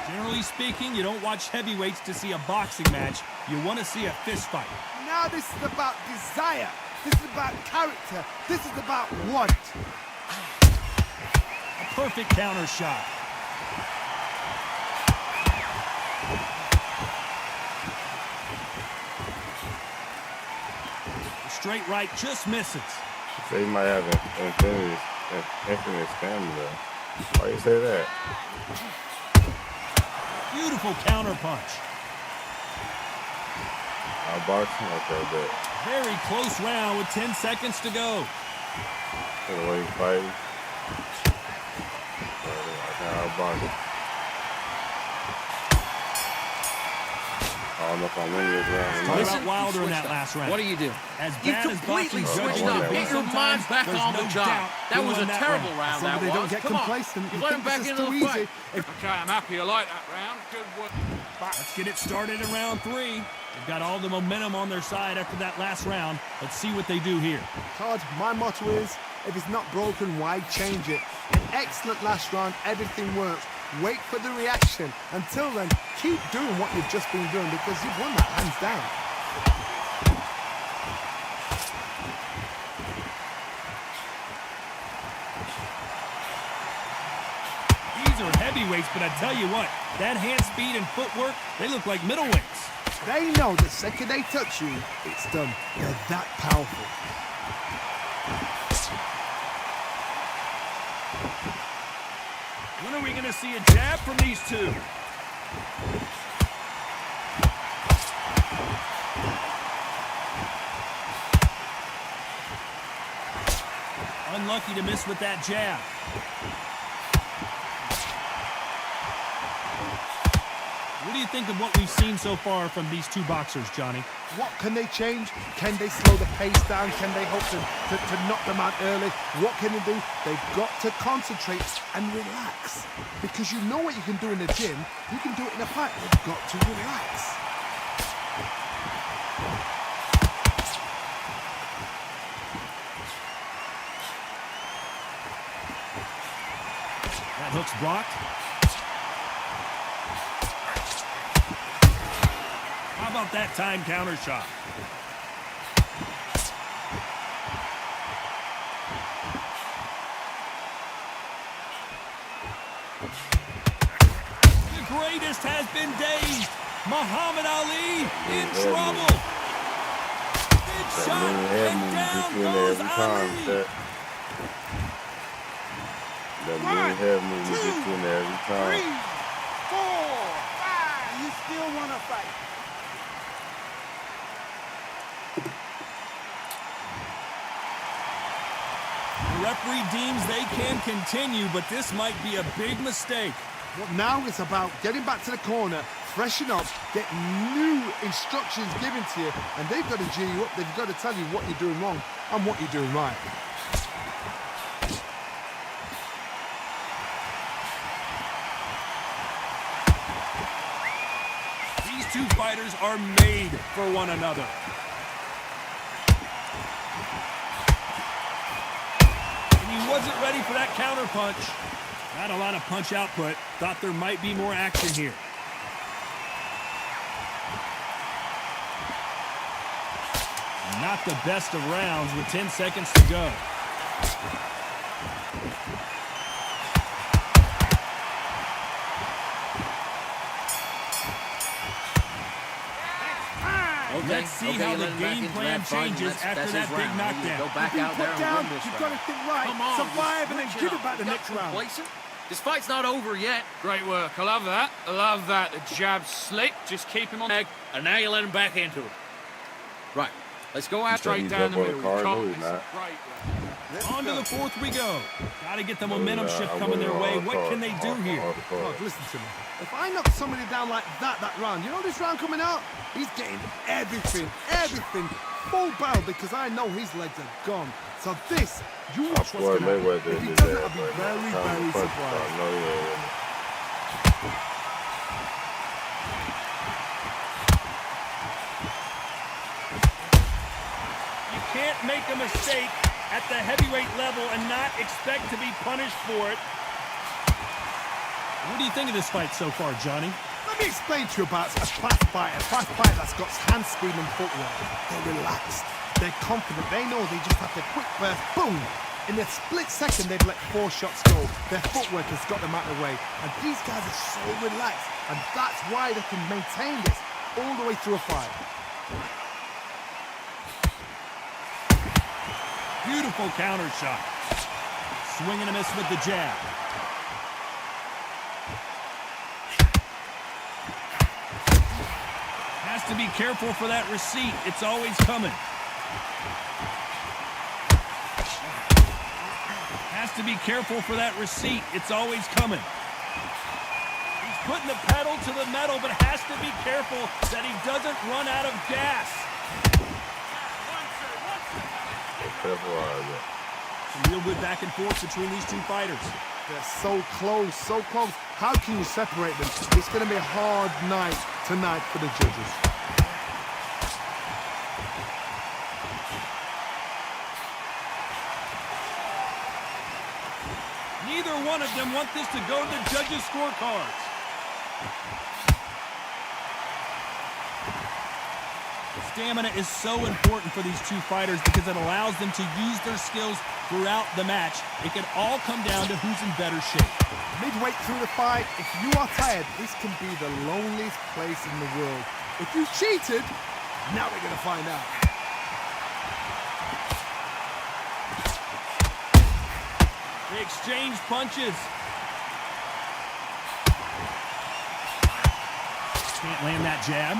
Generally speaking, you don't watch heavyweights to see a boxing match. You want to see a fist fight. Now this is about desire. This is about character. This is about want. A perfect counter shot. The straight right just misses. So he might have infinite stamina. Why you say that? Beautiful counter punch. Boxing? Okay, but Very close round with 10 seconds to go. the way he's fighting. Boxing. I don't know if I'm winning this round. Talk about Wilder in that last round. What do you do? As You bad as completely boxing switched judges up. can be Get your mind sometimes, back there's on no the job. doubt That who was a won that terrible round. round. Somebody That don't was. get Come on. complacent. You You let think him back this is into too the easy. fight. Okay, I'm happy you like that round. Good work. Let's get it started in round 3. They've got all the momentum on their side after that last round. Let's see what they do here. Todd, my motto is, if it's not broken, why change it? An excellent last round, everything works. Wait for the reaction. Until then, keep doing what you've just been doing because you've won that hands down. These are heavyweights, but I tell you what, that hand speed and footwork, they look like middleweights. They know the second they touch you, it's done. They're that powerful. When are we going to see a jab from these two? Unlucky to miss with that jab. What do you think of what we've seen so far from these two boxers, Johnny? What can they change? Can they slow the pace down? Can they hope to knock them out early? What can they do? They've got to concentrate and relax. Because you know what you can do in the gym, you can do it in a fight. They've got to relax. That hook's blocked. How about that time counter shot? The greatest has been dazed. Muhammad Ali in trouble. Big shot, and down goes Ali. That mean head move will get you in there every time. 3, 4, 5. You still want to fight? The referee deems they can continue, but this might be a big mistake. Well, now it's about getting back to the corner, freshen up, get new instructions given to you, and they've got to G you up. They've got to tell you what you're doing wrong and what you're doing right. These two fighters are made for one another. And he wasn't ready for that counter punch. Not a lot of punch output. Thought there might be more action here. Not the best of rounds with 10 seconds to go. Let's see how the game plan changes after that big knockdown. Go back out there and win this You've round. got to think right, Come on, survive, and then switch give up. it back the You next got round. complacent? This fight's not over yet. Great work. I love that. I love that. The jab's slick. Just keep him on. And now you let him back into it. Right. Let's go out Straight he's down the up on the middle. card? Can't No, he's miss. not. Great round. On to the fourth we go. Got to get the momentum shift I'm coming their way. winning What all can they do here? Look, listen to me. If I knock somebody down like that round, you know this round coming out? He's getting everything, full barrel because I know his legs are gone. So this, you watch what's going to happen. If he doesn't, I'll be very, very surprised. You can't make a mistake at the heavyweight level and not expect to be punished for it. What do you think of this fight so far, Johnny? Let me explain to you about a fast fighter that's got hand speed and footwork. They're relaxed. They're confident. They know they just have to quick burst, boom. In a split second, they've let 4 shots go. Their footwork has got them out of the way. And these guys are so relaxed. And that's why they can maintain this all the way through a fight. Beautiful counter shot. Swing and a miss with the jab. Has to be careful for that receipt. It's always coming. Has to be careful for that receipt. It's always coming. He's putting the pedal to the metal, but has to be careful that he doesn't run out of gas. Some real good back and forth between these two fighters. They're so close, so close. How can you separate them? It's going to be a hard night tonight for the judges. Neither one of them want this to go to the judges' scorecards. Stamina is so important for these two fighters because it allows them to use their skills throughout the match. It can all come down to who's in better shape. Midway through the fight, if you are tired, this can be the loneliest place in the world. If you cheated, now we're going to find out. They exchange punches. Can't land that jab.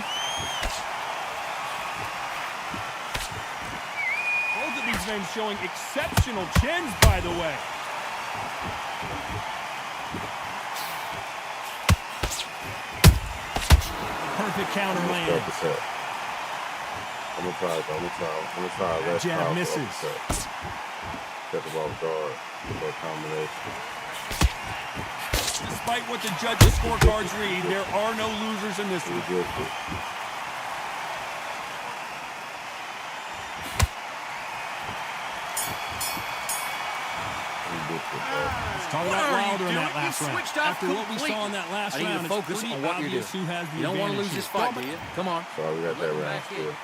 Both of these men showing exceptional chins, by the way. Perfect counter land. I'm gonna try. Jab misses. Get the ball guard. Good combination. Despite what the judges' scorecards read, there are no losers in this one. Let's talk about Wilder in that last round. After what we saw in that last round, it's pretty obvious who has the advantage. You don't want to lose this fight, do you? Come on. Sorry, we got that round still.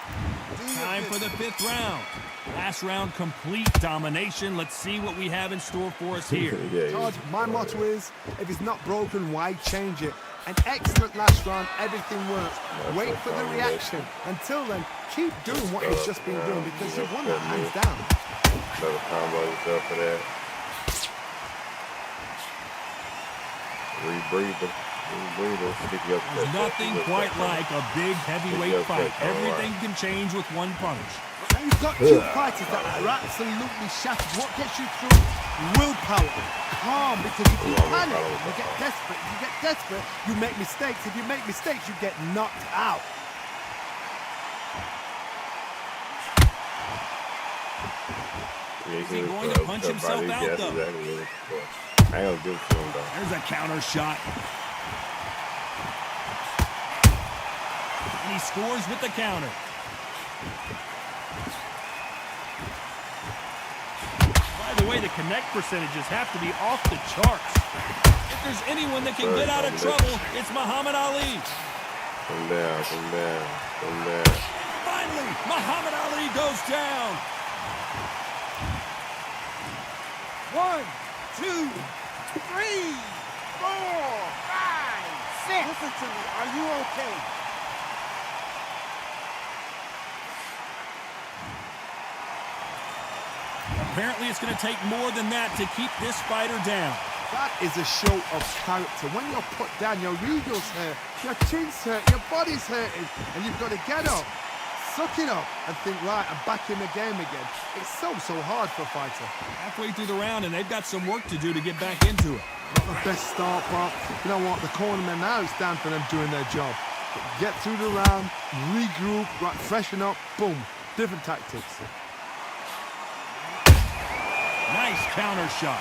Time for the 5th round. Last round, complete domination. Let's see what we have in store for us here. Todd, my motto is, if it's not broken, why change it? An excellent last round, everything works. Wait for the reaction. Until then, keep doing what you've just been doing because you've won that hands down. Another combo yourself for that. Rebreather. There's nothing quite like a big heavyweight fight. Everything can change with one punch. Now you've got two fighters that are absolutely shattered. What gets you through? Willpower. Calm, because if you panic, you get desperate. If you get desperate, you make mistakes. If you make mistakes, you get knocked out. Is he going to punch himself out, though? I ain't gonna give it to him, though. There's a counter shot. And he scores with the counter. By the way, the connect percentages have to be off the charts. If there's anyone that can get out of trouble, it's Muhammad Ali. Come down. Finally, Muhammad Ali goes down. 1, 2, 3, 4, 5, 6. Listen to me. Are you okay? Apparently, it's going to take more than that to keep this fighter down. That is a show of character. When you're put down, your ego's hurt, your chin's hurt, your body's hurting, and you've got to get up, suck it up, and think, right, I'm back in the game again. It's so hard for a fighter. Halfway through the round, and they've got some work to do to get back into it. Not the best start, but you know what? The cornermen now, it's down for them doing their job. Get through the round, regroup, right, freshen up, boom, different tactics. Nice counter shot.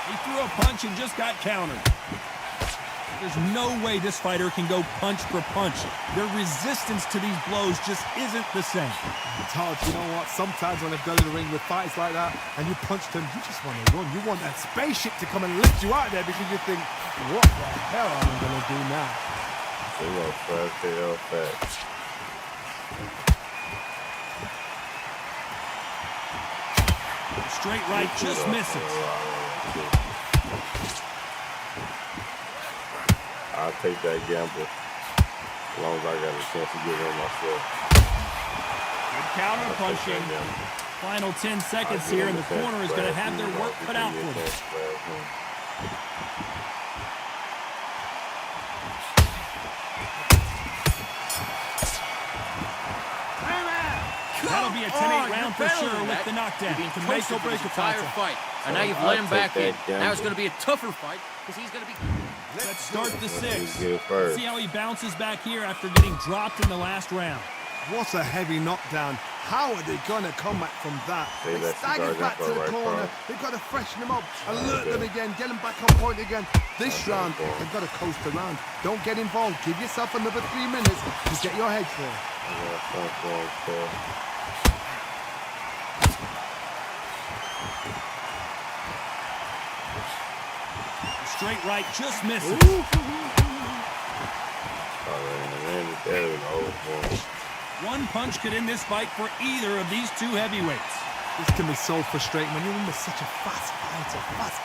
He threw a punch and just got countered. There's no way this fighter can go punch for punch. Their resistance to these blows just isn't the same. It's hard, you know what? Sometimes when I've gone in the ring with fights like that and you punch them, you just want to run. You want that spaceship to come and lift you out there because you think, what the hell am I going to do now? Straight right just misses. I'll take that gamble as long as I got a chance to get in myself. Good counter punching. Final 10 seconds here, and the corner is going to have their work cut out for them. That'll be a 10-8 round for sure with the knockdown. To make or break a fight. And now you've let him back in. Now it's going to be a tougher fight because he's going to be... Let's start the 6th. See how he bounces back here after getting dropped in the last round. What a heavy knockdown. How are they going to come back from that? They stagger back to the corner. They've got to freshen them up, alert them again, get them back on point again. This round, they've got to coast around. Don't get involved. Give yourself another 3 minutes to get your head clear. Straight right just misses. One punch could end this fight for either of these two heavyweights. This can be so frustrating when you're under such a fast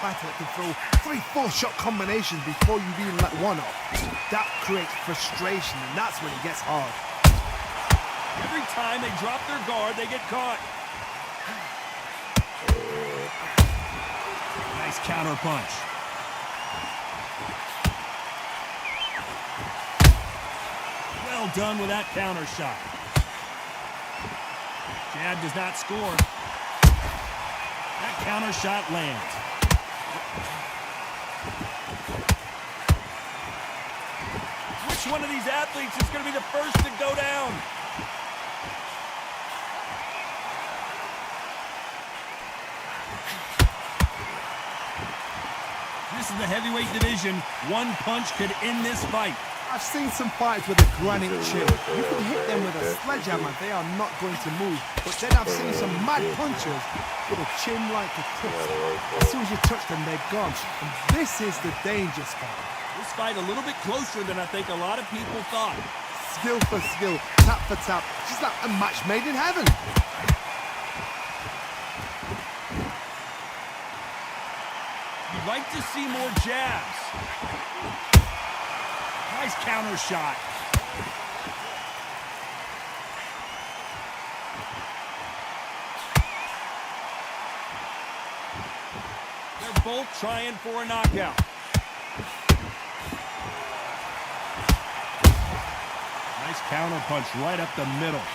fighter that can throw 3-4 shot combinations before you've even let one off. That creates frustration, and that's when it gets hard. Every time they drop their guard, they get caught. Nice counter punch. Well done with that counter shot. Jab does not score. That counter shot lands. Which one of these athletes is going to be the first to go down? This is the heavyweight division. One punch could end this fight. I've seen some fights with a granite chin. You can hit them with a sledgehammer, they are not going to move. But then I've seen some mad punchers with a chin like a crisp. As soon as you touch them, they're gone. And this is the danger spot. This fight a little bit closer than I think a lot of people thought. Skill for skill, tap for tap. Just like a match made in heaven. You'd like to see more jabs. Nice counter shot. They're both trying for a knockout. Nice counter punch right up the middle.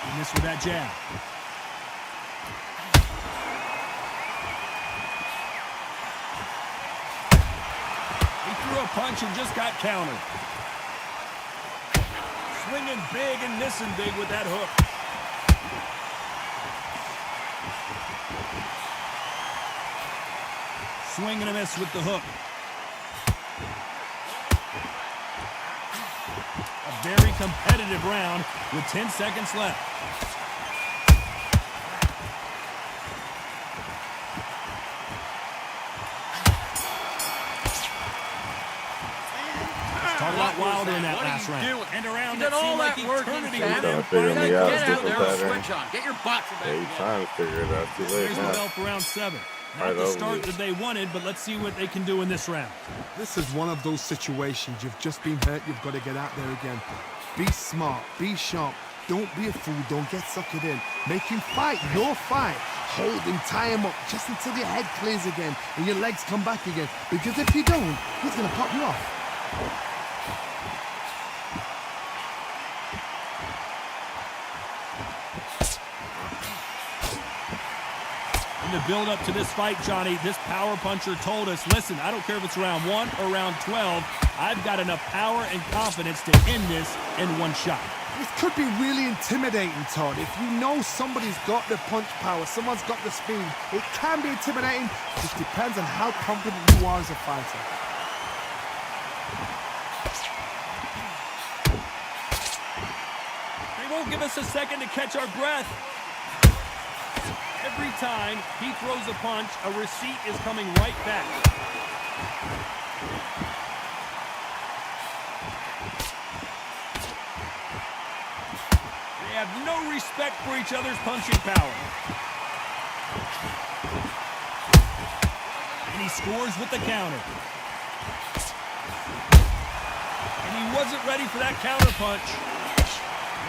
And this with that jab. A punch and just got countered. Swinging big and missing big with that hook. Swing and a miss with the hook. A very competitive round with 10 seconds left. Talk about Wilder in that last round. And around that seemed like eternity with him. Get out there and switch on. Get your boxing back. He's trying to figure it out. Too late now. Here's the bell for round 7. Not the start that they wanted, but let's see what they can do in this round. This is one of those situations. You've just been hurt. You've got to get out there again. Be smart. Be sharp. Don't be a fool. Don't get suckered in. Make him fight your fight. Hold him, tie him up, just until your head clears again and your legs come back again. Because if you don't, he's going to pop you off. In the build-up to this fight, Johnny, this power puncher told us, listen, I don't care if it's round 1 or round 12, I've got enough power and confidence to end this in one shot. This could be really intimidating, Todd. If you know somebody's got the punch power, someone's got the speed, it can be intimidating. It just depends on how confident you are as a fighter. They won't give us a second to catch our breath. Every time he throws a punch, a receipt is coming right back. They have no respect for each other's punching power. And he scores with the counter. And he wasn't ready for that counter punch.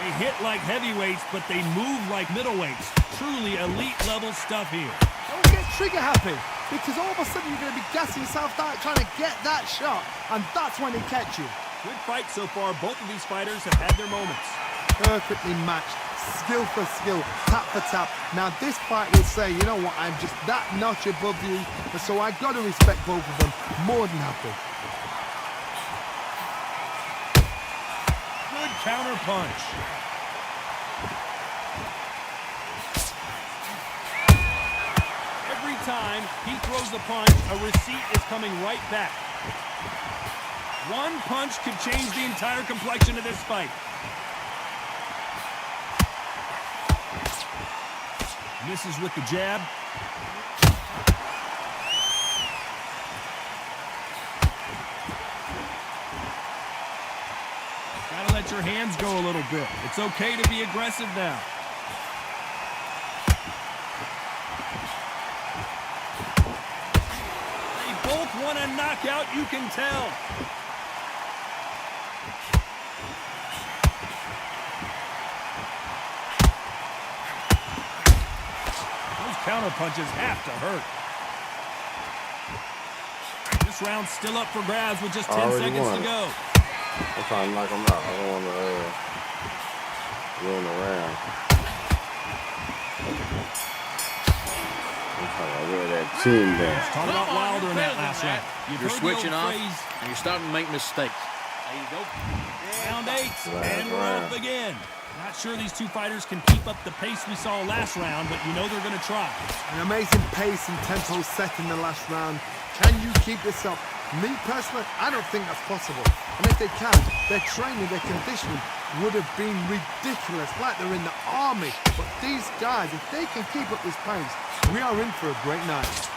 They hit like heavyweights, but they move like middleweights. Truly elite level stuff here. Don't get trigger happy, because all of a sudden you're going to be gassing yourself out trying to get that shot, and that's when they catch you. Good fight so far. Both of these fighters have had their moments. Perfectly matched, skill for skill, tap for tap. Now this fight will say, you know what, I'm just that notch above you, and so I've got to respect both of them. More than happy. Good counter punch. Every time he throws a punch, a receipt is coming right back. One punch could change the entire complexion of this fight. Misses with the jab. Gotta let your hands go a little bit. It's okay to be aggressive now. They both want a knockout, you can tell. Counter punches have to hurt. This round's still up for grabs with just 10 seconds to go. I'm trying to knock him out. I don't want to ruin the round. I'm trying to wear that chin down. Talk about Wilder in that last round. You're switching off, and you're starting to make mistakes. There you go. Round 8, and we're off again. Not sure these two fighters can keep up the pace we saw last round, but you know they're going to try. An amazing pace and tempo set in the last round. Can you keep this up? Me personally, I don't think that's possible. And if they can, their training, their conditioning would have been ridiculous, like they're in the army. But these guys, if they can keep up this pace, we are in for a great night.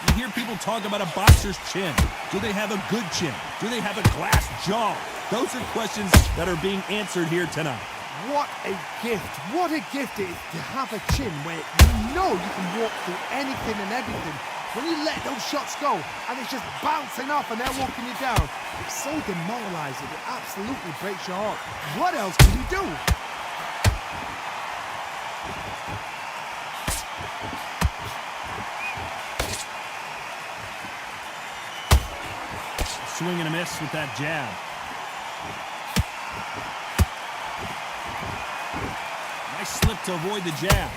You hear people talk about a boxer's chin. Do they have a good chin? Do they have a glass jaw? Those are questions that are being answered here tonight. What a gift. What a gift it is to have a chin where you know you can walk through anything and everything. When you let those shots go and it's just bouncing off and they're walking you down, it's so demoralizing. It absolutely breaks your heart. What else can you do? Swing and a miss with that jab. Nice slip to avoid the jab.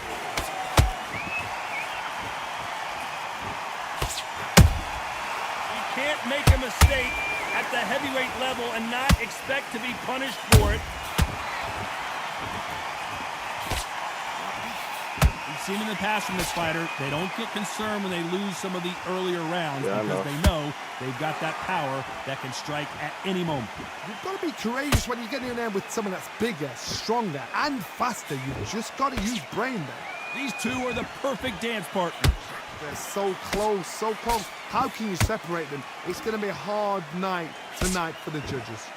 You can't make a mistake at the heavyweight level and not expect to be punished for it. Seen in the past from this fighter, they don't get concerned when they lose some of the earlier rounds because they know they've got that power that can strike at any moment. You've got to be courageous when you get in there with someone that's bigger, stronger, and faster. You've just got to use brain there. These two are the perfect dance partners. They're so close, so close. How can you separate them? It's going to be a hard night tonight for the judges.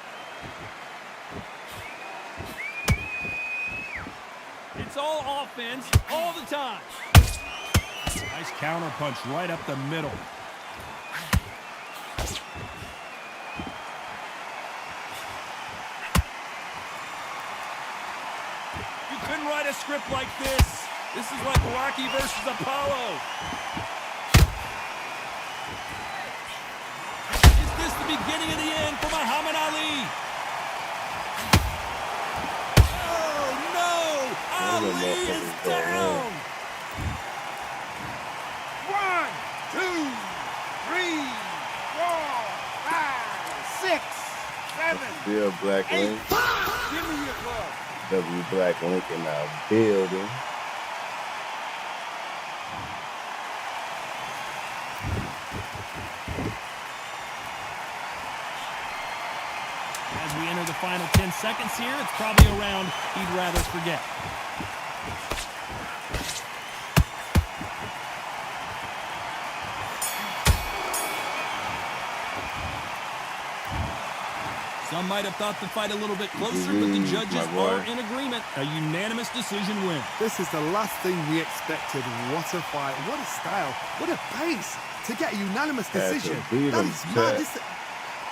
It's all offense, all the time. Nice counter punch right up the middle. You couldn't write a script like this. This is like Rocky versus Apollo. Is this the beginning of the end for Muhammad Ali? Ali is down! 1, 2, 3, 4, 5, 6, 7, Still Black 8. Link. Give me your glove. W Black Link in our building. final 10 seconds here. It's probably a round he'd rather forget. Some might have thought the fight a little bit closer, but the judges are in agreement. A unanimous decision win. This is the last thing we expected. What a fight. What a style. What a pace. To get a unanimous decision. That is mad.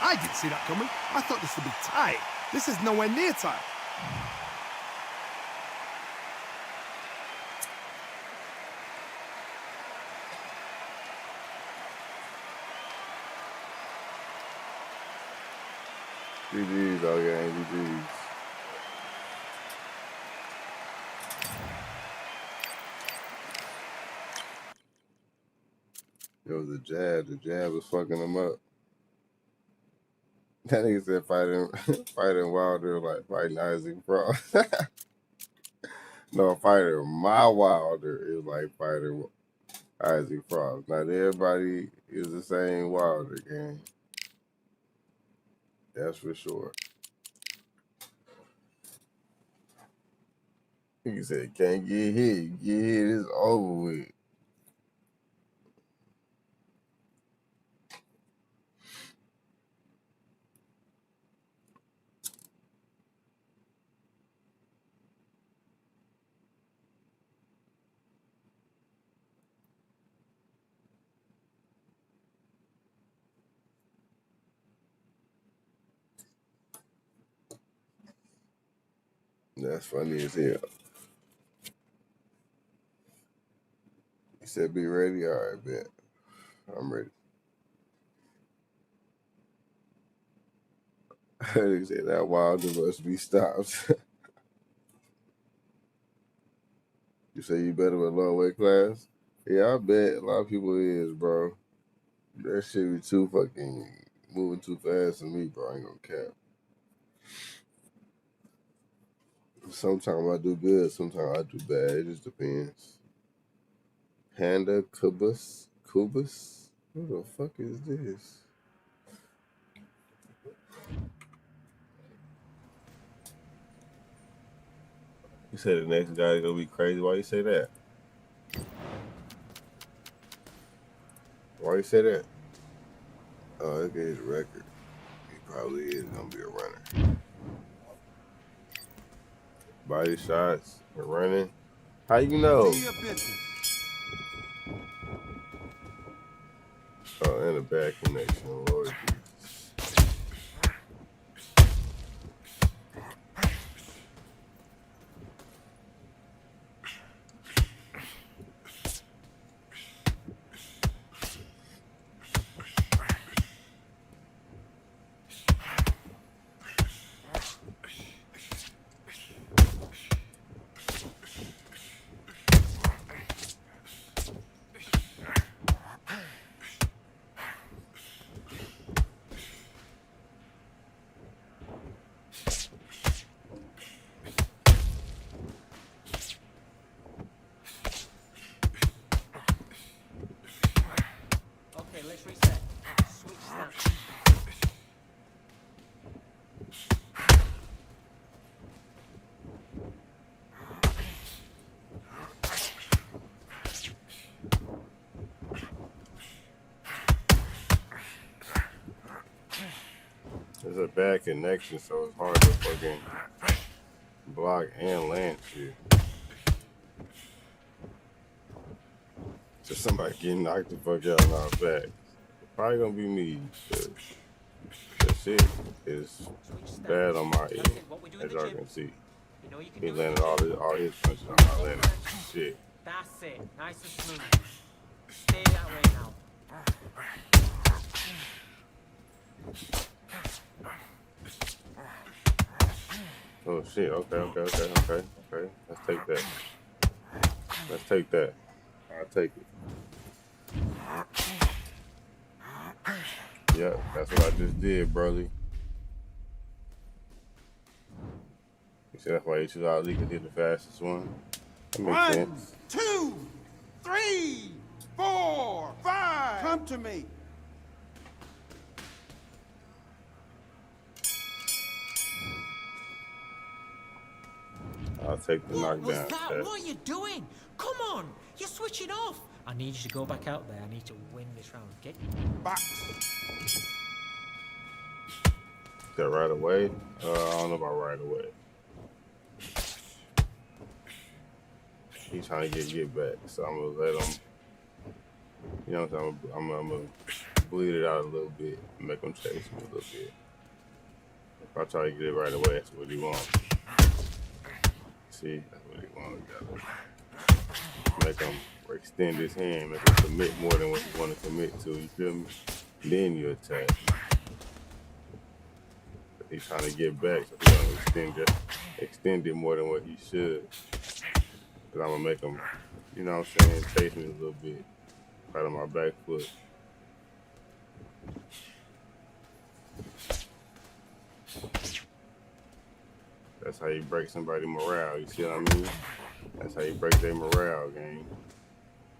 I didn't see that coming. I thought this would be tight. This is nowhere near tight. GG's, oh yeah, GG's. It was the jab. The jab was fucking him up. That nigga said fighting Wilder like fighting Isaac Frost. No, fighting my Wilder is like fighting Isaac Frost. Not everybody is the same Wilder, gang. That's for sure. He said, can't get hit. Get hit, it's over with. That's funny as hell. He said, be ready. All right, bet. I'm ready. He said, that Wilder must be stopped. You say you better with low weight class? Yeah, I bet a lot of people is, bro. That shit be too fucking moving too fast for me, bro. I ain't gonna cap. Sometimes I do good, sometimes I do bad. It just depends. Panda Kubus? Who the fuck is this? You said the next guy gonna be crazy. Why you say that? Why you say that? Oh, look at his record. He probably is gonna be a runner. Body shots and running. How you know? Oh, and a bad connection. Lord Jesus. Let's reset. Switch stance. There's a bad connection, so it's hard to fucking block and land shit. Just somebody getting knocked the fuck out and knocked back. Probably gonna be me. That shit is bad on my end, as y'all can see. He landed all his punches. I'm not landing shit. That's it. Nice and smooth. Stay that way now. Oh shit, okay. Let's take that. I'll take it. Yep, that's what I just did, Broly. You said that's why you choose Ali, because he's the fastest one? That makes sense. 2, 3, 4, 5. Come to me. I'll take the What was knockdown. that? Chat. What are you doing? Come on, you're switching off. I need you to go back out there. I need to win this round. Get Box. That right away? I don't know about right away. He's trying to get back, so I'm gonna let him. You know what I'm saying? I'm gonna bleed it out a little bit, and make him chase me a little bit. If I try to get it right away, that's what he wants. See, that's what he wants. Make him extend his hand, make him commit more than what he want to commit to. You feel me? Then you attack. But he's trying to get back, so he's gonna extend it more than what he should. Cause I'm gonna make him, you know what I'm saying, chase me a little bit. Right on my back foot. That's how you break somebody's morale, you see what I mean? That's how you break their morale, gang.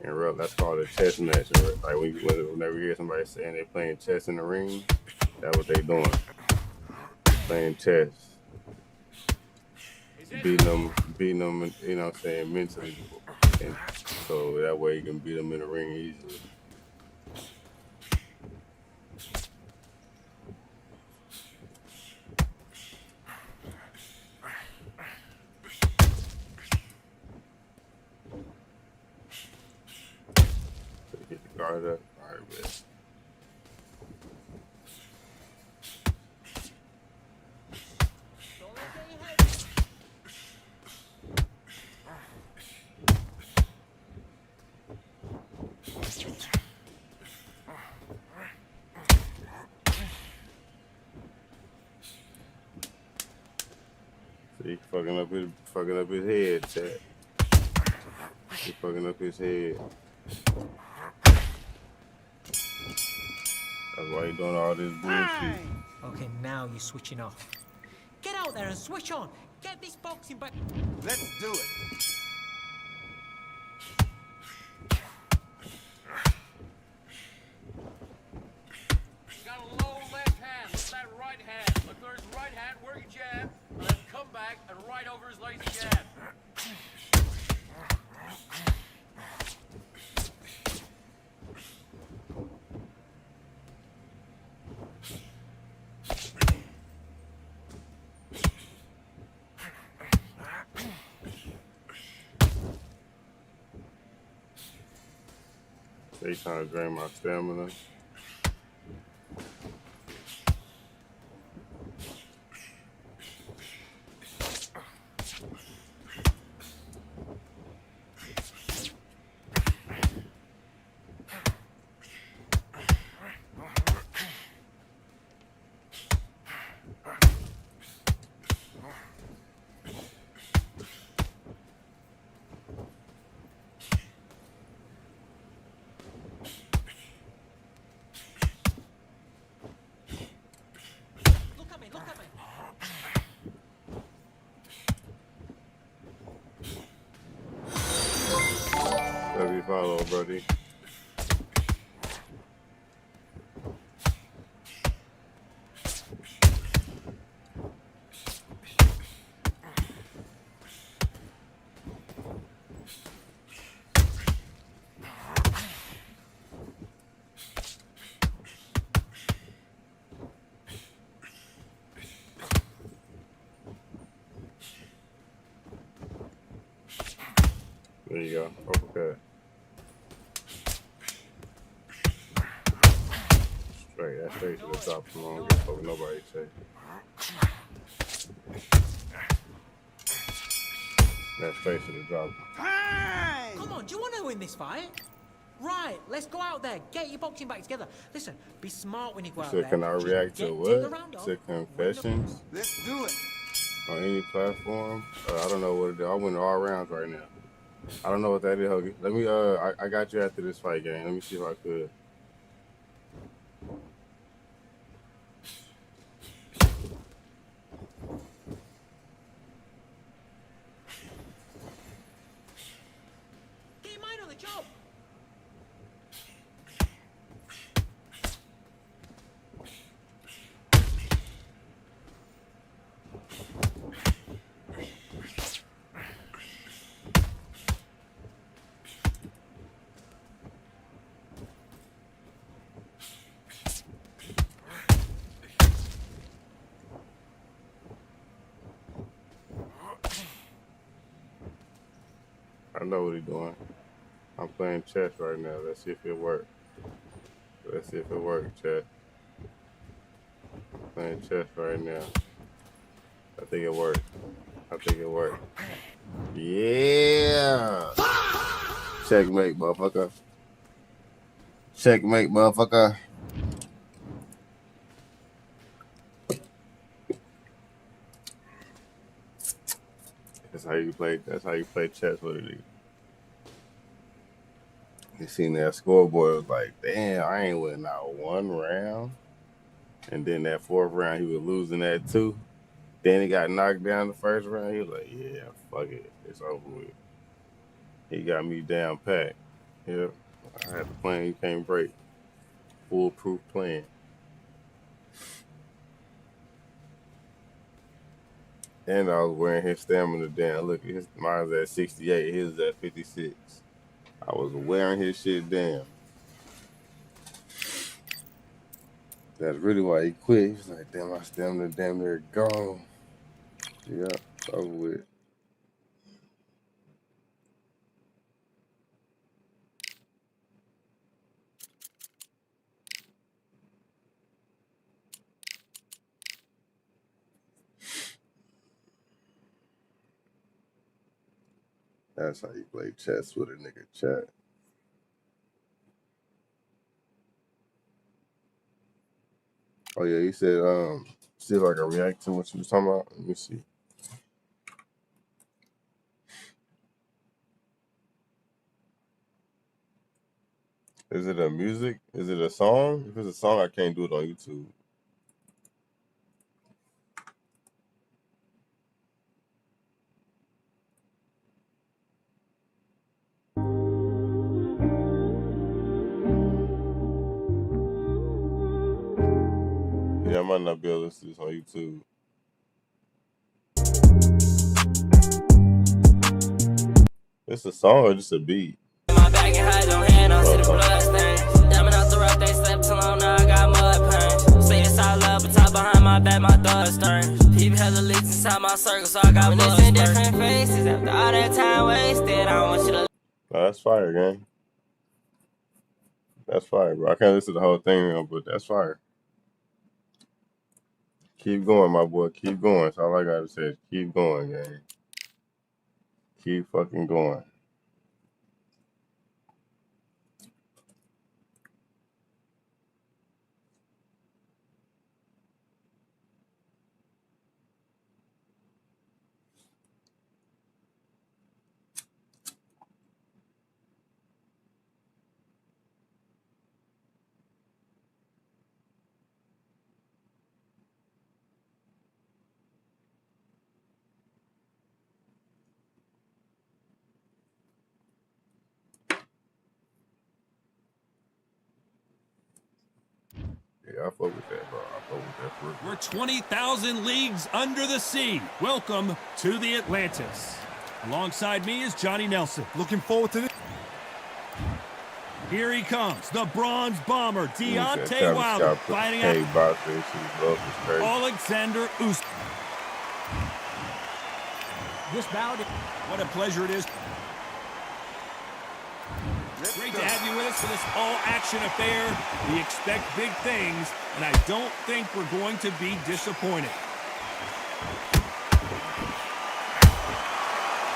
And real, that's called a chess match. Like whenever you hear somebody saying they're playing chess in the ring, that's what they doing. Playing chess. Beating them, you know what I'm saying, mentally. And so that way you can beat them in the ring easily. Get the guard up. All right, man. He fucking up his head, chat. He fucking up his head. That's why he doing all this bullshit. Okay, now you're switching off. Get out there and switch on. Get this boxing back. Let's do it. Got a low left hand. Look at that right hand. Look for his right hand. Work your jab. And then come back and right over his lazy jab. They trying to drain my stamina. Love you, follow, buddy. There you go. Uppercut. Straight. That's straight to the top. Come on. Don't fuck nobody say. That's straight to the drop. Come on, do you want to win this fight? Right, let's go out there. Get your boxing back together. Listen, be smart when you go out So there. can I react to what? To confessions? Let's do it. On any platform? I don't know what it is. I win all rounds right now. I don't know what that is, Huggy. Let me, I got you after this fight, gang. Let me see if I could. Get your mind on the job. know what he's doing. I'm playing chess right now. Let's see if it works. Let's see if it works, chess. I'm playing chess right now. I think it works. I think it works. Yeah. Checkmate, motherfucker. Checkmate, motherfucker. That's how you play. That's how you play chess with it. He seen that scoreboard, was like, damn, I ain't winning out one round. And then that fourth round, he was losing that too. Then he got knocked down the first round. He was like, yeah, fuck it. It's over with. He got me down pat. Yep. I had the plan you can't break. Foolproof plan. And I was wearing his stamina down. Look, mine's at 68. His at 56. I was wearing his shit down. That's really why he quit. He was like, damn, my stamina damn near gone. Yeah, it's over with. That's how you play chess with a nigga, chat. Oh yeah, he said, see if I can react to what you was talking about. Let me see. Is it a music? Is it a song? If it's a song, I can't do it on YouTube. Yeah, I might not be able to listen to this on YouTube. It's a song or just a beat? My back and hide on hand, I see the blood stains. Diamond out the rough, they slept till long, now I got mud pains. Say this out loud, but top behind my back, my thoughts turn. People had the leaks inside my circle, so I got bullets in different faces. After all that time wasted, I want you to. Oh, that's fire, gang. That's fire, bro. I can't listen to the whole thing, now, but that's fire. Keep going, my boy. Keep going. That's all I gotta say. Keep going, gang. Keep fucking going. Yeah, I fuck with that, bro. I fuck with that for real. We're 20,000 leagues under the sea. Welcome to the Atlantis. Alongside me is Johnny Nelson. Looking forward to this. Here he comes, the bronze bomber, Deontay Wilder, fighting out Alexander Usyk. This bout. What a pleasure it is. Great to have you with us for this all-action affair. We expect big things, and I don't think we're going to be disappointed.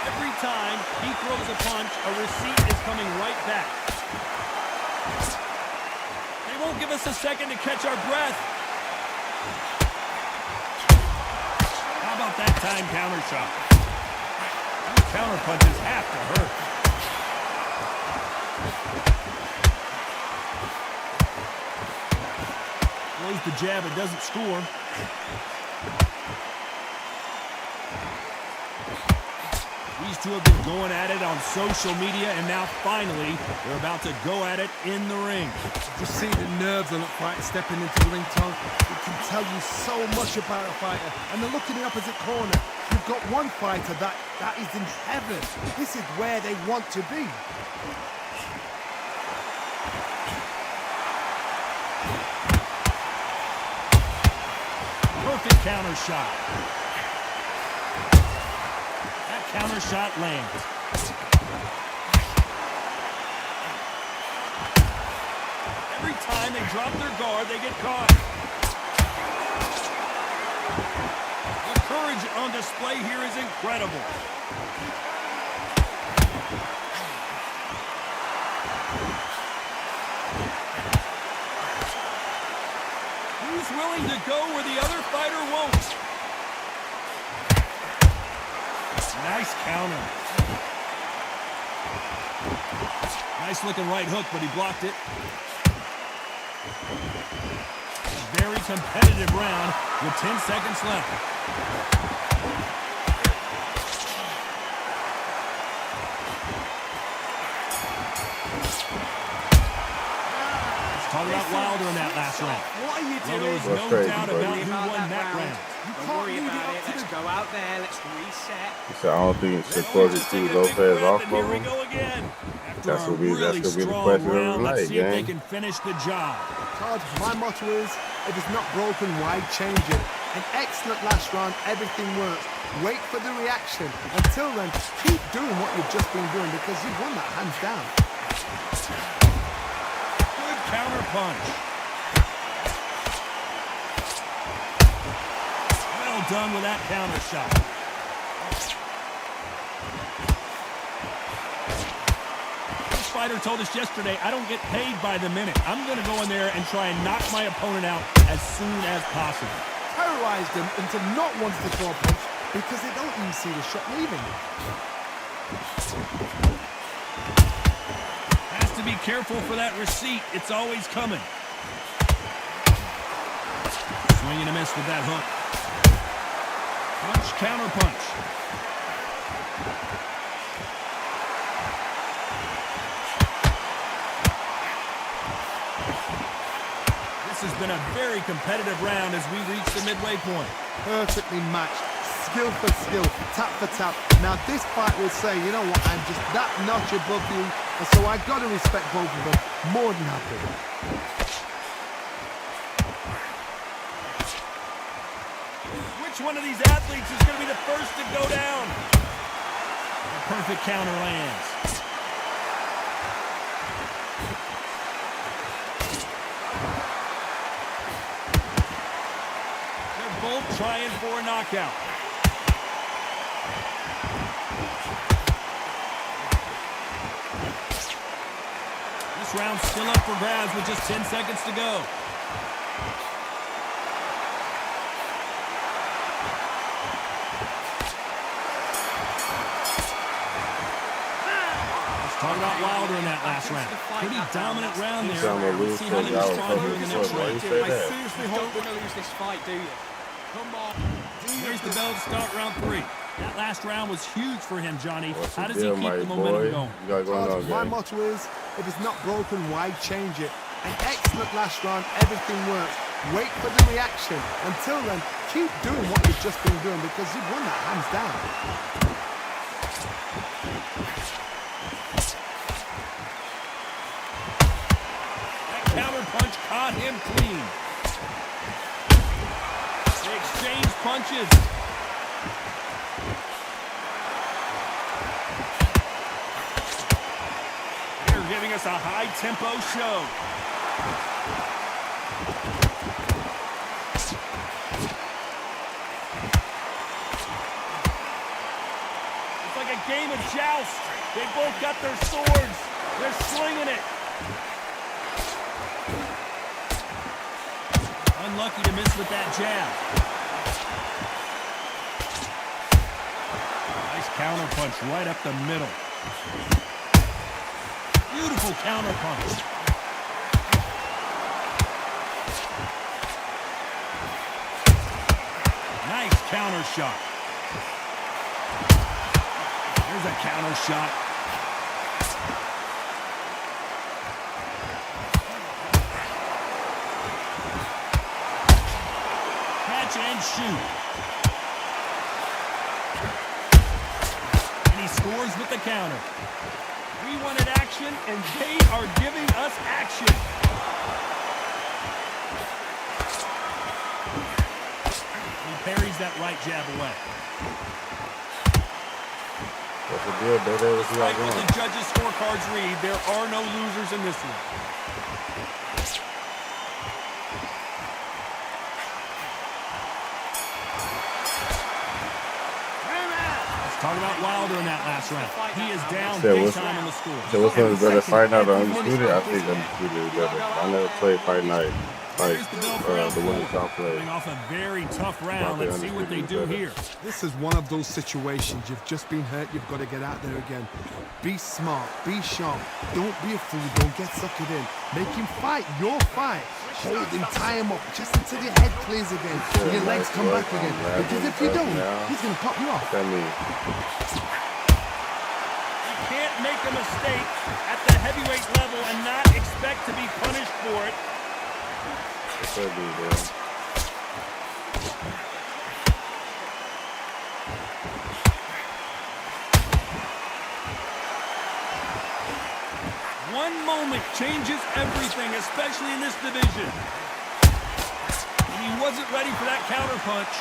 Every time he throws a punch, a receipt is coming right back. They won't give us a second to catch our breath. How about that time counter shot? Those counter punches have to hurt. Blows the jab, it doesn't score. These two have been going at it on social media, and now finally they're about to go at it in the ring. Just see the nerves on that fighter stepping into the ring, Tom. It can tell you so much about a fighter. And then look in the opposite corner. You've got one fighter that is in heaven. This is where they want to be. Perfect counter shot. That counter shot lands. Every time they drop their guard, they get caught. The courage on display here is incredible. Who's willing to go where the other fighter won't? Nice counter. Nice looking right hook, but he blocked it. Very competitive round with 10 seconds left. Talk about Wilder in that last round. What are you doing? Well, there was no doubt about who won that round. Don't worry about it. Let's go out there. Let's reset. He said, I don't think it's supposed to keep Lopez off of Here we him. go again. That's gonna be the question of the Let's night, see if they gang. can finish the job. Todd, my motto is, if it's not broken, why change it? An excellent last round, everything works. Wait for the reaction. Until then, keep doing what you've just been doing because you've won that hands down. Good counter punch. Well done with that counter shot. This fighter told us yesterday, I don't get paid by the minute. I'm going to go in there and try and knock my opponent out as soon as possible. Terrorize them into not wanting to throw a punch because they don't even see the shot leaving. Has to be careful for that receipt. It's always coming. Swing and a miss with that hook. Punch, counter punch. This has been a very competitive round as we reach the midway point. Perfectly matched, skill for skill, tap for tap. Now this fight will say, you know what, I'm just that notch above you, and so I got to respect both of them more than happy. Which one of these athletes is going to be the first to go down? A perfect counter lands. They're both trying for a knockout. This round's still up for grabs with just 10 seconds to go. Talk about Wilder in that last round. Pretty dominant round there. See how they respond here in the next round. I seriously don't want to lose this fight, do you? Come on. There's the bell to start round 3. That last round was huge for him, Johnny. How does he keep the momentum going? My motto is, if it's not broken, why change it? An excellent last round, everything works. Wait for the reaction. Until then, keep doing what you've just been doing because you've won that hands down. Counter punch caught him clean. They exchange punches. They're giving us a high-tempo show. It's like a game of joust. They both got their swords. They're slinging it. Unlucky to miss with that jab. Nice counter punch right up the middle. Beautiful counter punch. Nice counter shot. There's a counter shot. And shoot. And he scores with the counter. We wanted action, and they are giving us action. He parries that right jab away. What's the deal, baby? What's Despite what the judges' scorecards read, there are no losers in this one. Let's talk about Wilder in that last round. He is down big time on the score. So which one's better, Fight Night or Undisputed? I think Undisputed is better. I never played Fight Night. Like the one that y'all played. Coming off a very tough round. Let's see what they do here. This is one of those situations. You've just been hurt. You've got to get out there again. Be smart. Be sharp. Don't be a fool. Don't get suckered in. Make him fight your fight. Hold him, tie him up, just until your head clears again. And your legs come back again. Because if you don't, he's going to pop you off. You can't make a mistake at the heavyweight level and not expect to be punished for it. One moment changes everything, especially in this division. And he wasn't ready for that counter punch.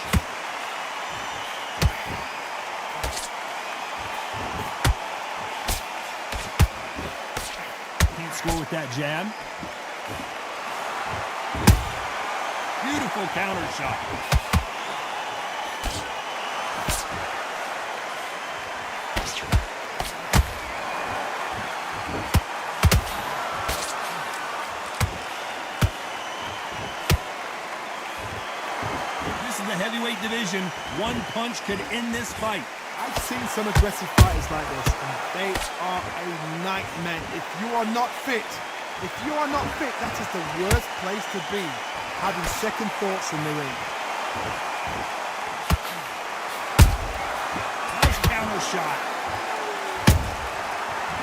Can't score with that jab. Beautiful counter shot. This is the heavyweight division. One punch could end this fight. I've seen some aggressive fighters like this, and they are a nightmare. If you are not fit, that is the worst place to be. Having second thoughts in the ring. Nice counter shot.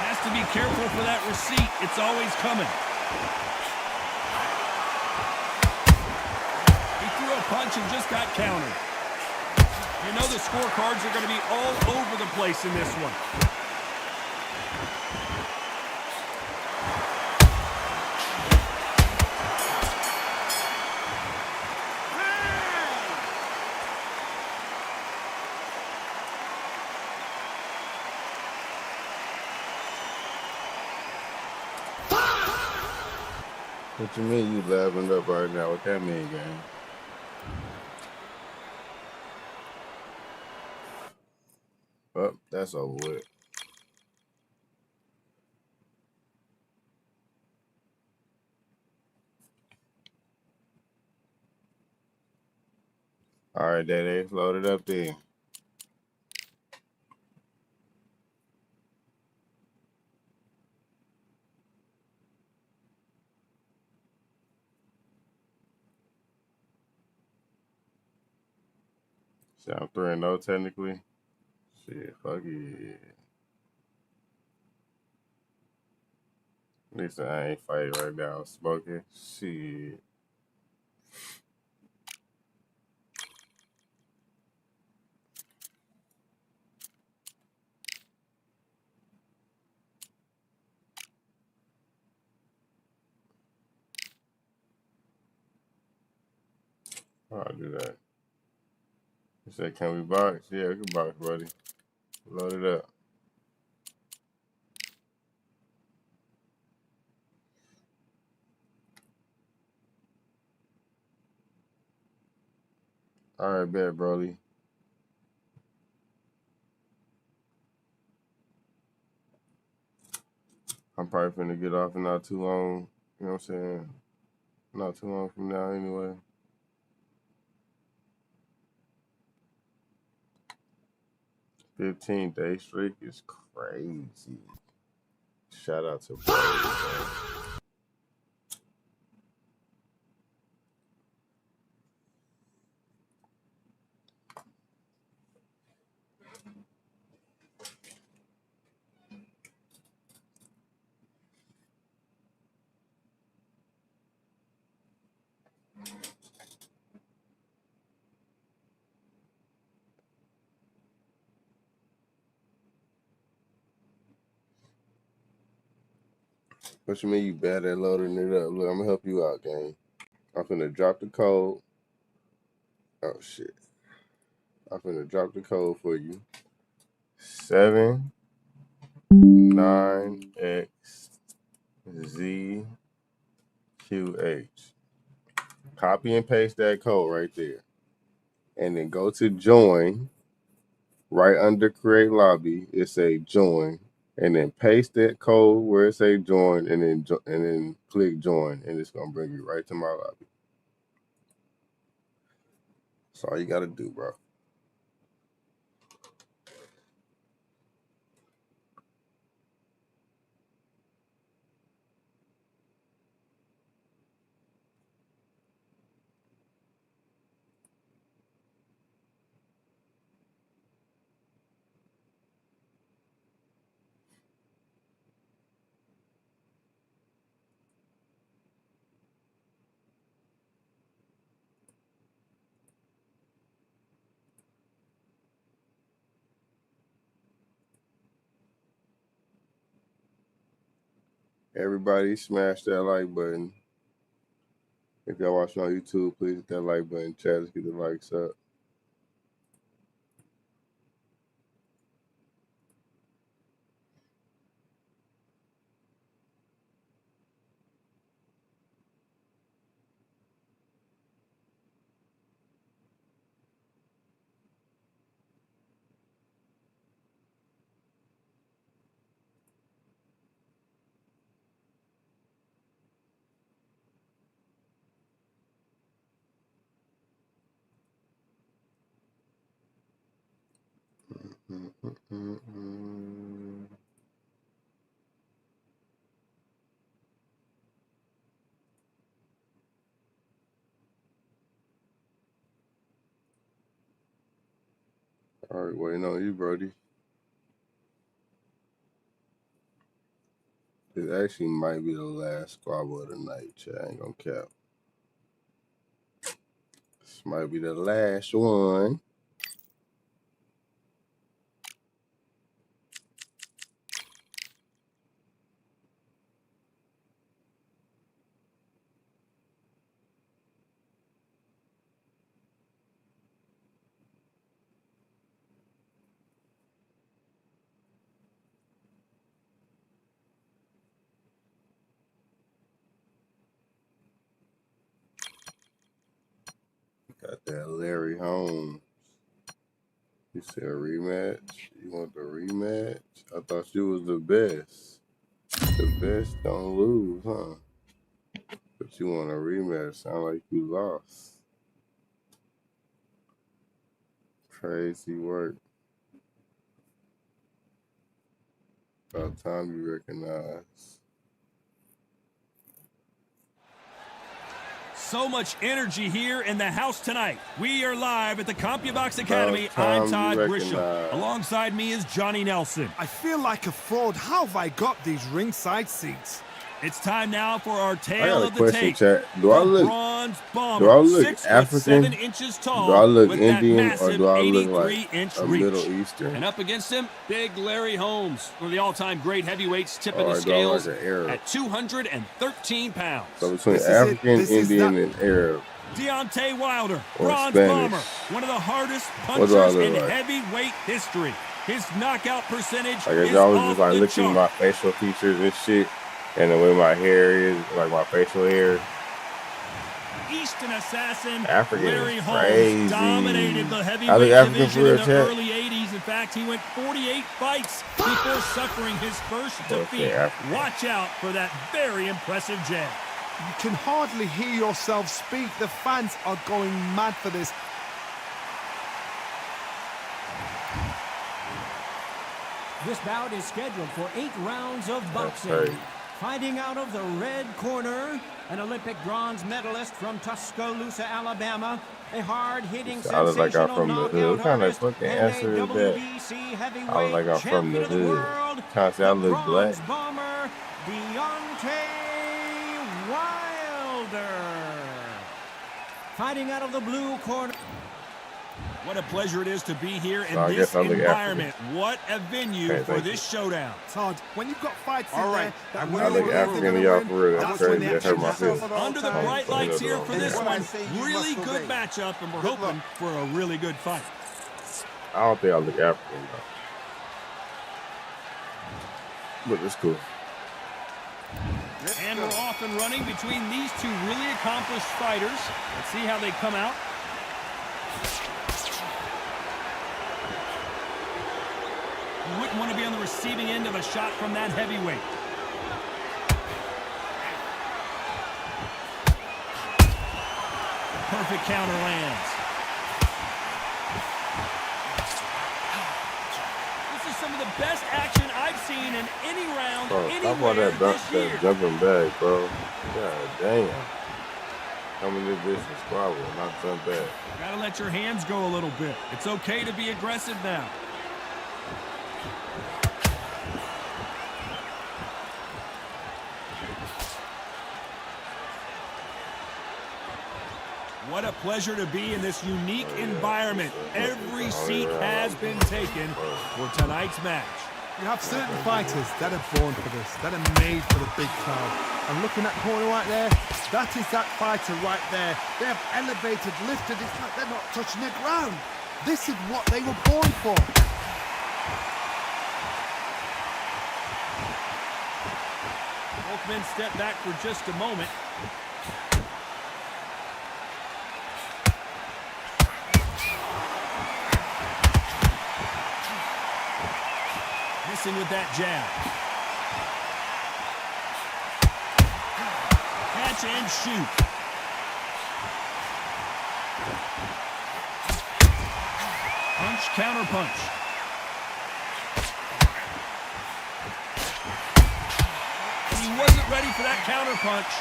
Has to be careful for that receipt. It's always coming. He threw a punch and just got countered. You know the scorecards are going to be all over the place in this one. What you mean you laughing up right now? What that mean, gang? Oh, that's over with. All right, Daddy, load it up there. Sound 3-0 technically. Shit, fuck it. At least I ain't fighting right now. Smoking. Shit. I'll do that. You said, can we box? Yeah, we can box, buddy. Load it up. All right, bet, Broly. I'm probably finna get off in not too long. You know what I'm saying? Not too long from now, anyway. 15-day streak is crazy. Shout out to Broly. What you mean you bad at loading it up? Look, I'm gonna help you out, gang. I'm finna drop the code. Oh shit. I'm finna drop the code for you. 79XZQH. Copy and paste that code right there. And then go to join. Right under create lobby, it say join. And then paste that code where it say join and then click join. And it's gonna bring you right to my lobby. That's all you gotta do, bro. Everybody smash that like button. If y'all watching on YouTube, please hit that like button. Chat, let's get the likes up. All right, waiting on you, Brody. It actually might be the last squabble of the night, chat. I ain't gonna cap. This might be the last one. Got that Larry Holmes. You said a rematch? You want the rematch? I thought you was the best. The best don't lose, huh? But you want a rematch. Sound like you lost. Crazy work. About time you recognize. So much energy here in the house tonight. We are live at the CompuBox Academy. I'm Todd Grisham. Alongside me is Johnny Nelson. I feel like a fraud. How have I got these ringside seats? It's time now for our tale of the tape. Chat. Do I look African? 7 inches tall, do I look with Indian, that or do I look like 83-inch a reach. Middle Eastern? And up against him, big Larry Holmes, one of the all-time great heavyweights, tipping Or the do I look scales like an Arab? at 213 pounds. So between African, Indian, and Arab. Deontay Wilder, Or bronze Spanish. bomber, one of the hardest What do I punchers look in like? heavyweight history. His knockout percentage Like if is y'all was off just like the looking at my chart. facial features and shit, and the way my hair is, like my facial hair. Eastern assassin African Larry is Holmes crazy. dominated the I heavyweight look African division for in real, the chat. early 80s. In fact, he went 48 fights before suffering his first defeat. African. Watch out for that very impressive jab. You can hardly hear yourself speak. The fans are going mad for this. This bout is scheduled for 8 rounds of boxing. right. Fighting out of the red corner, an Olympic bronze medalist from Tuscaloosa, Alabama, a hard-hitting, I look like I'm sensational from the hood. knockout What kind of artist, fucking and answer a is that? WBC I look heavyweight like I'm from champion the of the hood. world, Trying to say I the look bronze black. bomber, Deontay Wilder. Fighting out of the blue corner. What a pleasure it is to be here in So I this guess I look environment. What a venue Okay, for thank this showdown. Todd, when you've got fights All in right, there that I'm really I look believe African they're to gonna y'all win, for real. That's that's when crazy. the That hurt my action feelings. Under the bright Fine. lights here for this What I one, say you really must good obey. matchup, and we're Good hoping luck. for a really good fight. I don't think I look African though. But it's cool. And we're off and running between these two really accomplished fighters. Let's see how they come out. You wouldn't want to be on the receiving end of a shot from that heavyweight. Perfect counter lands. This is some of the best action I've seen in any round anywhere this year. That jumping back, bro. God damn. Coming to this and squabble, not jump back. Gotta let your hands go a little bit. It's okay to be aggressive now. What a pleasure to be in this unique environment. Every seat has been taken for tonight's match. You have certain fighters that are born for this, that are made for the big crowd. And looking at corner right there, that is that fighter right there. They have elevated, lifted, it's like they're not touching the ground. This is what they were born for. Both men step back for just a moment. Missing with that jab. Catch and shoot. Punch, counter punch. He wasn't ready for that counter punch.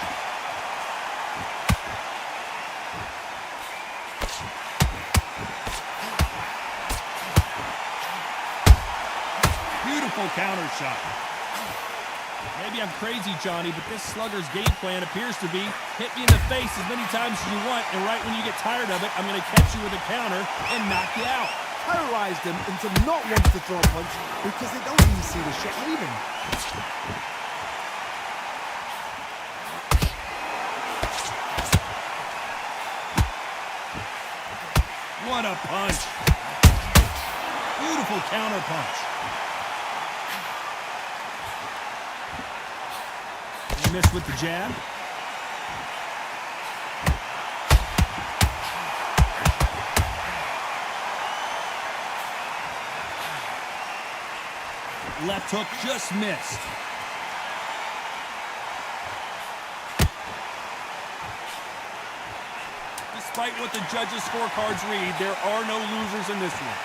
Beautiful counter shot. Maybe I'm crazy, Johnny, but this slugger's game plan appears to be hit me in the face as many times as you want, and right when you get tired of it, I'm going to catch you with a counter and knock you out. Terrorize them into not wanting to throw a punch because they don't even see the shot leaving. What a punch. Beautiful counter punch. Miss with the jab. Left hook just missed. Despite what the judges' scorecards read, there are no losers in this one.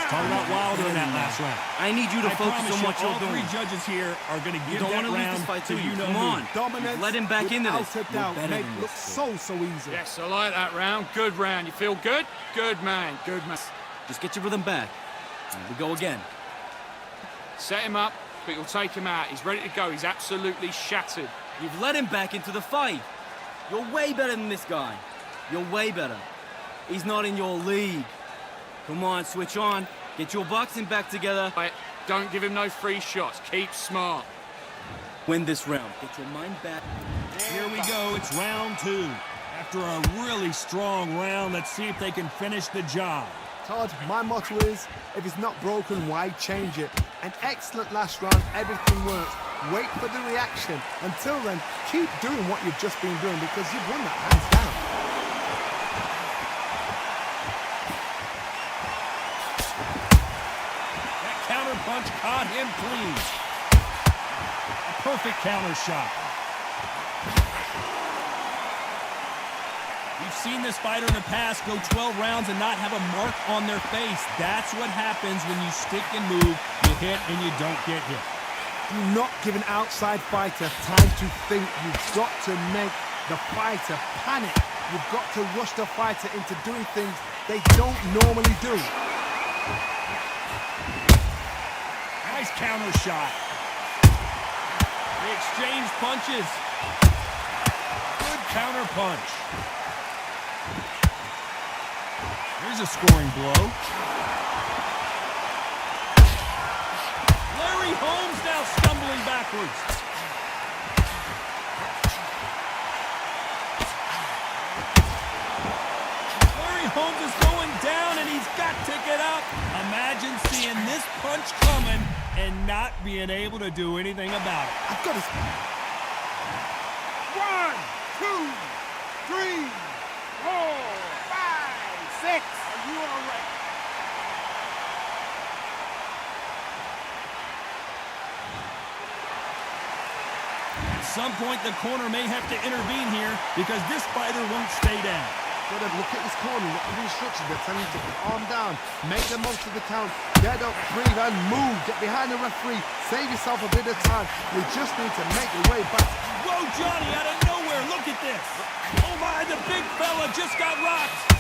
Talking about Wilder in that last round. I need you to focus on what you're doing. All three judges here are going to give that round to you know Come on. Dominance. Let him back into this. Without a doubt, make look so easy. Yes, I like that round. Good round. You feel good? Good man. Good man. Just get your rhythm back. Here we go again. Set him up, but you'll take him out. He's ready to go. He's absolutely shattered. You've let him back into the fight. You're way better than this guy. You're way better. He's not in your league. Come on, switch on. Get your boxing back together. Don't give him no free shots. Keep smart. Win this round. Get your mind back. Here we go. It's round two. After a really strong round, let's see if they can finish the job. Todd, my motto is, if it's not broken, why change it? An excellent last round, everything works. Wait for the reaction. Until then, keep doing what you've just been doing because you've won that hands down. That counter punch caught him clean. A perfect counter shot. We've seen this fighter in the past go 12 rounds and not have a mark on their face. That's what happens when you stick and move, you hit and you don't get hit. Do not give an outside fighter time to think. You've got to make the fighter panic. You've got to rush the fighter into doing things they don't normally do. Nice counter shot. They exchange punches. Good counter punch. Here's a scoring blow. Larry Holmes now stumbling backwards. this punch coming and not being able to do anything about it. I've got to... 1, 2, 3, 4, 5, 6. Are you all right? At some point, the corner may have to intervene here because this fighter won't stay down. Got to look at his corner, look at the instructions. They're telling him to calm down, make the most of the count, get up, breathe, and move. Get behind the referee, save yourself a bit of time. You just need to make your way back. Whoa, Johnny, out of nowhere, look at this. Oh my, the big fella just got rocked.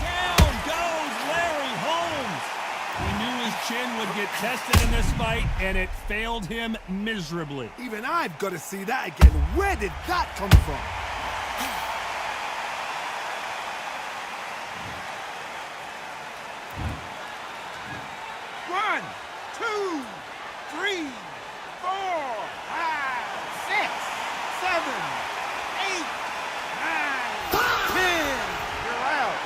Down goes Larry Holmes. He knew his chin would get tested in this fight, and it failed him miserably. Even I've got to see that again. Where did that come from? One, 2, 3, 4, 5, 6, 7, 8, 9, 10. You're out.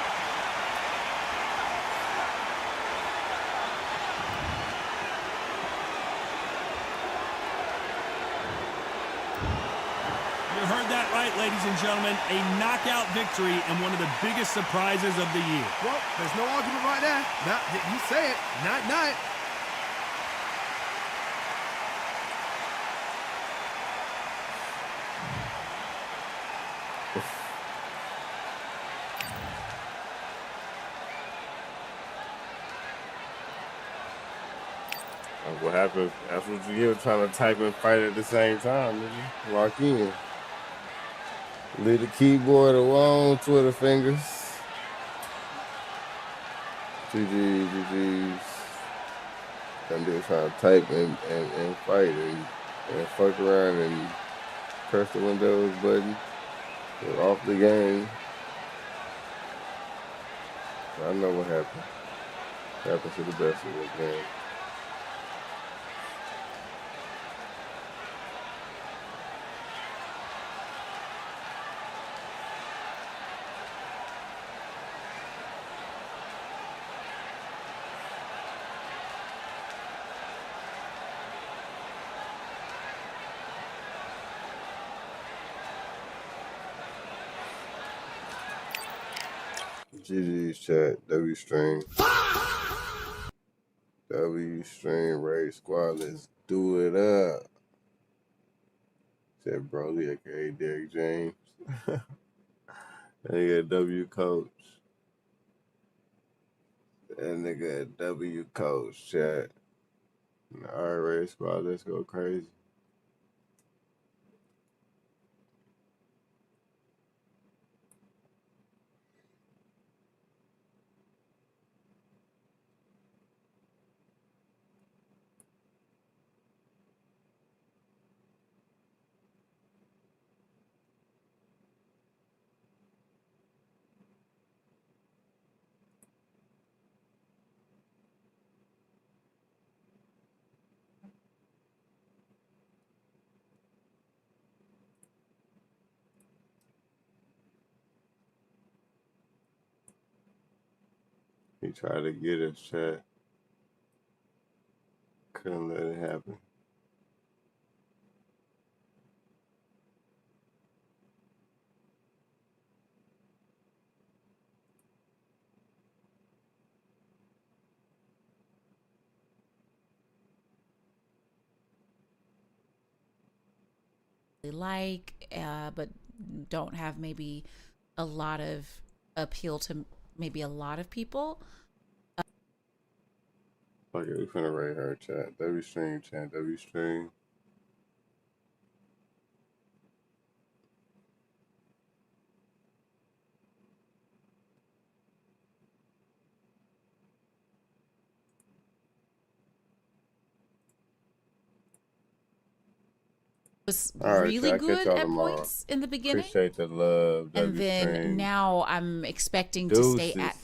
You heard that right, ladies and gentlemen. A knockout victory and one of the biggest surprises of the year. Well, there's no argument right there. Now, you say it. Night-night. That's what happens. That's what you get trying to type and fight at the same time, nigga. Lock in. Leave the keyboard alone, Twitter fingers. GG's. Them niggas trying to type and fight and fuck around and press the Windows button. Get off the game. I know what happened. Happens to the best of this game. GG's chat, W string, raid squad, let's do it up. Said Broly, aka Derrick James. That nigga W coach. That nigga W coach, chat. Alright, raid squad, let's go crazy. He tried to get us, chat. Couldn't let it happen. But don't have maybe a lot of appeal to maybe a lot of people. Okay, we finna rate her, chat. W string, chat. W string. Was really good at points in the beginning. Appreciate the love. And then now I'm expecting to stay at that